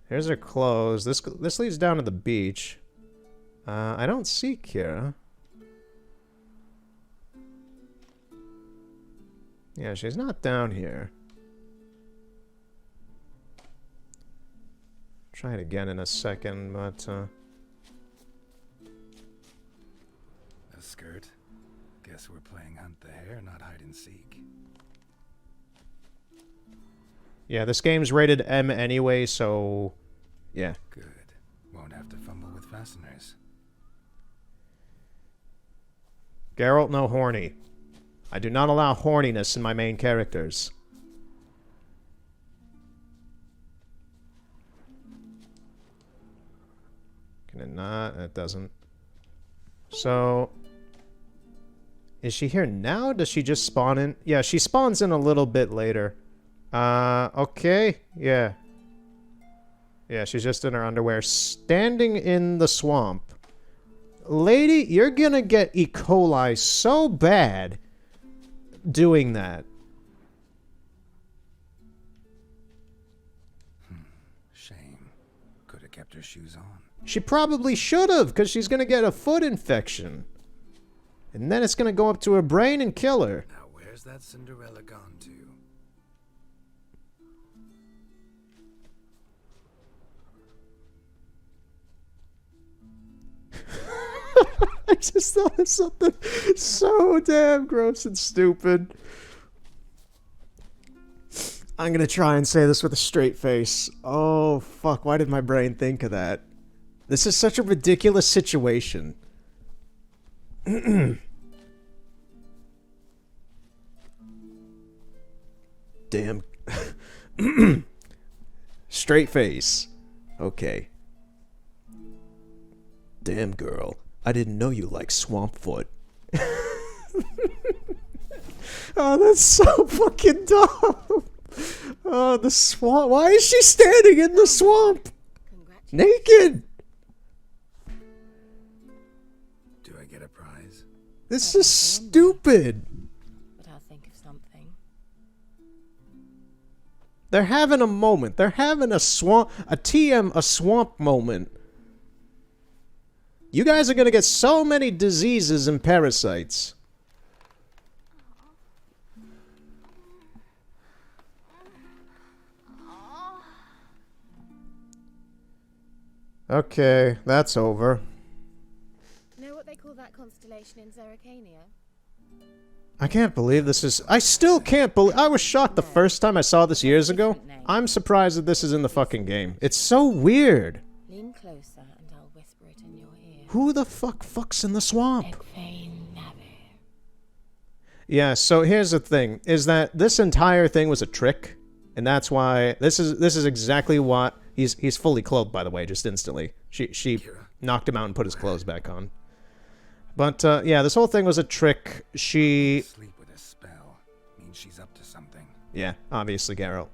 Here's her clothes. This leads down to the beach. I don't see Kira. Yeah, she's not down here. Try it again in a second, but... A skirt? Guess we're playing hunt the hare, not hide and seek. Yeah, this game's rated M anyway, so... Yeah. Good. Won't have to fumble with fasteners. Geralt, no horny. I do not allow horniness in my main characters. Can it not? It doesn't. So... Is she here now? Does she just spawn in? Yeah, she spawns in a little bit later. Okay. Yeah. Yeah, she's just in her underwear, standing in the swamp. Lady, you're gonna get E. coli so bad doing that. Shame. Could have kept her shoes on. She probably should have, because she's gonna get a foot infection. And then it's gonna go up to her brain and kill her. Now, where's that Cinderella gone to? I just thought of something so damn gross and stupid. I'm gonna try and say this with a straight face. Oh, fuck, why did my brain think of that? This is such a ridiculous situation. Damn. Straight face. Okay. Damn, girl. I didn't know you liked Swampfoot. Oh, that's so fucking dumb. Oh, the swamp. Why is she standing in the swamp? Naked. Do I get a prize? This is stupid. But I'll think of something. They're having a moment. They're having a swamp moment. You guys are gonna get so many diseases and parasites. Okay, that's over. Know what they call that constellation in Zerrikania? I can't believe this is... I still can't believe... I was shocked the first time I saw this years ago. I'm surprised that this is in the fucking game. It's so weird. Lean closer and I'll whisper it in your ear. Who the fucks in the swamp? Yeah, so here's the thing, is that this entire thing was a trick, and that's why this is exactly what he's fully clothed, by the way, just instantly. She knocked him out and put his clothes back on. But yeah, this whole thing was a trick. She Sleep with a spell means she's up to something. Yeah, obviously, Geralt.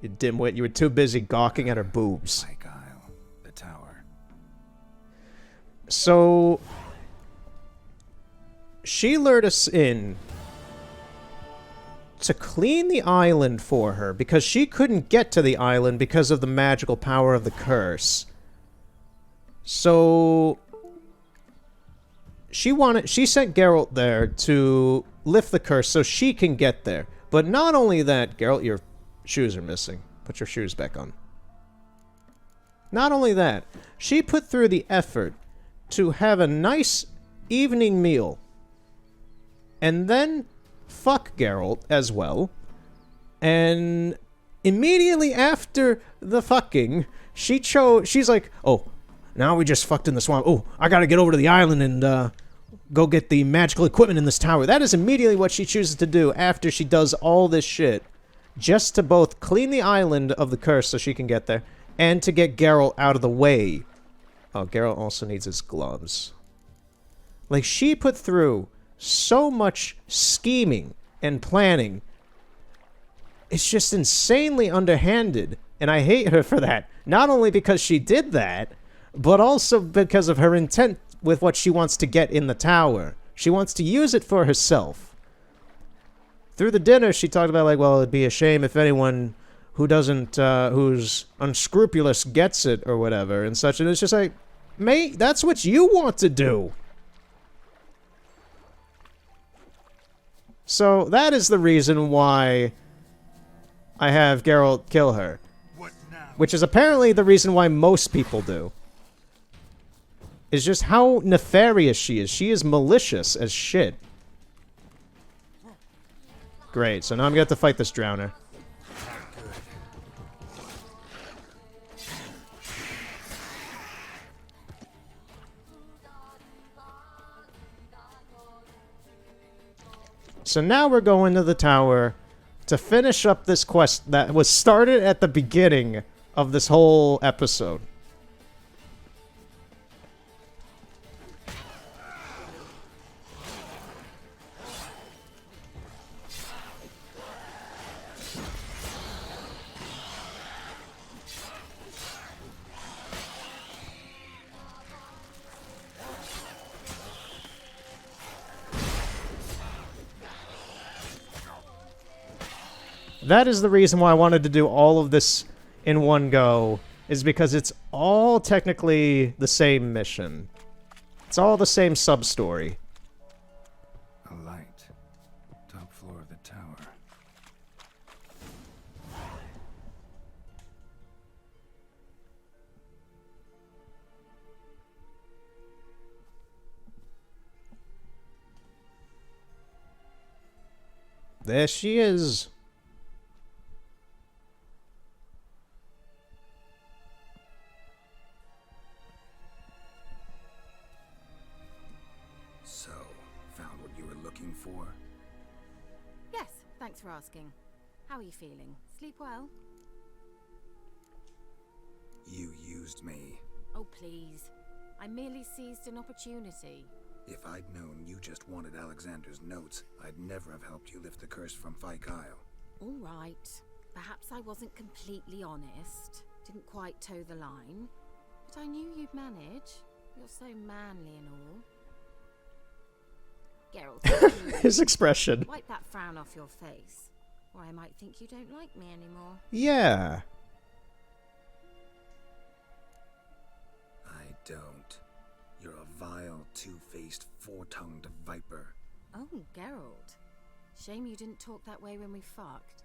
You dimwit, you were too busy gawking at her boobs. Like Isle, the tower. So she lured us in to clean the island for her because she couldn't get to the island because of the magical power of the curse. So she sent Geralt there to lift the curse so she can get there. But not only that, Geralt, your shoes are missing. Put your shoes back on. Not only that, she put through the effort to have a nice evening meal and then fuck Geralt as well. And immediately after the fucking, she's like, oh, now we just fucked in the swamp. Oh, I gotta get over to the island and go get the magical equipment in this tower. That is immediately what she chooses to do after she does all this shit. Just to both clean the island of the curse so she can get there, and to get Geralt out of the way. Oh, Geralt also needs his gloves. Like, she put through so much scheming and planning. It's just insanely underhanded, and I hate her for that. Not only because she did that, but also because of her intent with what she wants to get in the tower. She wants to use it for herself. Through the dinner, she talked about, like, well, it'd be a shame if anyone who doesn't, who's unscrupulous gets it or whatever and such. And it's just like, mate, that's what you want to do. So that is the reason why I have Geralt kill her. Which is apparently the reason why most people do. Is just how nefarious she is. She is malicious as shit. Great, so now I'm gonna have to fight this drowner. So now we're going to the tower to finish up this quest that was started at the beginning of this whole episode. That is the reason why I wanted to do all of this in one go, is because it's all technically the same mission. It's all the same sub-story. A light. Top floor of the tower. There she is. So, found what you were looking for? Yes, thanks for asking. How are you feeling? Sleep well? You used me. Oh, please. I merely seized an opportunity. If I'd known you just wanted Alexander's notes, I'd never have helped you lift the curse from Fyke Isle. All right. Perhaps I wasn't completely honest. Didn't quite toe the line. But I knew you'd manage. You're so manly and all. Geralt, His expression. Wipe that frown off your face, or I might think you don't like me anymore. Yeah. I don't. You're a vile, two-faced, four-tongued viper. Oh, Geralt. Shame you didn't talk that way when we fucked.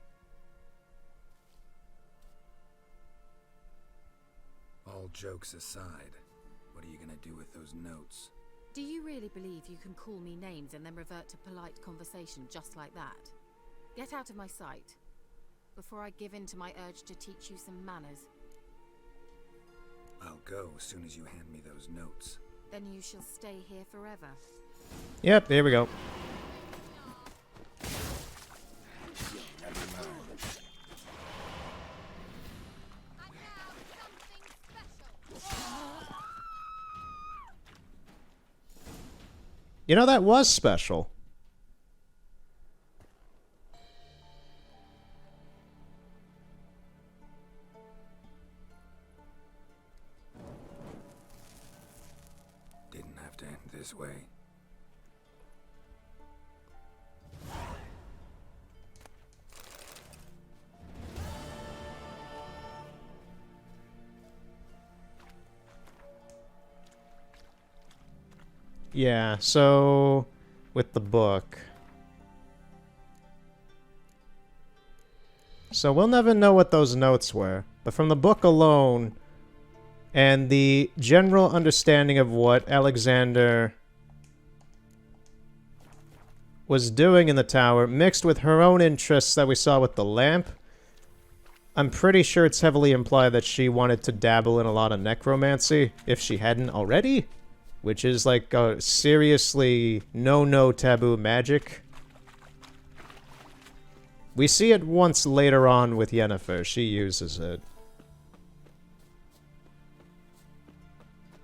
All jokes aside, what are you gonna do with those notes? Do you really believe you can call me names and then revert to polite conversation just like that? Get out of my sight, before I give in to my urge to teach you some manners. I'll go as soon as you hand me those notes. Then you shall stay here forever. Yep, there we go. You know, that was special. Didn't have to end this way. Yeah, so with the book. So we'll never know what those notes were, but from the book alone and the general understanding of what Alexander was doing in the tower, mixed with her own interests that we saw with the lamp, I'm pretty sure it's heavily implied that she wanted to dabble in a lot of necromancy, if she hadn't already, which is like a seriously no taboo magic. We see it once later on with Yennefer. She uses it.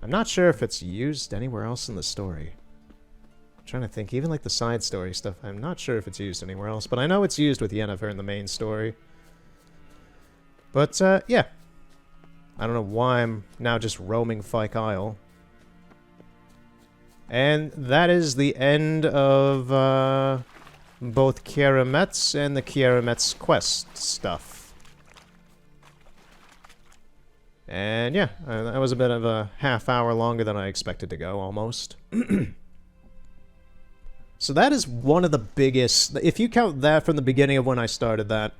I'm not sure if it's used anywhere else in the story. I'm trying to think, even like the side story stuff, I'm not sure if it's used anywhere else, but I know it's used with Yennefer in the main story. But, yeah. I don't know why I'm now just roaming Fyke Isle. And that is the end of, both Kiarametz and the Kiarametz quest stuff. And yeah, that was a bit of a half hour longer than I expected to go, almost. So that is one of the biggest, if you count that from the beginning of when I started that,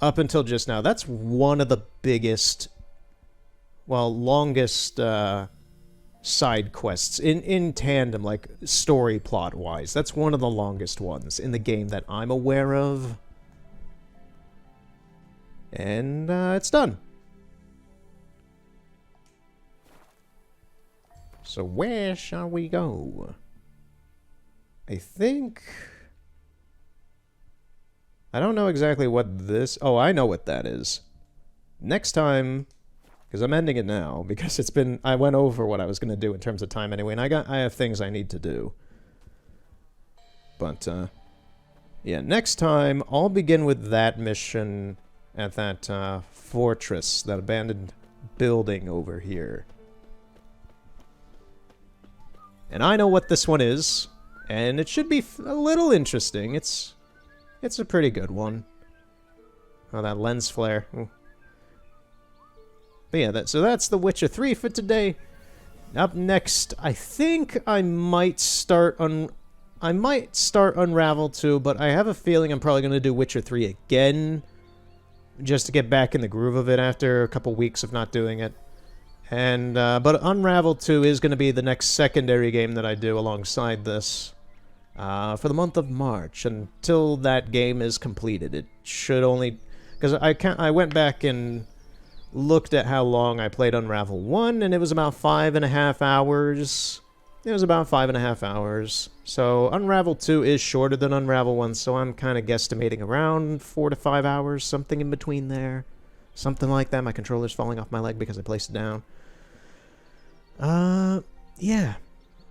up until just now, that's one of the biggest, well, longest, side quests in tandem, like story plot wise. That's one of the longest ones in the game that I'm aware of. And it's done. So where shall we go? I think I don't know exactly what this... Oh, I know what that is. Next time... Because I'm ending it now, because it's been... I went over what I was going to do in terms of time anyway, and I have things I need to do. But, yeah, next time, I'll begin with that mission at that, fortress, that abandoned building over here. And I know what this one is, and it should be a little interesting. It's a pretty good one. Oh, that lens flare. Ooh. But yeah, so that's The Witcher 3 for today. Up next, I think I might start Unravel 2, but I have a feeling I'm probably going to do Witcher 3 again, just to get back in the groove of it after a couple weeks of not doing it. And but Unravel 2 is going to be the next secondary game that I do alongside this for the month of March. Until that game is completed, it should only... Because I went back and looked at how long I played Unravel 1, and it was about 5.5 hours. It was about 5.5 hours. So Unravel 2 is shorter than Unravel 1, so I'm kind of guesstimating around 4 to 5 hours, something in between there. Something like that. My controller's falling off my leg because I placed it down. Yeah.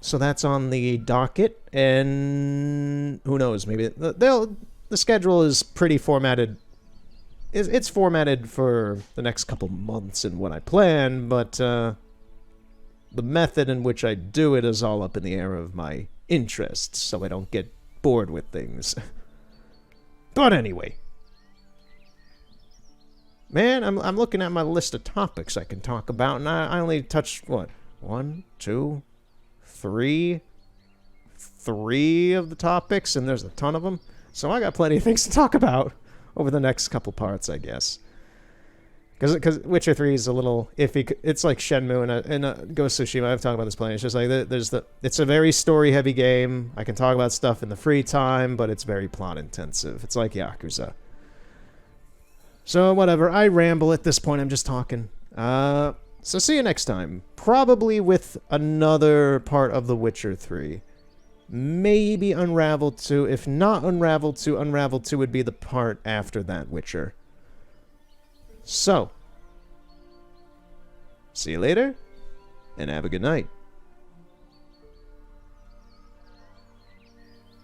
So that's on the docket, and who knows, maybe the schedule is pretty formatted. It's formatted for the next couple months and what I plan, but the method in which I do it is all up in the air of my interests, so I don't get bored with things. But anyway. Man, I'm looking at my list of topics I can talk about, and I only touched, what, 1, 2, 3 of the topics, and there's a ton of them. So I got plenty of things to talk about over the next couple parts, I guess. Because Witcher 3 is a little iffy. It's like Shenmue and Ghost of Tsushima. I've talked about this plenty. It's just like, it's a very story-heavy game. I can talk about stuff in the free time, but it's very plot-intensive. It's like Yakuza. So, whatever. I ramble at this point. I'm just talking. So, see you next time. Probably with another part of The Witcher 3. Maybe Unravel 2. If not Unravel 2, Unravel 2 would be the part after that Witcher. So, see you later, and have a good night.